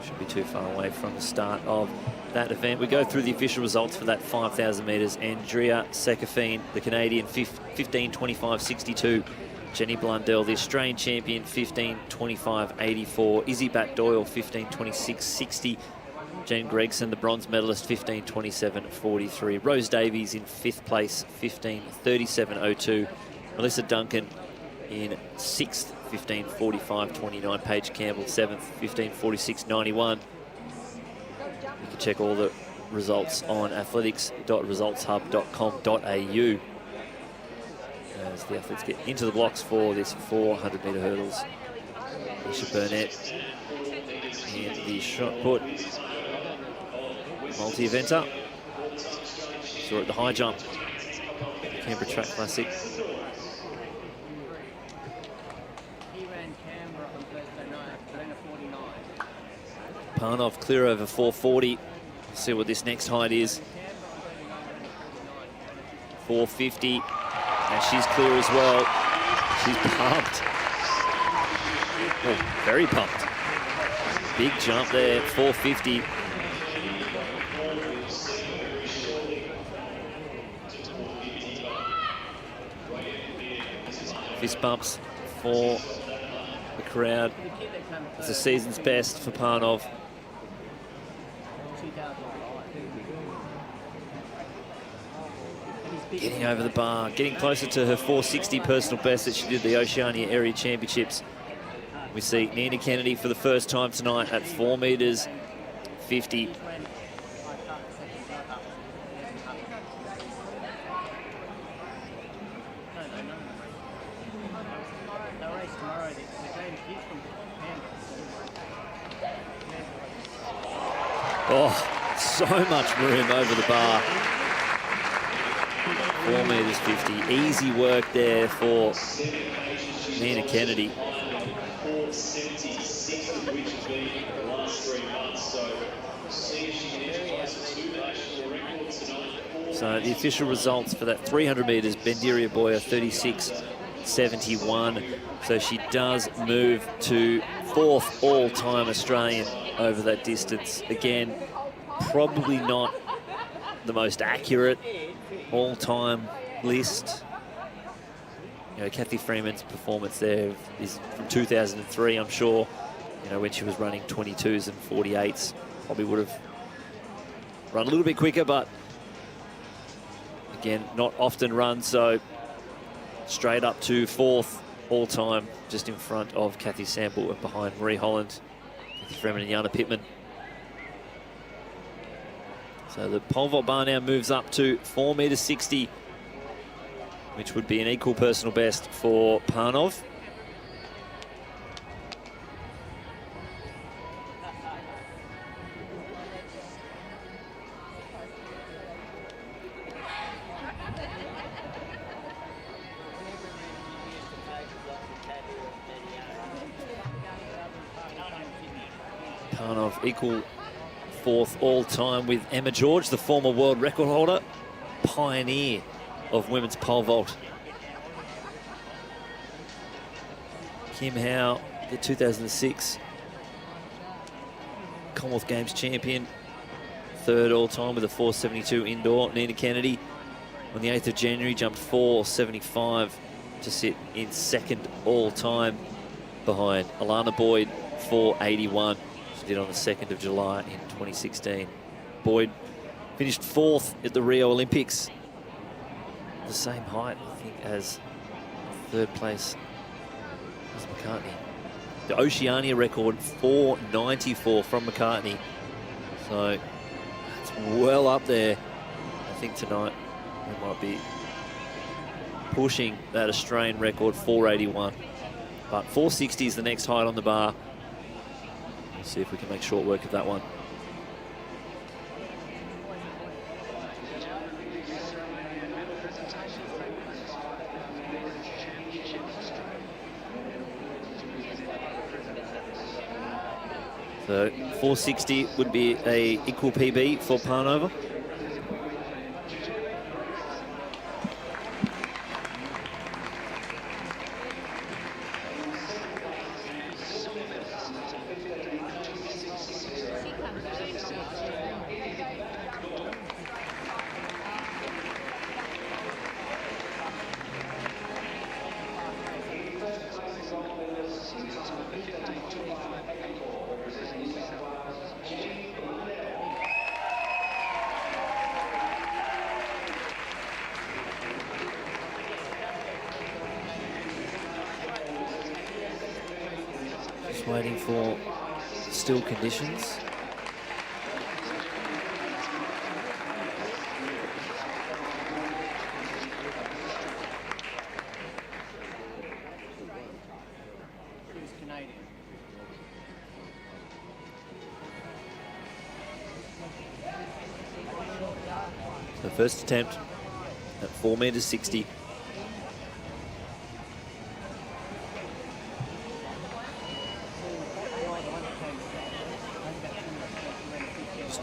Shouldn't be too far away from the start of that event. We go through the official results for that 5,000 metres. Andrea Sekafine, the Canadian, 15:25.62. Jenny Blundell, the Australian champion, 15:25.84. Izzy Bat-Doyle, 15:26.60. Jen Gregson, the bronze medalist, 15:27.43. Rose Davies in 5th place, 15:37.02. Melissa Duncan in 6th, 15:45.29. Paige Campbell, 7th, 15:46.91. You can check all the results on athletics.resultshub.com.au as the athletes get into the blocks for this 400-metre hurdles. Alicia Burnett in the shot put. Multi-eventer. Saw at the high jump. Canberra Track Classic. Parnov clear over 440. See what this next height is. 450. And she's clear as well. She's pumped. Oh, very pumped. Big jump there, 450. Fist bumps for the crowd. It's the season's best for Parnov. Getting over the bar, getting closer to her 460 personal best that she did the Oceania Area Championships. We see Nina Kennedy for the first time tonight at 4 metres 50. Oh, so much room over the bar. 4 metres 50. Easy work there for Nina Kennedy. So the official results for that 300 metres, Bendiria Boyer 36.71. So she does move to 4th all-time Australian over that distance. Again, probably not the most accurate all-time list. You know, Kathy Freeman's performance there is from 2003, I'm sure. You know, when she was running 22s and 48s, probably would have run a little bit quicker, but again, not often run, so straight up to 4th all-time, just in front of Kathy Sample and behind Marie Holland, Kathy Freeman and Jana Pittman. So the pole vault bar now moves up to 4.60 meters, which would be an equal personal best for Panov. Panov equal 4th all-time with Emma George, the former world record holder, pioneer of women's pole vault. Kim Howe, the 2006 Commonwealth Games champion, 3rd all-time with a 4.72 indoor. Nina Kennedy on the 8th of January jumped 4.75 to sit in 2nd all-time behind Alana Boyd, 4.81. She did on the 2nd of July in 2016. Boyd finished 4th at the Rio Olympics. The same height, I think, as 3rd place as McCartney. The Oceania record, 4.94 from McCartney. So it's well up there. I think tonight we might be pushing that Australian record, 4.81. But 4.60 is the next height on the bar. We'll see if we can make short work of that one. So 4.60 would be a equal PB for Parnova. Waiting for still conditions. The first attempt at 4.60 meters.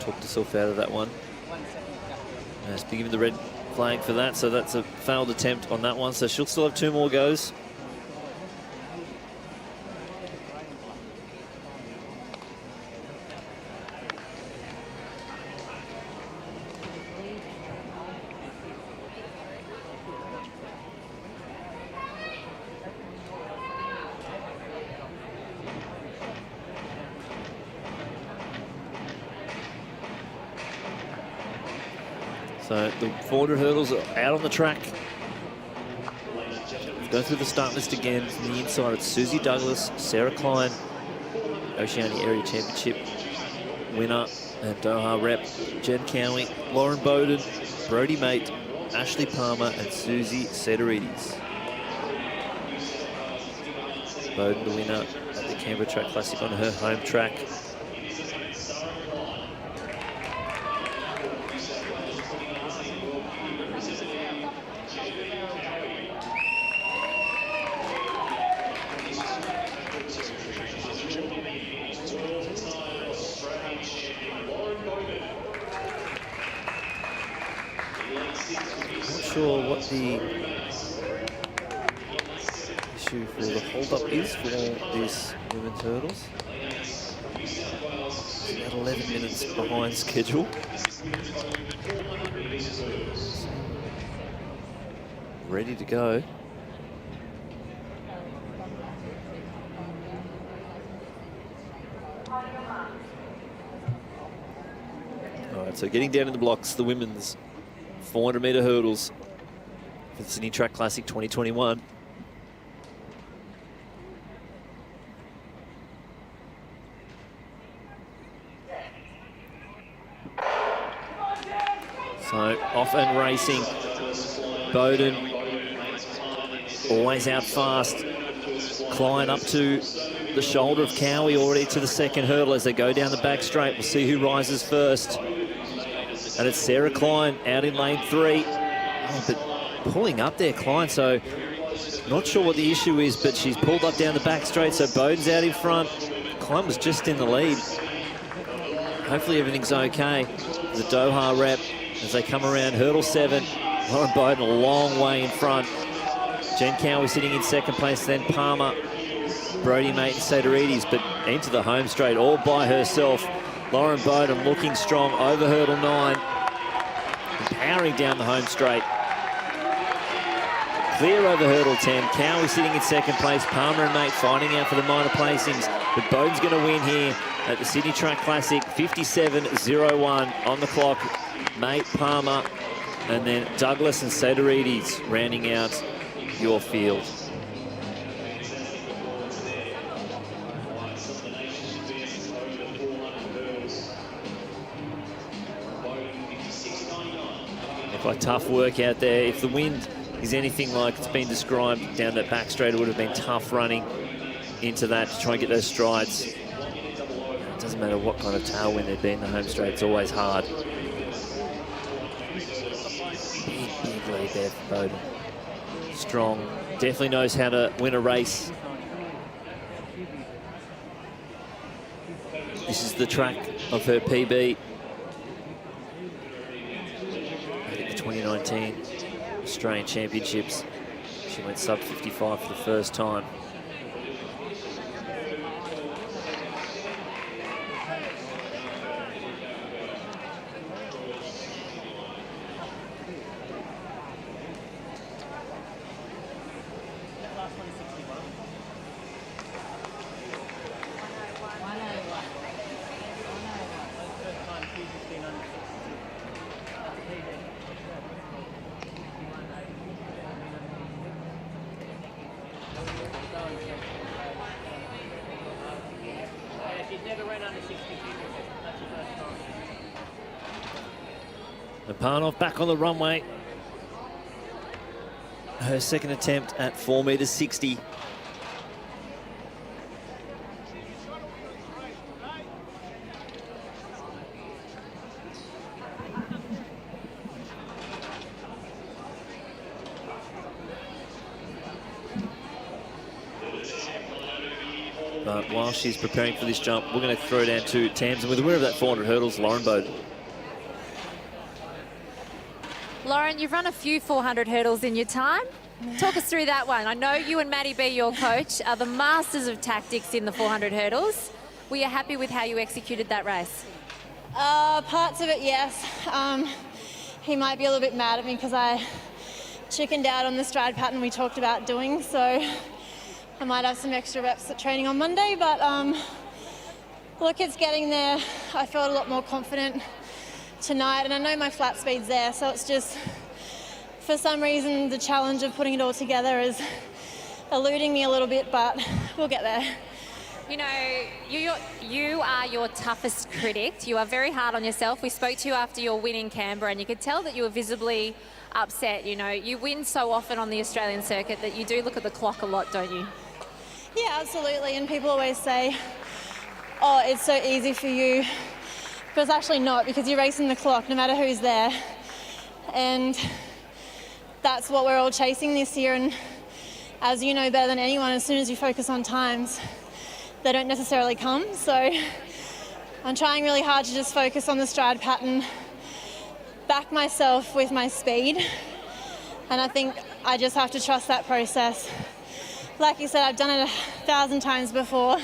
Talked herself out of that one. Has been given the red flag for that, so that's a failed attempt on that one. So she'll still have 2 more goes. So the 400 hurdles are out on the track. Go through the start list again. From the inside, it's Susie Douglas, Sarah Klein, Oceania Area Championship winner and Doha rep, Jen Cowie, Lauren Bowden, Brodie Mate, Ashley Palmer and Susie Sederides. Bowden, the winner at the Canberra Track Classic on her home track. sure what the issue for the hold-up is for this women's hurdles. It's about 11 minutes behind schedule. Ready to go. All right, so getting down in the blocks, the women's 400-metre hurdles for the Sydney Track Classic 2021. So off and racing, Bowden always out fast. Klein up to the shoulder of Cowie, already to the second hurdle as they go down the back straight. We'll see who rises first. And it's Sarah Klein out in lane 3. Oh, but pulling up there, Klein, so not sure what the issue is, but she's pulled up down the back straight, so Bowden's out in front. Klein was just in the lead. Hopefully everything's okay. There's a Doha rep as they come around hurdle 7. Lauren Bowden a long way in front. Jen Cowie sitting in second place, then Palmer, Brody Mate and Sadarides, but into the home straight all by herself. Lauren Bowden looking strong over hurdle 9, powering down the home straight. Clear over hurdle 10. Cowie sitting in second place. Palmer and Mate fighting out for the minor placings. But Bowden's going to win here at the Sydney Track Classic. 57.01 on the clock. Mate, Palmer, and then Douglas and Sadarides rounding out your field. Quite tough work out there. If the wind is anything like it's been described down that back straight, it would have been tough running into that to try and get those strides. It doesn't matter what kind of tailwind there'd be in the home straight, it's always hard. Big lead there for Bowden. Strong, definitely knows how to win a race. This is the track of her PB. 2019 Australian Championships. She went sub 55 for the first time. Napanov back on the runway. Her second attempt at 4.60 meters. But while she's preparing for this jump, we're going to throw down to Tamsin with the winner of that 400 hurdles, Lauren Bowden. Lauren, you've run a few 400 hurdles in your time. Talk us through that one. I know you and Maddie B, your coach, are the masters of tactics in the 400 hurdles. Were you happy with how you executed that race? Parts of it, yes. He might be a little bit mad at me because I chickened out on the stride pattern we talked about doing, so I might have some extra reps at training on Monday, but look, it's getting there. I felt a lot more confident tonight, and I know my flat speed's there, so it's just, for some reason, the challenge of putting it all together is eluding me a little bit, but we'll get there. You know, you are your toughest critic. You are very hard on yourself. We spoke to you after your win in Canberra, and you could tell that you were visibly upset. You know, you win so often on the Australian circuit that you do look at the clock a lot, don't you? Yeah, absolutely, and people always say, oh, it's so easy for you. But it's actually not, because you're racing the clock no matter who's there. And that's what we're all chasing this year. And as you know better than anyone, as soon as you focus on times, they don't necessarily come. So I'm trying really hard to just focus on the stride pattern, back myself with my speed, And I think I just have to trust that process. Like you said, I've done it 1,000 times before,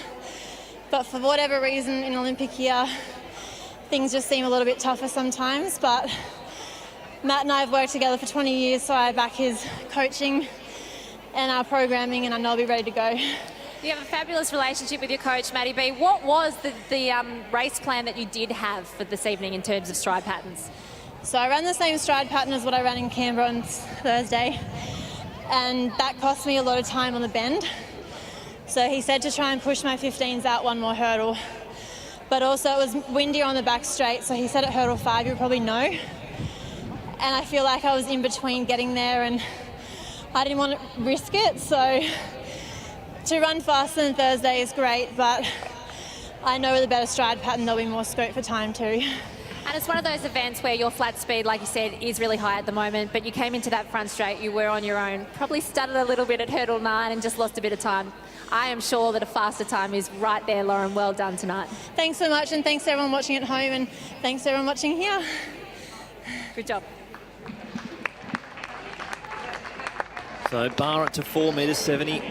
but for whatever reason in Olympic year, things just seem a little bit tougher sometimes. But Matt and I have worked together for 20 years, so I back his coaching and our programming, and I know I'll be ready to go. You have a fabulous relationship with your coach, Maddie B. What was the race plan that you did have for this evening in terms of stride patterns? So I ran the same stride pattern as what I ran in Canberra on Thursday, and that cost me a lot of time on the bend. So he said to try and push my 15s out one more hurdle. But also it was windier on the back straight, so he said at hurdle 5 you'll probably know. And I feel like I was in between getting there and I didn't want to risk it, so to run faster than Thursday is great, but I know with a better stride pattern there'll be more scope for time too. And it's one of those events where your flat speed, like you said, is really high at the moment, but you came into that front straight, you were on your own, probably stuttered a little bit at hurdle 9 and just lost a bit of time. I am sure that a faster time is right there, Lauren. Well done tonight. Thanks so much, and thanks to everyone watching at home, and thanks to everyone watching here. Good job. So bar up to 4 metres 70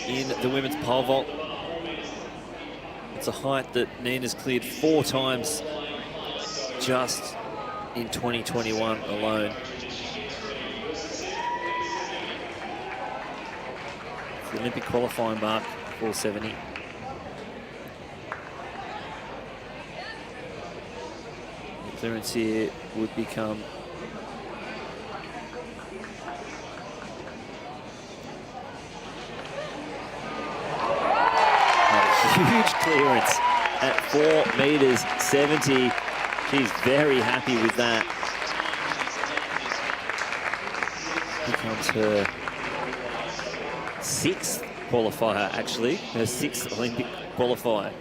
in the women's pole vault. It's a height that Nina's cleared 4 times just in 2021 alone. It's the Olympic qualifying mark, 470. The clearance here would become huge clearance at 4 metres 70. She's very happy with that. Becomes her 6th qualifier, actually. Her 6th Olympic qualifier.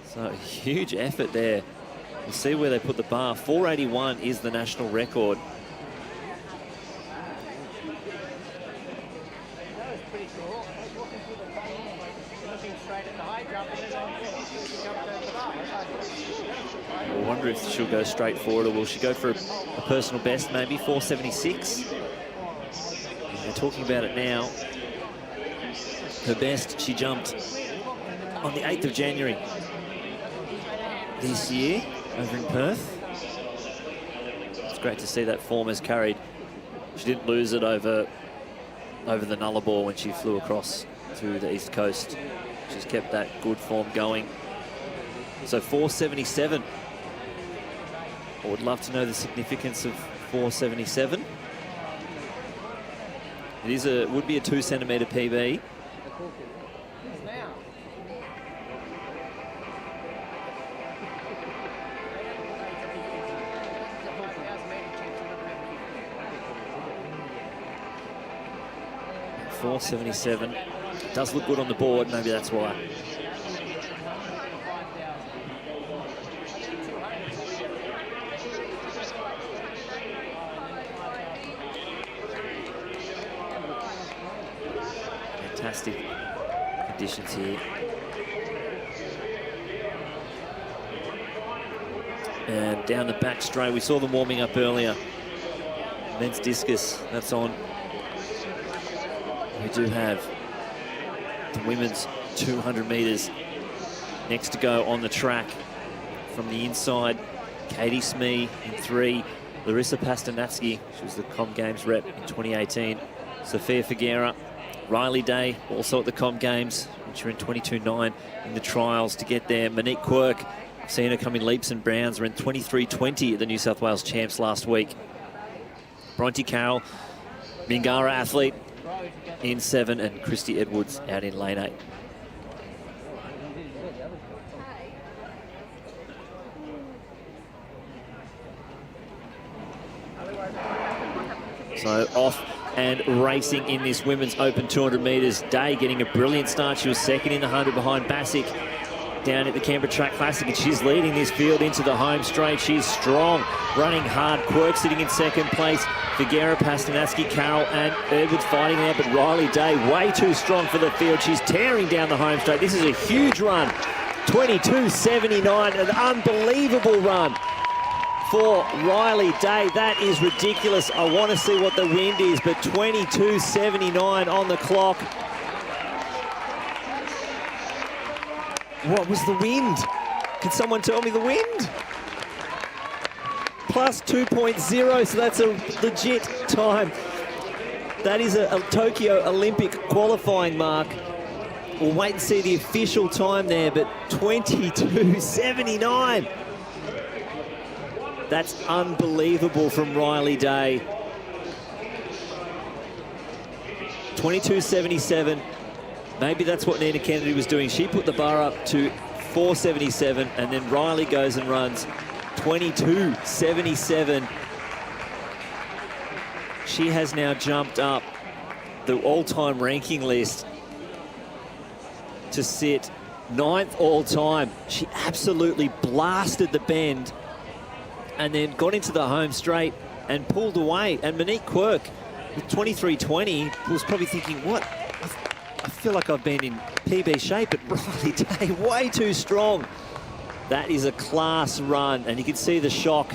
So a huge effort there. We'll see where they put the bar. 481 is the national record. I wonder if she'll go straight forward, or will she go for a personal best, maybe 476? And they're talking about it now. Her best, she jumped on the 8th of January this year over in Perth. It's great to see that form has carried. She didn't lose it over the Nullarbor when she flew across to the East Coast. She's kept that good form going. So 477. I would love to know the significance of 477. It would be a 2 centimetre PB. .477. Does look good on the board, maybe that's why. Fantastic conditions here. And down the back straight, we saw them warming up earlier. Men's discus, that's on. We do have the women's 200 metres next to go on the track. From the inside, Katie Smee in 3, Larissa Pastanatsky, she was the Com Games rep in 2018, Sophia Figuera, Riley Day, also at the Com Games, which were in 22.9 in the trials to get there. Monique Quirk, I've seen her come in leaps and bounds, ran 23.20 at the New South Wales Champs last week. Bronte Carroll, Mingara athlete, in 7, and Christy Edwards out in lane 8. So off and racing in this women's open 200 metres. Day getting a brilliant start. She was second in the 100 behind Bassick down at the Canberra Track Classic, and she's leading this field into the home straight. She's strong, running hard. Quirk sitting in 2nd place. Figuera, Pastanatsky, Carroll and Edwards fighting there, but Riley Day way too strong for the field. She's tearing down the home straight. This is a huge run 22.79, an unbelievable run for Riley Day. That is ridiculous. I want to see what the wind is, but 22.79 on the clock. What was the wind? Can someone tell me the wind? Plus 2.0, so that's a legit time. That is a Tokyo Olympic qualifying mark. We'll wait and see the official time there, but 22.79. That's unbelievable from Riley Day. 22.77. Maybe that's what Nina Kennedy was doing. She put the bar up to 4.77, and then Riley goes and runs 22.77. She has now jumped up the all-time ranking list to sit 9th all-time. She absolutely blasted the bend and then got into the home straight and pulled away. And Monique Quirk with 23.20 was probably thinking, what? I feel like I've been in PB shape, but Riley Day way too strong. That is a class run, and you can see the shock.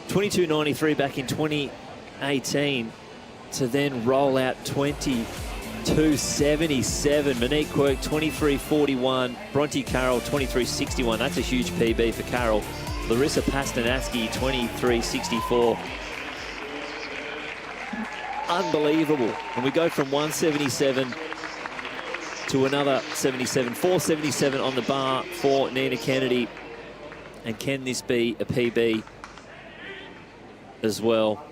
22.93 back in 2018 to then roll out 22.77. Monique Quirk, 23.41. Bronte Carroll, 23.61. That's a huge PB for Carroll. Larissa Pastanaski, 23.64. Unbelievable. And we go from 177 to another 77. 477 on the bar for Nina Kennedy. And can this be a PB as well?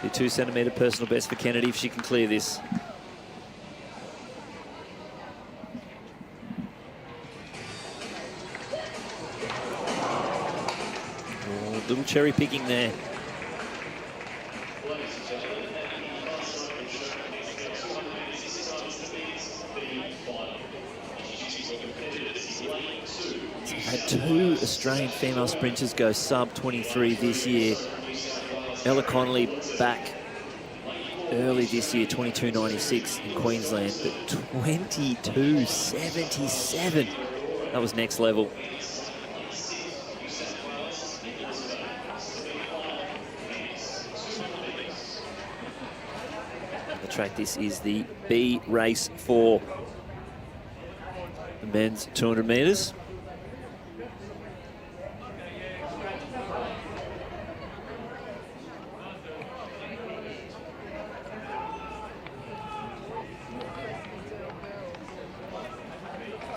The 2 centimetre personal best for Kennedy if she can clear this. Oh, little cherry picking there. Had 2 Australian female sprinters go sub 23 this year. Ella Connolly back early this year, 22.96 in Queensland, but 22.77. That was next level. The track, this is the B race for the men's 200 metres.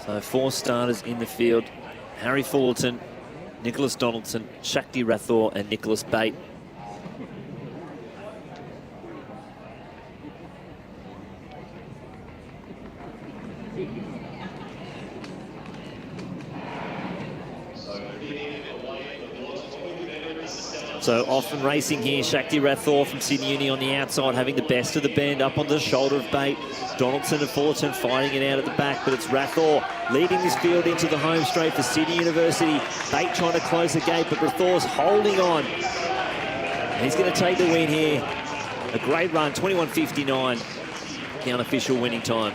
So 4 starters in the field: Harry Fullerton, Nicholas Donaldson, Shakti Rathore and Nicholas Bate. So often racing here, Shakti Rathore from Sydney Uni on the outside, having the best of the bend up on the shoulder of Bate. Donaldson and Fullerton fighting it out at the back, but it's Rathore leading this field into the home straight for Sydney University. Bate trying to close the gate, but Rathore's holding on. And he's going to take the win here. A great run, 21.59, the unofficial winning time.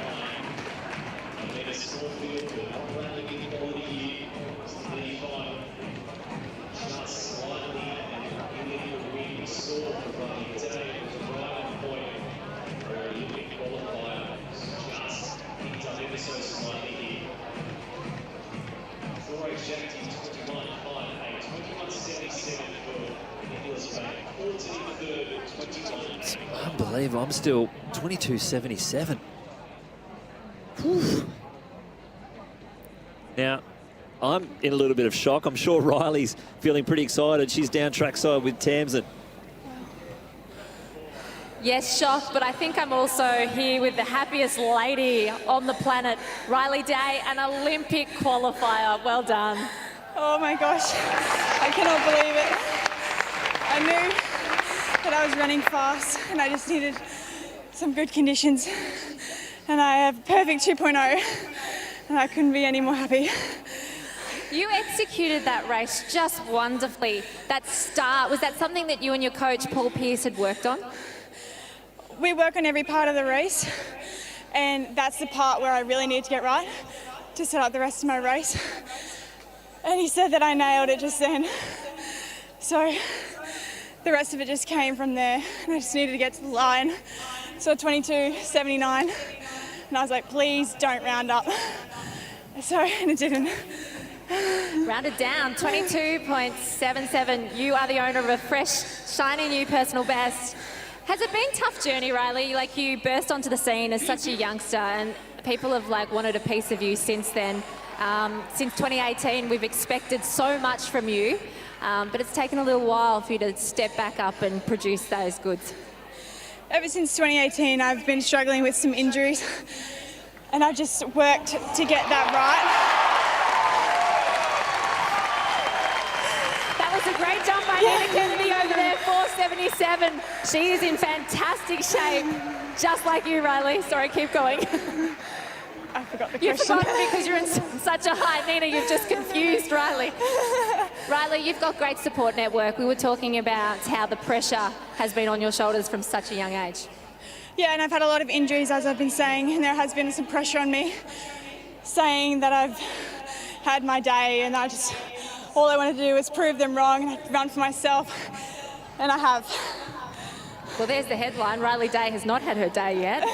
It's unbelievable. I'm still 22.77. Now, I'm in a little bit of shock. I'm sure Riley's feeling pretty excited. She's down trackside with Tamsin. Yes, shocked, but I think I'm also here with the happiest lady on the planet, Riley Day, an Olympic qualifier. Well done. Oh my gosh, I cannot believe it. I knew that I was running fast and I just needed some good conditions. And I have a perfect 2.0 and I couldn't be any more happy. You executed that race just wonderfully. That start, was that something that you and your coach Paul Pierce had worked on? We work on every part of the race, and that's the part where I really need to get right to set up the rest of my race. And he said that I nailed it just then. So the rest of it just came from there, and I just needed to get to the line. So 22.79, and I was like, please don't round up. So, and it didn't. Rounded down, 22.77. You are the owner of a fresh, shiny new personal best. Has it been a tough journey, Riley? Like, you burst onto the scene as such a youngster, and people have like wanted a piece of you since then. Since 2018, we've expected so much from you, but it's taken a little while for you to step back up and produce those goods. Ever since 2018, I've been struggling with some injuries, and I've just worked to get that right. That was a great jump by Metre Kennedy over there, 4.77. She is in fantastic shape, just like you, Riley. Sorry, keep going. I forgot the question. You've forgotten because you're in such a height, Nina. You've just confused Riley. Riley, you've got great support network. We were talking about how the pressure has been on your shoulders from such a young age. Yeah, and I've had a lot of injuries, as I've been saying, and there has been some pressure on me, saying that I've had my day, and all I want to do is prove them wrong and run for myself, and I have. Well, there's the headline. Riley Day has not had her day yet.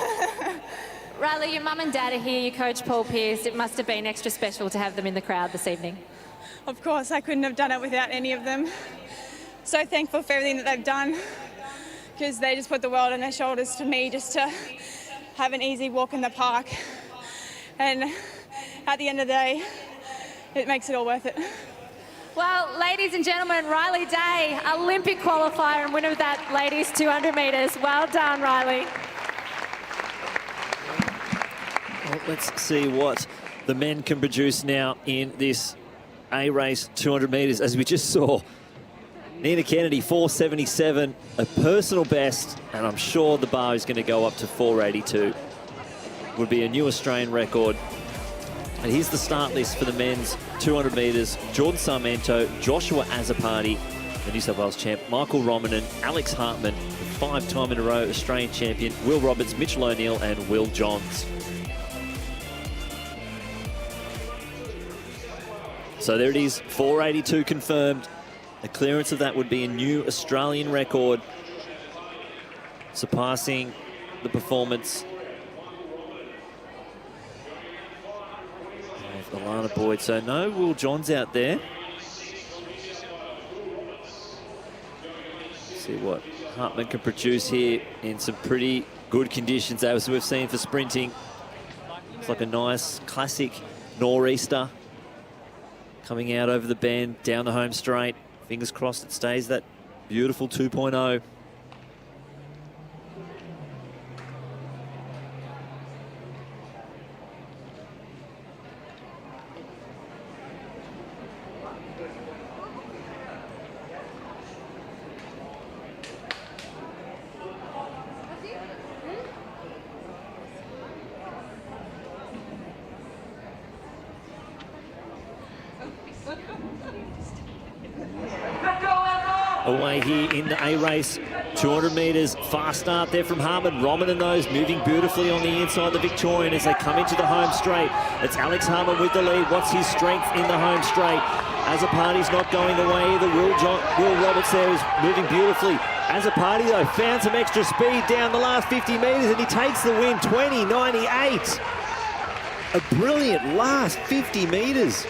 Riley, your mum and dad are here, your coach Paul Pierce. It must have been extra special to have them in the crowd this evening. Of course, I couldn't have done it without any of them. So thankful for everything that they've done, because they just put the world on their shoulders for me just to have an easy walk in the park. And at the end of the day, it makes it all worth it. Well, ladies and gentlemen, Riley Day, Olympic qualifier and winner of that ladies 200 metres. Well done, Riley. Well, let's see what the men can produce now in this A-race 200 metres. As we just saw, Nina Kennedy, 4.77, a personal best, and I'm sure the bar is going to go up to 4.82. Would be a new Australian record. And here's the start list for the men's 200 metres. Jordan Sarmento, Joshua Azzopardi, the New South Wales champ, Michael Rominen, Alex Hartman, the 5-time in a row Australian champion, Will Roberts, Mitchell O'Neill, and Will Johns. So there it is, 4.82 confirmed. A clearance of that would be a new Australian record, surpassing the performance of Alana Boyd. So no Will Johns out there. Let's see what Hartman can produce here in some pretty good conditions, as we've seen for sprinting. It's like a nice classic nor'easter coming out over the bend, down the home straight. Fingers crossed it stays that beautiful 2.0. Away here in the A-race, 200 metres, fast start there from Hartman. Rominen those moving beautifully on the inside, the Victorian, as they come into the home straight. It's Alex Hartman with the lead. What's his strength in the home straight? Azzopardi's not going the way either. Will Roberts there is moving beautifully. Azzopardi though found some extra speed down the last 50 metres and he takes the win, 20.98. A brilliant last 50 metres.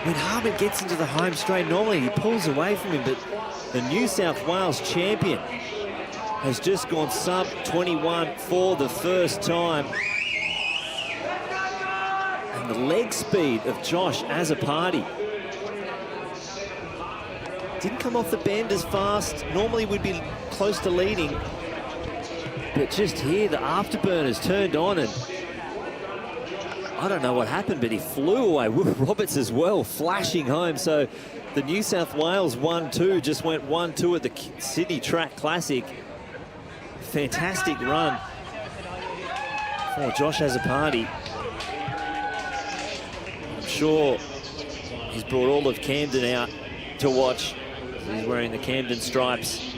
When Hartman gets into the home straight, normally he pulls away from him, but the New South Wales champion has just gone sub 21 for the first time. And the leg speed of Josh Azzopardi didn't come off the bend as fast. Normally we'd be close to leading, but just here the afterburners turned on, and I don't know what happened, but he flew away. Will Roberts as well, flashing home. So the New South Wales 1-2 just went 1-2 at the Sydney Track Classic. Fantastic run for Josh Azzopardi. I'm sure he's brought all of Camden out to watch. He's wearing the Camden stripes.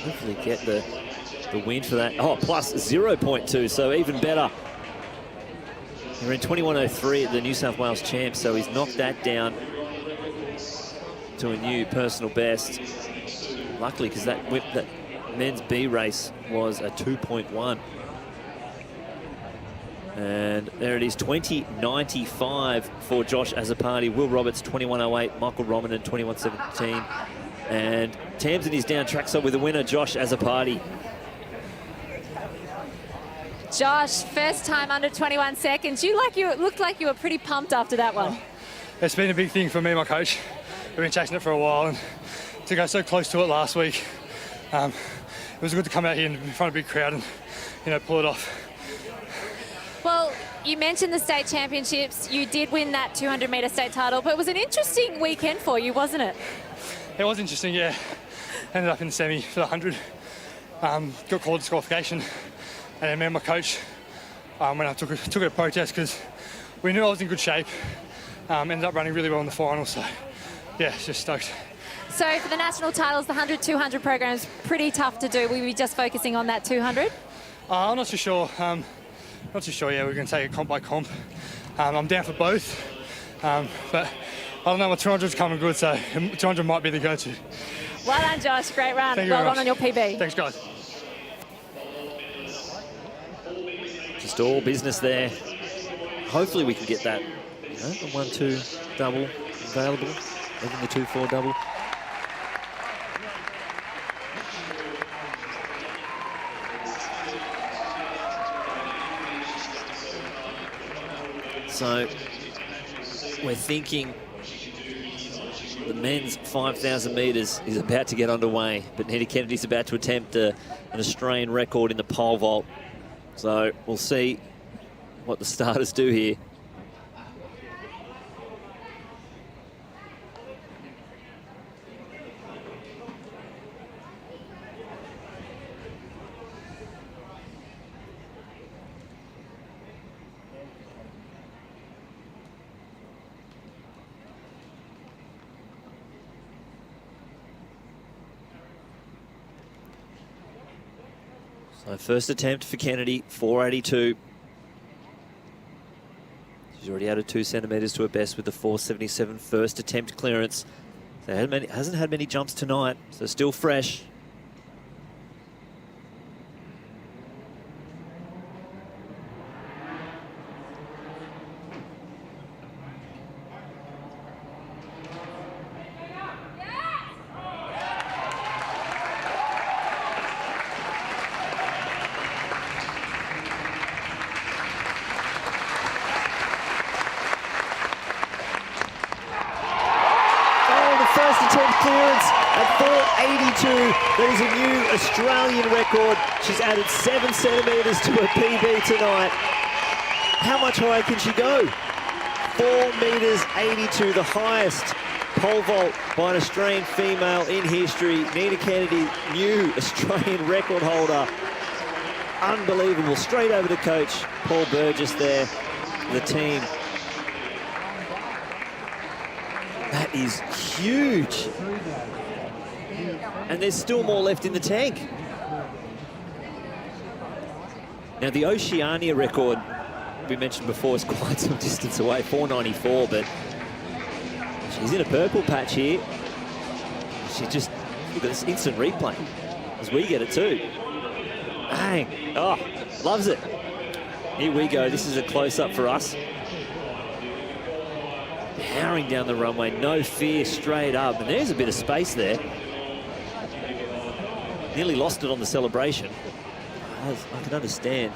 Hopefully get the win for that. Oh, plus 0.2, so even better. He ran 21.03 at the New South Wales Champs, so he's knocked that down to a new personal best. Luckily, because that men's B race was a 2.1. And there it is, 20.95 for Josh Azzopardi. Will Roberts, 21.08. Michael Romanen, 21.17. And Tamsin is down trackside with the winner, Josh Azzopardi. Josh, first time under 21 seconds. You looked like you were pretty pumped after that one. It's been a big thing for me and my coach. We've been chasing it for a while, and to go so close to it last week, it was good to come out here in front of a big crowd and, you know, pull it off. Well, you mentioned the state championships. You did win that 200-metre state title, but it was an interesting weekend for you, wasn't it? It was interesting, yeah. Ended up in the semi for the 100. Got called disqualification. And then me and my coach, when I took it a protest because we knew I was in good shape. Ended up running really well in the final, so yeah, just stoked. So for the national titles, the 100, 200 program is pretty tough to do. Will you be just focusing on that 200? I'm not too sure. Not too sure, yeah, we're going to take it comp by comp. I'm down for both, but I don't know, my 200's coming good, so 200 might be the go-to. Well done, Josh. Great run. Thank you well very done much. on your PB. Thanks, guys. Just all business there. Hopefully we can get that, you know, a 1-2 double available, even the 2-4 double. So we're thinking the men's 5,000 metres is about to get underway, but Nita Kennedy's about to attempt an Australian record in the pole vault. So we'll see what the starters do here. So first attempt for Kennedy, 482. She's already added 2 centimetres to her best with the 477 first attempt clearance. So hasn't had many jumps tonight, so still fresh. That is a new Australian record. She's added 7 centimetres to her PB tonight. How much higher can she go? 4 metres 82, the highest pole vault by an Australian female in history. Nita Kennedy, new Australian record holder. Unbelievable. Straight over to coach Paul Burgess there, the team. That is huge. And there's still more left in the tank. Now, the Oceania record we mentioned before is quite some distance away, 494, but she's in a purple patch here. She just, look at this instant replay as we get it too. Bang, oh, loves it. Here we go, this is a close-up for us. Powering down the runway, no fear, straight up, and there's a bit of space there. Nearly lost it on the celebration. I can understand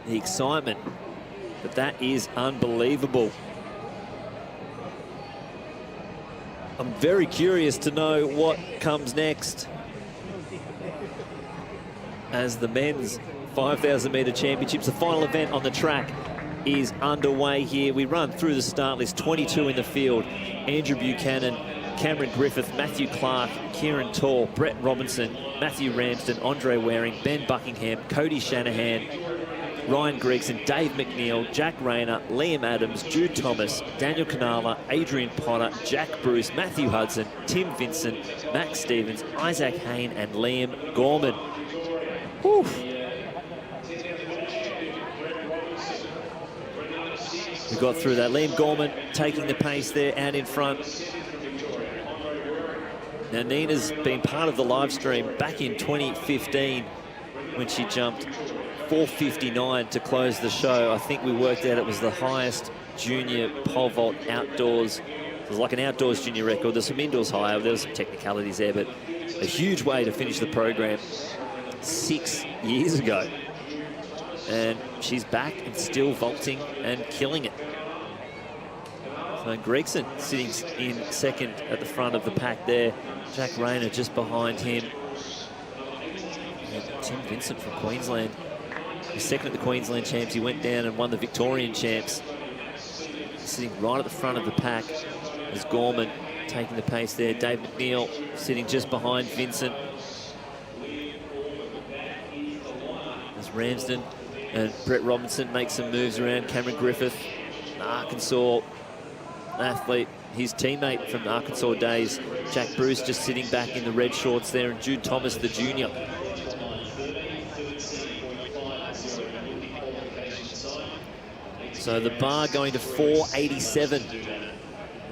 the excitement, but that is unbelievable. I'm very curious to know what comes next. as the men's 5,000 metre championships. The final event on the track is underway here. We run through the start list, 22 in the field. Andrew Buchanan, Cameron Griffith, Matthew Clark, Kieran Tall, Brett Robinson, Matthew Ramsden, Andre Waring, Ben Buckingham, Cody Shanahan, Ryan Gregson, Dave McNeil, Jack Rayner, Liam Adams, Jude Thomas, Daniel Canala, Adrian Potter, Jack Bruce, Matthew Hudson, Tim Vincent, Max Stevens, Isaac Hain, and Liam Gorman. Whew. We got through that. Liam Gorman taking the pace there out in front. Now, Nina's been part of the live stream back in 2015 when she jumped 4:59 to close the show. I think we worked out it was the highest junior pole vault outdoors. It was like an outdoors junior record. There's some indoors higher. There was some technicalities there, but a huge way to finish the program 6 years ago. And she's back and still vaulting and killing it. So Gregson sitting in second at the front of the pack there. Jack Rayner just behind him. And Tim Vincent from Queensland. He's second at the Queensland champs. He went down and won the Victorian champs. Sitting right at the front of the pack is Gorman taking the pace there. Dave McNeil sitting just behind Vincent. There's Ramsden and Brett Robinson make some moves around. Cameron Griffith, an Arkansas athlete, his teammate from the Arkansas days. Jack Bruce just sitting back in the red shorts there, and Jude Thomas, the junior. So the bar going to 487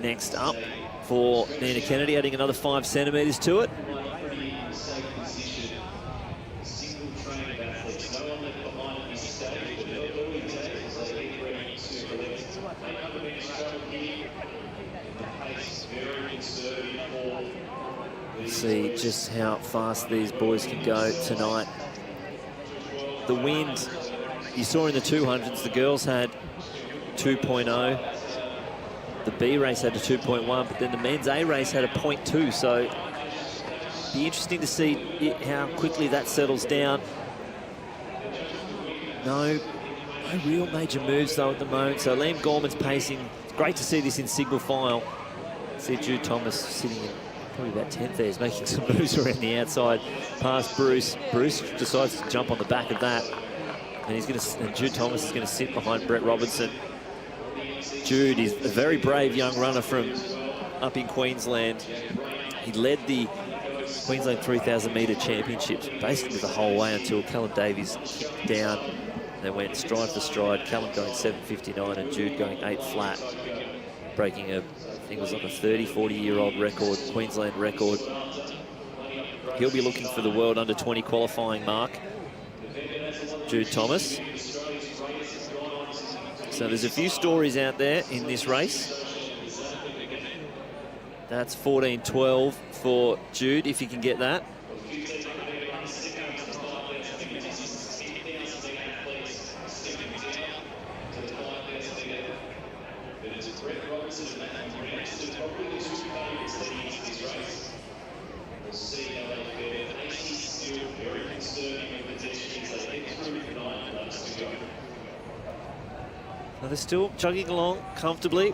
next up for Nina Kennedy, adding another 5 centimetres to it. Let's see just how fast these boys can go tonight. The wind, you saw in the 200s, the girls had 2.0. The B race had a 2.1, but then the men's A race had a 0.2. So it'd be interesting to see how quickly that settles down. No real major moves though at the moment. So Liam Gorman's pacing. It's great to see this in single file. See Jude Thomas sitting in probably about 10th there. He's making some moves around the outside past Bruce. Bruce decides to jump on the back of that. And Jude Thomas is going to sit behind Brett Robinson. Jude is a very brave young runner from up in Queensland. He led the Queensland 3,000 metre championships basically the whole way until Callum Davies kicked down. They went stride for stride. Callum going 7:59 and Jude going 8 flat, breaking I think it was like a 40-year-old record, Queensland record. He'll be looking for the world under 20 qualifying mark. Jude Thomas. So there's a few stories out there in this race. That's 14:12 for Jude, if you can get that. So they're still chugging along comfortably.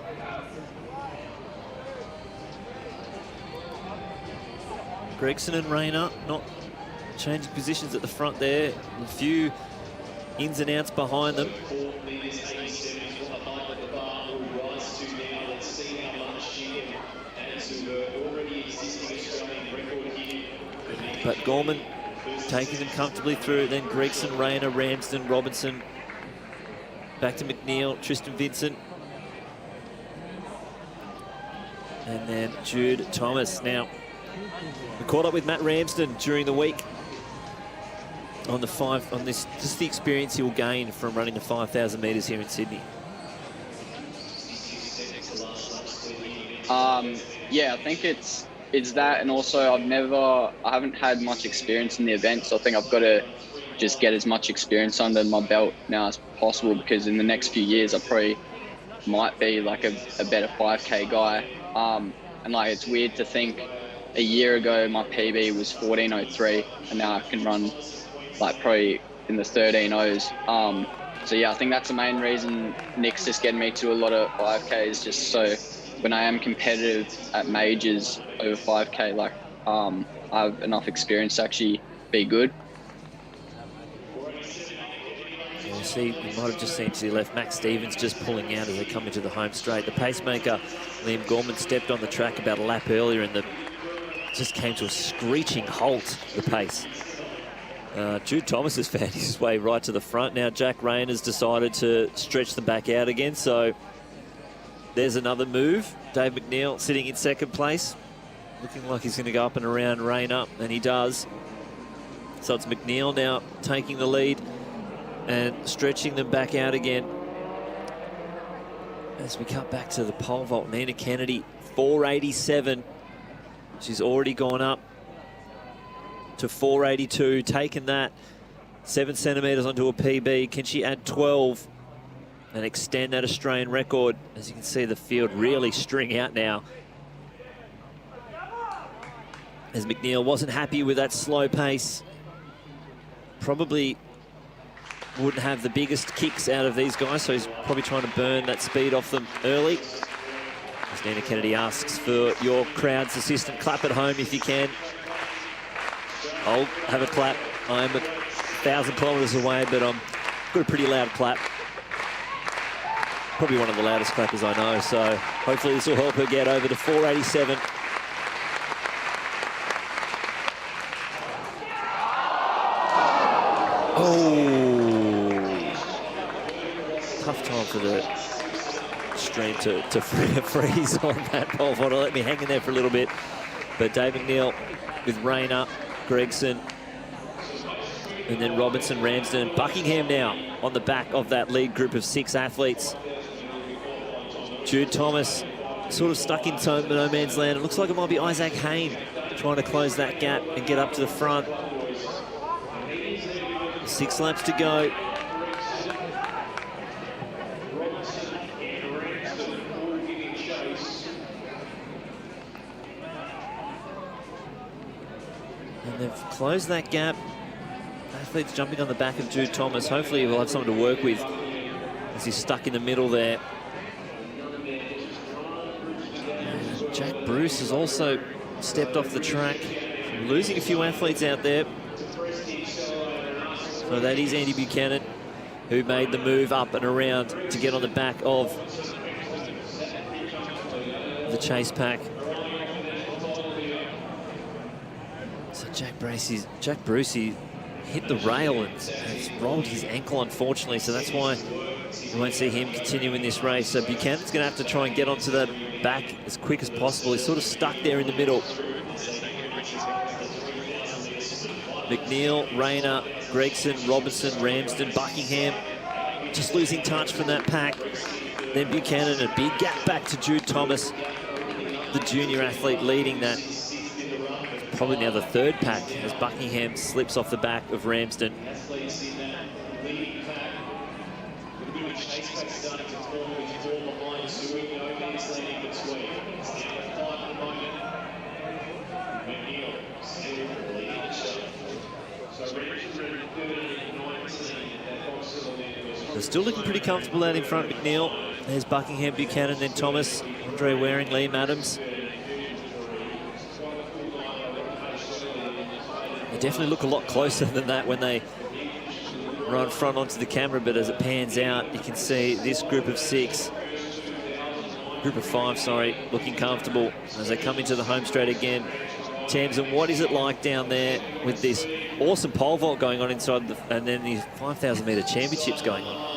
Gregson and Rayner not changing positions at the front there. A few ins and outs behind them. But Gorman taking them comfortably through. Then Gregson, Rayner, Ramsden, Robinson. Back to McNeil, Tristan Vincent. And then Jude Thomas. Now, we caught up with Matt Ramsden during the week on this, just the experience he will gain from running the 5,000 metres here in Sydney. Yeah, I think it's that, and also I haven't had much experience in the event, so I think I've got to just get as much experience under my belt now as possible, because in the next few years I probably might be like a better 5K guy. And like, it's weird to think a year ago my PB was 14:03 and now I can run like probably in the 13.0s. So yeah, I think that's the main reason Nick's just getting me to a lot of 5Ks, just so when I am competitive at majors over 5K, like I have enough experience to actually be good. You see, you might have just seen to the left, Max Stevens just pulling out as they come into the home straight. The pacemaker, Liam Gorman, stepped on the track about a lap earlier and just came to a screeching halt, the pace. Jude Thomas has found his way right to the front. Now Jack Rain has decided to stretch them back out again, so there's another move. Dave McNeil sitting in second place, looking like he's going to go up and around Rain up, and he does. So it's McNeil now taking the lead and stretching them back out again. As we cut back to the pole vault, Nina Kennedy, 487. She's already gone up to 482, taken that 7 centimetres onto a PB. Can she add 12 and extend that Australian record? As you can see, the field really string out now. As McNeil wasn't happy with that slow pace, probably wouldn't have the biggest kicks out of these guys, so he's probably trying to burn that speed off them early. As Nina Kennedy asks for your crowd's assistant, clap at home if you can. I'll have a clap. I'm 1,000 kilometres away, but I've got a pretty loud clap. Probably one of the loudest clappers I know, so hopefully this will help her get over to 487. Oh, tough time for the stream to freeze on that pole vault. Let me hang in there for a little bit. But Dave McNeil with Rayner, Gregson, and then Robinson, Ramsden, and Buckingham now on the back of that lead group of 6 athletes. Jude Thomas sort of stuck in no man's land. It looks like it might be Isaac Hayne trying to close that gap and get up to the front. 6 laps to go. And they've closed that gap. Athletes jumping on the back of Jude Thomas. Hopefully he'll have something to work with as he's stuck in the middle there. And Jack Bruce has also stepped off the track, losing a few athletes out there. So that is Andy Buchanan, who made the move up and around to get on the back of the chase pack. So Jack Brucey hit the rail and has rolled his ankle, unfortunately, so that's why we won't see him continue in this race. So Buchanan's going to have to try and get onto the back as quick as possible. He's sort of stuck there in the middle. McNeil, Rayner, Gregson, Robinson, Ramsden, Buckingham, just losing touch from that pack. Then Buchanan, a big gap back to Jude Thomas, the junior athlete leading that. Probably now the 3rd pack as Buckingham slips off the back of Ramsden. They're still looking pretty comfortable out in front, McNeil. There's Buckingham, Buchanan, then Thomas, Andre Waring, Liam Adams. They definitely look a lot closer than that when they run front onto the camera, but as it pans out, you can see this group of 5, sorry, looking comfortable as they come into the home straight again. Tamsin, what is it like down there with this awesome pole vault going on inside, and then these 5,000 metre championships going on?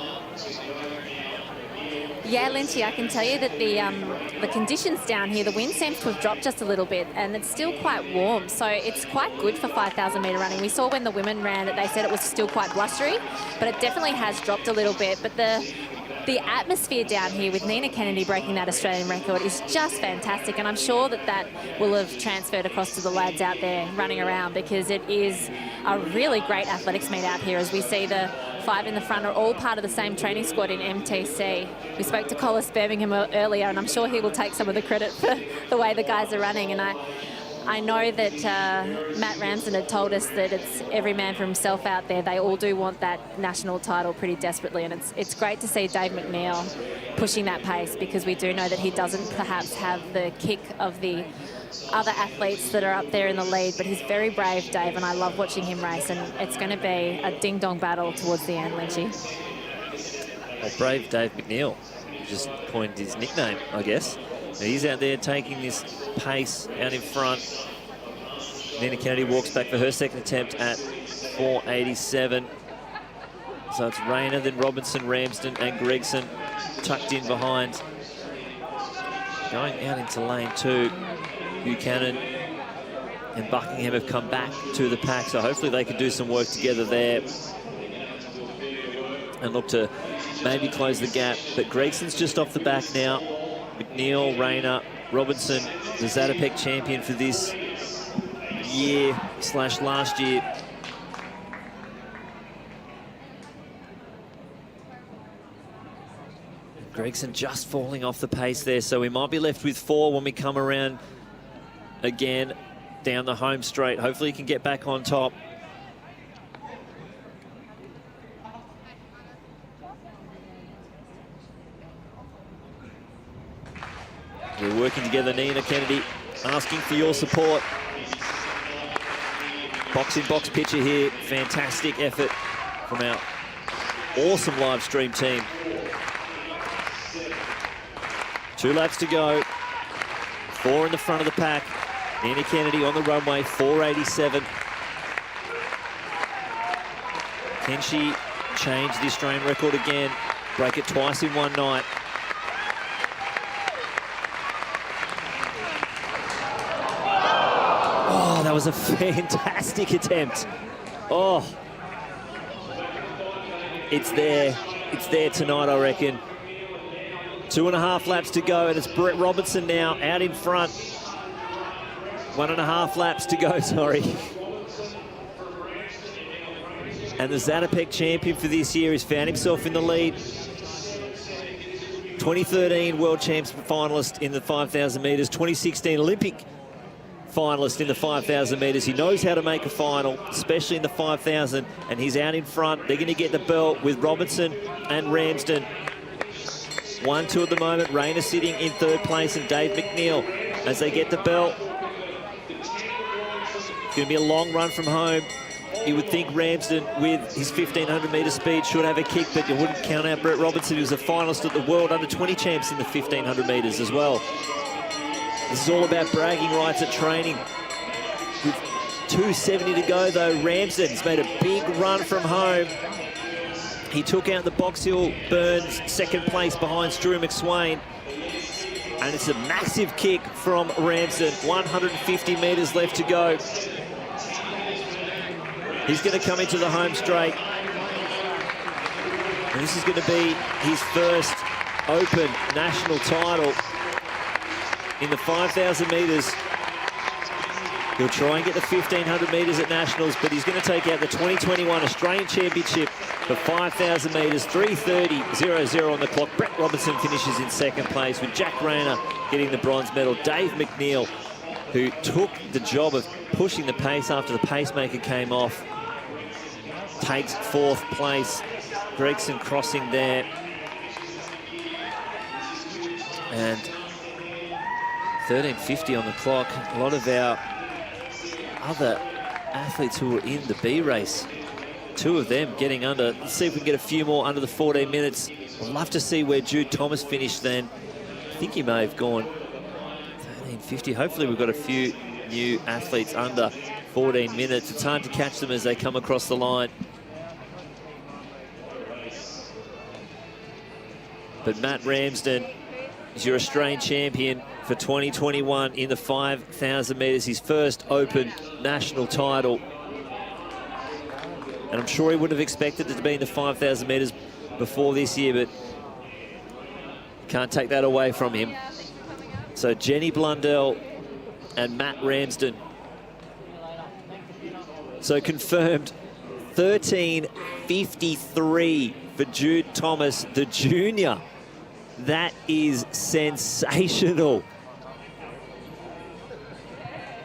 Yeah, Lynchy, I can tell you that the conditions down here, the wind seems to have dropped just a little bit, and it's still quite warm, so it's quite good for 5,000 metre running. We saw when the women ran it, they said it was still quite blustery, but it definitely has dropped a little bit. But the atmosphere down here with Nina Kennedy breaking that Australian record is just fantastic, and I'm sure that will have transferred across to the lads out there running around, because it is a really great athletics meet out here. As we see, the 5 in the front are all part of the same training squad in MTC. We spoke to Collis Birmingham earlier, and I'm sure he will take some of the credit for the way the guys are running. And I know that Matt Ramsden had told us that it's every man for himself out there. They all do want that national title pretty desperately, and it's great to see Dave McNeil pushing that pace, because we do know that he doesn't perhaps have the kick of the other athletes that are up there in the lead, but he's very brave, Dave, and I love watching him race, and it's going to be a ding-dong battle towards the end, Lynchy. Well, brave Dave McNeil, just coined his nickname, I guess. Now he's out there taking this pace out in front. Nina Kennedy walks back for her second attempt at 4:87. So it's Rayner, then Robinson, Ramsden and Gregson tucked in behind. Going out into lane 2, Buchanan and Buckingham have come back to the pack, so hopefully they can do some work together there and look to maybe close the gap. But Gregson's just off the back now. McNeil, Rayner, Robinson, the Zatopek champion for this year / last year. Gregson just falling off the pace there, so we might be left with 4 when we come around again down the home straight. Hopefully he can get back on top. We're working together, Nina Kennedy, asking for your support. Box-in-box picture here. Fantastic effort from our awesome live stream team. 2 laps to go. 4 in the front of the pack. Nina Kennedy on the runway, 4:87. Can she change the Australian record again? Break it twice in one night. Oh, that was a fantastic attempt. Oh. It's there. It's there tonight, I reckon. 2.5 laps to go, and it's Brett Robinson now out in front. 1.5 laps to go, sorry. And the Zatopek champion for this year has found himself in the lead. 2013 World Champs finalist in the 5,000 metres, 2016 Olympic finalist in the 5,000 metres. He knows how to make a final, especially in the 5,000, and he's out in front. They're going to get the belt with Robinson and Ramsden. 1-2 at the moment. Rayner sitting in 3rd place, and Dave McNeil as they get the belt. It's going to be a long run from home. You would think Ramsden, with his 1,500 metre speed, should have a kick, but you wouldn't count out Brett Robinson, who was a finalist at the World Under-20 Champs in the 1,500 metres as well. This is all about bragging rights at training. With 2:70 to go, though, Ramsden's made a big run from home. He took out the Box Hill Burns 2nd place behind Stu McSwain. And it's a massive kick from Ramsden. 150 metres left to go. He's going to come into the home straight. And this is going to be his first Open national title in the 5,000 metres. He'll try and get the 1,500 metres at Nationals, but he's going to take out the 2021 Australian Championship for 5,000 metres, 3:30.00 on the clock. Brett Robinson finishes in 2nd place, with Jack Rayner getting the bronze medal. Dave McNeil, who took the job of pushing the pace after the pacemaker came off, takes 4th place. Gregson crossing there. And 13:50 on the clock. A lot of our other athletes who were in the B race, 2 of them getting under. Let's see if we can get a few more under the 14 minutes. I'd love to see where Jude Thomas finished then. I think he may have gone 13:50. Hopefully we've got a few new athletes under 14 minutes. It's hard to catch them as they come across the line. But Matt Ramsden is your Australian champion for 2021 in the 5,000 metres, his first Open national title. And I'm sure he would have expected it to be in the 5,000 metres before this year, but can't take that away from him. So Jenny Blundell and Matt Ramsden. So confirmed 13:53 for Jude Thomas, the junior. That is sensational.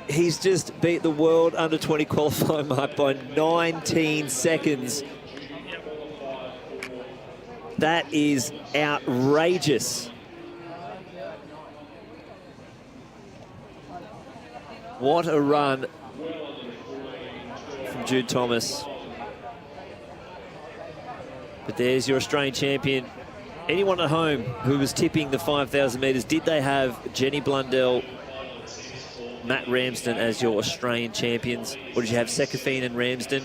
He's just beat the world under-20 qualifying mark by 19 seconds. That is outrageous. What a run from Jude Thomas. But there's your Australian champion. Anyone at home who was tipping the 5,000 metres, did they have Jenny Blundell, Matt Ramsden as your Australian champions? Or did you have Sekafine and Ramsden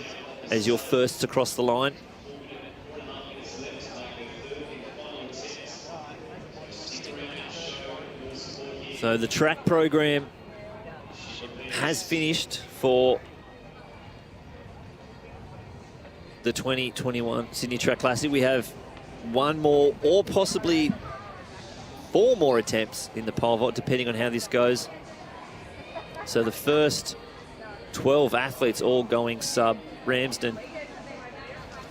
as your firsts to cross the line? So the track program has finished for the 2021 Sydney Track Classic. We have one more or possibly 4 more attempts in the pole vault, depending on how this goes. So the first 12 athletes all going sub. Ramsden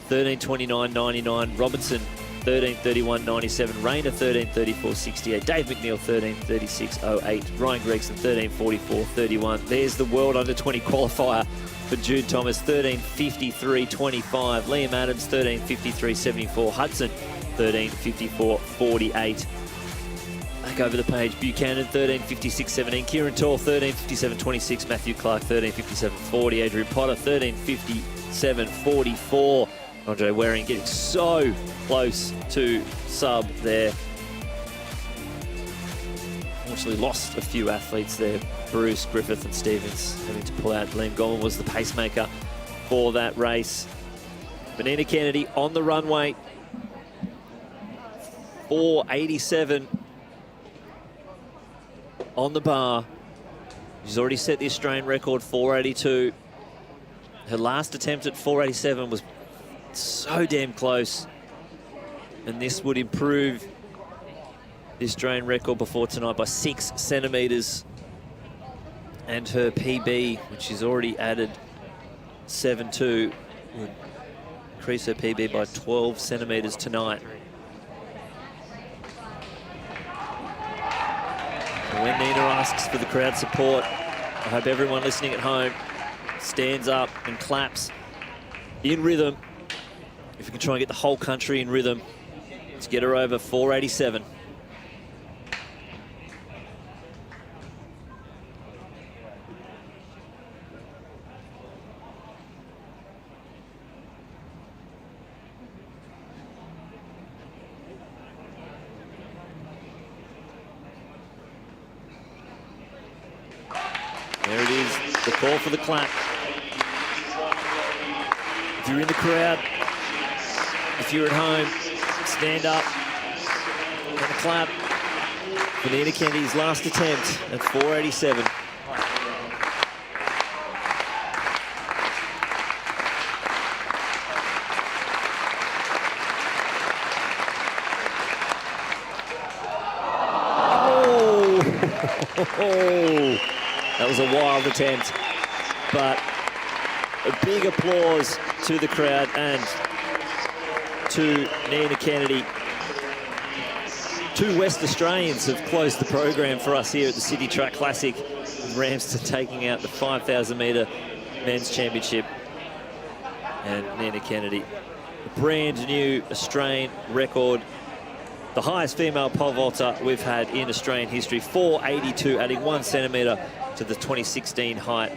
13:29.99, Robinson 13:31.97, Rayner 13:34.68, Dave McNeil 13:36.08, Ryan Gregson 13:44.31. There's the world under-20 qualifier for Jude Thomas, 13:53.25, Liam Adams 13:53.74, Hudson 13:54.48. Back over the page, Buchanan 13:56.17, Kieran Tall 13:57.26, Matthew Clark 13:57.40, Adrian Potter 13:57.44. Andre Waring getting so close to sub there. Unfortunately lost a few athletes there. Bruce, Griffith and Stevens having to pull out. Liam Gorman was the pacemaker for that race. Banana Kennedy on the runway. 4:87 on the bar. She's already set the Australian record, 4:82. Her last attempt at 4:87 was so damn close, and this would improve the Australian record before tonight by 6 centimetres, and her PB, which she's already added 7 would increase her PB by 12 centimetres tonight. And when Nina asks for the crowd support, I hope everyone listening at home stands up and claps in rhythm. If we can try and get the whole country in rhythm, let's get her over 4:87. There it is, the call for the clap. If you're in the crowd, if you're at home, stand up and clap for Nina Kennedy's last attempt at 4:87. Oh, that was a wild attempt, but a big applause to the crowd and to Nina Kennedy. 2 West Australians have closed the program for us here at the Sydney Track Classic, with Ramsden taking out the 5,000 metre men's championship, and Nina Kennedy, a brand new Australian record, the highest female pole vaulter we've had in Australian history, 4:82, adding 1 centimetre to the 2016 height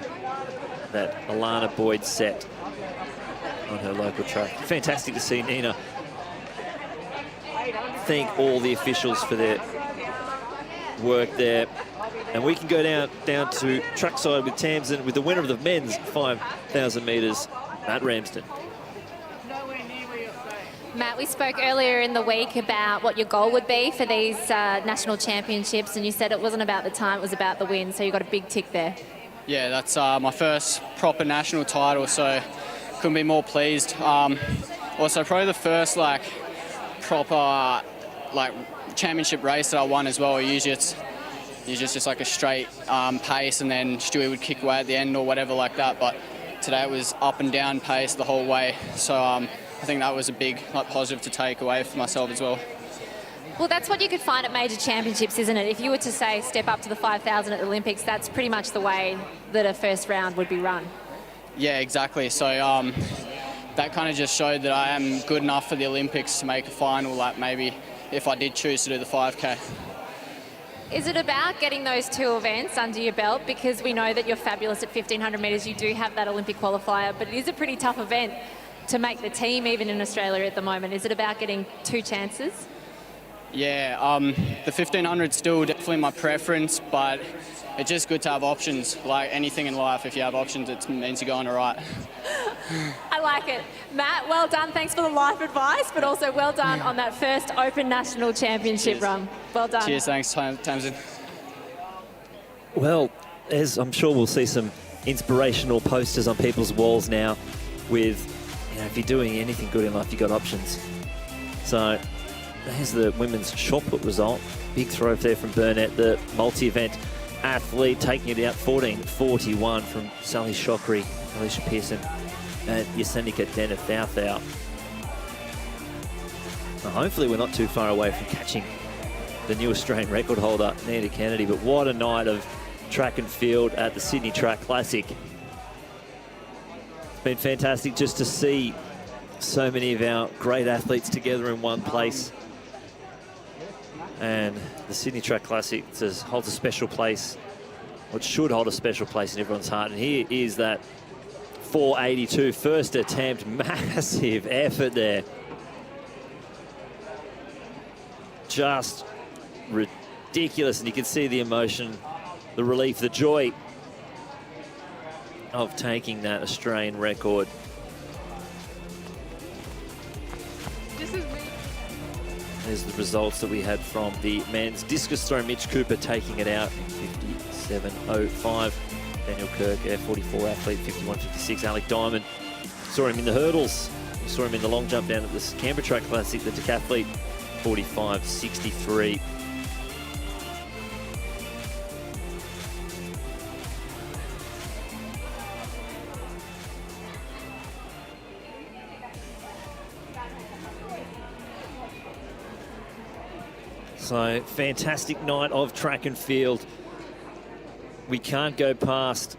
that Alana Boyd set on her local track. Fantastic to see Nina. Thank all the officials for their work there. And we can go down to trackside with Tamsin with the winner of the men's 5,000 metres, Matt Ramsden. Matt, we spoke earlier in the week about what your goal would be for these national championships, and you said it wasn't about the time, it was about the win, so you got a big tick there. Yeah, that's my first proper national title, so couldn't be more pleased. Also, probably the first proper championship race that I won as well. Usually it's just like a straight pace, and then Stewie would kick away at the end or whatever like that. But today it was up and down pace the whole way. So I think that was a big positive to take away for myself as well. Well, that's what you could find at major championships, isn't it? If you were to, say, step up to the 5,000 at the Olympics, that's pretty much the way that a first round would be run. Yeah, exactly. So that kind of just showed that I am good enough for the Olympics to make a final lap, maybe, if I did choose to do the 5K. Is it about getting those two events under your belt? Because we know that you're fabulous at 1,500 metres. You do have that Olympic qualifier, but it is a pretty tough event to make the team, even in Australia at the moment. Is it about getting two chances? Yeah, the 1,500 is still definitely my preference, but it's just good to have options. Like anything in life, if you have options, it means you're going all right. I like it. Matt, well done. Thanks for the life advice, but also well done on that first Open National Championship run. Well done. Cheers, thanks, Tamsin. Well, as I'm sure we'll see some inspirational posters on people's walls now with, you know, if you're doing anything good in life, you've got options. So here's the women's shot put result. Big throw there from Burnett, the multi-event athlete, taking it out 14.41 from Sally Shockery, Alicia Pearson, and Yasenika Denethauthau. Now, hopefully we're not too far away from catching the new Australian record holder, Nina Kennedy, but what a night of track and field at the Sydney Track Classic. It's been fantastic just to see so many of our great athletes together in one place. And the Sydney Track Classic holds a special place, or it should hold a special place in everyone's heart. And here is that 482 first attempt, massive effort there. Just ridiculous, and you can see the emotion, the relief, the joy of taking that Australian record. There's the results that we had from the men's discus throw. Mitch Cooper taking it out in 57.05. Daniel Kirk, Air 44 athlete, 51.56. Alec Diamond, saw him in the hurdles. We saw him in the long jump down at the Canberra Track Classic, the decathlete, 45.63. So, fantastic night of track and field. We can't go past,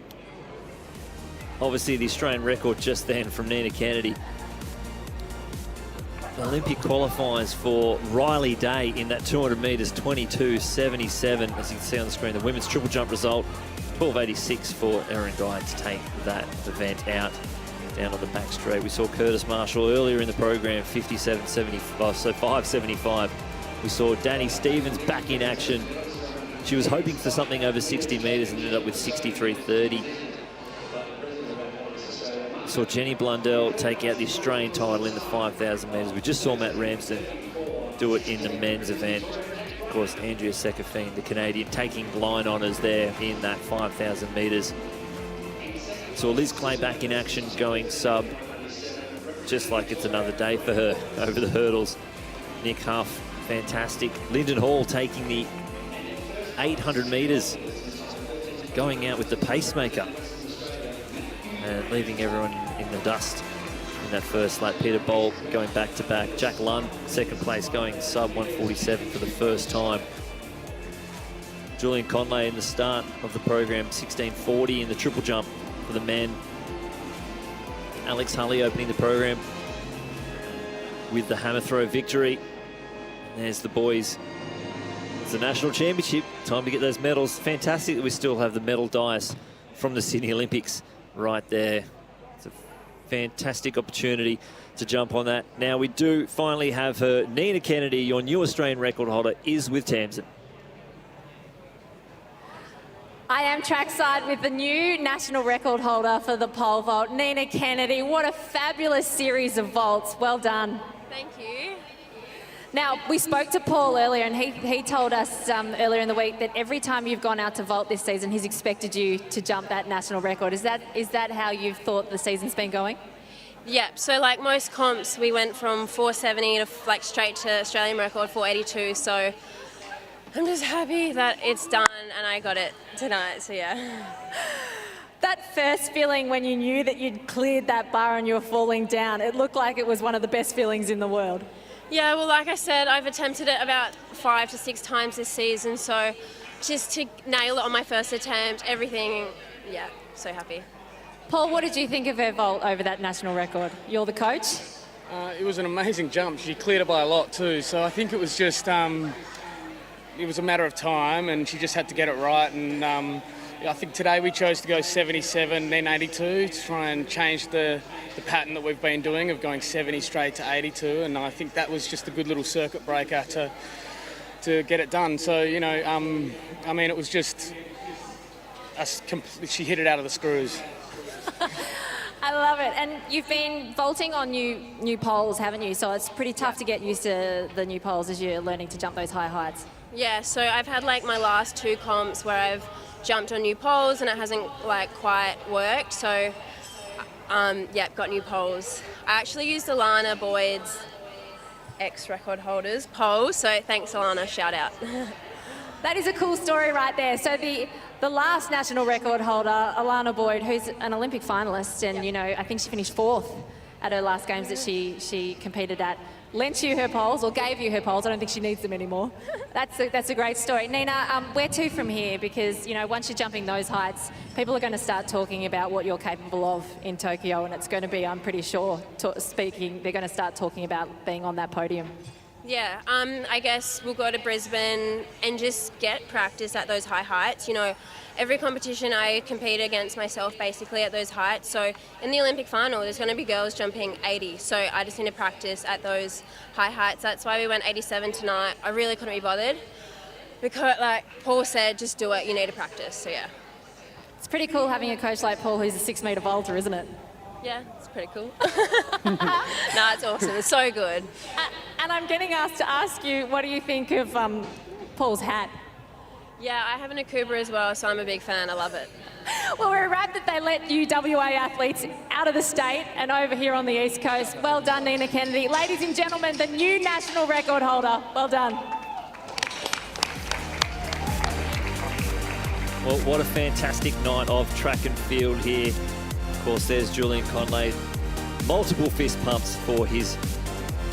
obviously, the Australian record just then from Nina Kennedy. Olympic qualifiers for Riley Day in that 200 metres, 22.77. As you can see on the screen, the women's triple jump result, 12.86 for Erin Guy to take that event out down on the back straight. We saw Curtis Marshall earlier in the program, 57.75, so 5.75. We saw Danny Stevens back in action. She was hoping for something over 60 metres and ended up with 63.30. Saw Jenny Blundell take out the Australian title in the 5,000 metres. We just saw Matt Ramsden do it in the men's event. Of course, Andrea Sekafine, the Canadian, taking line honours there in that 5,000 metres. Saw Liz Clay back in action, going sub, just like it's another day for her over the hurdles. Nick Huff, fantastic. Lyndon Hall taking the 800 metres, going out with the pacemaker and leaving everyone in the dust in that first lap. Peter Bolt going back to back. Jack Lund, second place, going sub 147 for the first time. Julian Conley in the start of the program, 16.40 in the triple jump for the men. Alex Hulley opening the program with the hammer throw victory. There's the boys. It's the national championship. Time to get those medals. Fantastic that we still have the medal dais from the Sydney Olympics right there. It's a fantastic opportunity to jump on that. Now we do finally have her. Nina Kennedy, your new Australian record holder, is with Tamsin. I am trackside with the new national record holder for the pole vault, Nina Kennedy. What a fabulous series of vaults. Well done. Thank you. Now, we spoke to Paul earlier, and he told us earlier in the week that every time you've gone out to vault this season, he's expected you to jump that national record. Is that how you've thought the season's been going? Yeah, so like most comps, we went from 470 to like straight to Australian record 482. So I'm just happy that it's done and I got it tonight. So yeah. That first feeling when you knew that you'd cleared that bar and you were falling down, it looked like it was one of the best feelings in the world. Yeah, well, like I said, I've attempted it about 5 to 6 times this season, so just to nail it on my first attempt, everything, yeah, so happy. Paul, what did you think of her vault over that national record? You're the coach? It was an amazing jump. She cleared it by a lot too, so I think it was just it was a matter of time, and she just had to get it right. And I think today we chose to go 77, then 82 to try and change the pattern that we've been doing of going 70 straight to 82, and I think that was just a good little circuit breaker to get it done. So, you know, I mean, it was just she hit it out of the screws. I love it. And you've been vaulting on new poles, haven't you? So it's pretty tough to get used to the new poles as you're learning to jump those high heights. Yeah, so I've had like my last 2 comps where I've jumped on new poles and it hasn't like quite worked. So, yeah, got new poles. I actually used Alana Boyd's ex-record holders pole, so thanks Alana, shout out. That is a cool story right there. So the last national record holder, Alana Boyd, who's an Olympic finalist, and you know, I think she finished 4th at her last games that she competed at, lent you her poles, or gave you her poles. I don't think she needs them anymore. That's a great story. Nina, where to from here? Because, you know, once you're jumping those heights, people are going to start talking about what you're capable of in Tokyo, and it's going to be, I'm pretty sure, they're going to start talking about being on that podium. Yeah, I guess we'll go to Brisbane and just get practice at those high heights. You know, every competition I compete against myself basically at those heights. So in the Olympic final, there's going to be girls jumping 80. So I just need to practice at those high heights. That's why we went 87 tonight. I really couldn't be bothered because, like Paul said, just do it. You need to practice. So yeah. It's pretty cool having a coach like Paul who's a 6-metre vaulter, isn't it? Yeah, it's pretty cool. No, it's awesome. It's so good. And I'm getting asked to ask you, what do you think of Paul's hat? Yeah, I have an Akuba as well, so I'm a big fan. I love it. Well, we're rapt that they let you WA athletes out of the state and over here on the East Coast. Well done, Nina Kennedy. Ladies and gentlemen, the new national record holder. Well done. Well, what a fantastic night of track and field here. Of course, there's Julian Conley. Multiple fist pumps for his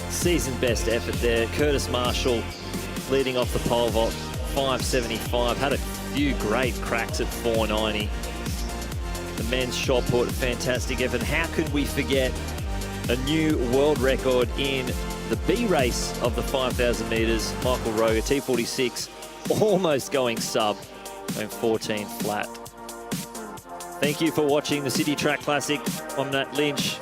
season best effort there. Curtis Marshall leading off the pole vault, 575. Had a few great cracks at 490. The men's shot put, fantastic effort. How could we forget a new world record in the B race of the 5,000 metres? Michael Roger, T46, almost going sub, going 14 flat. Thank you for watching the City Track Classic. I'm Nat Lynch,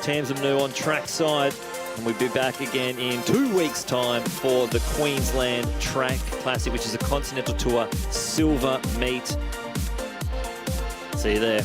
Tamsin New on trackside, and we'll be back again in 2 weeks' time for the Queensland Track Classic, which is a Continental Tour Silver Meet. See you there.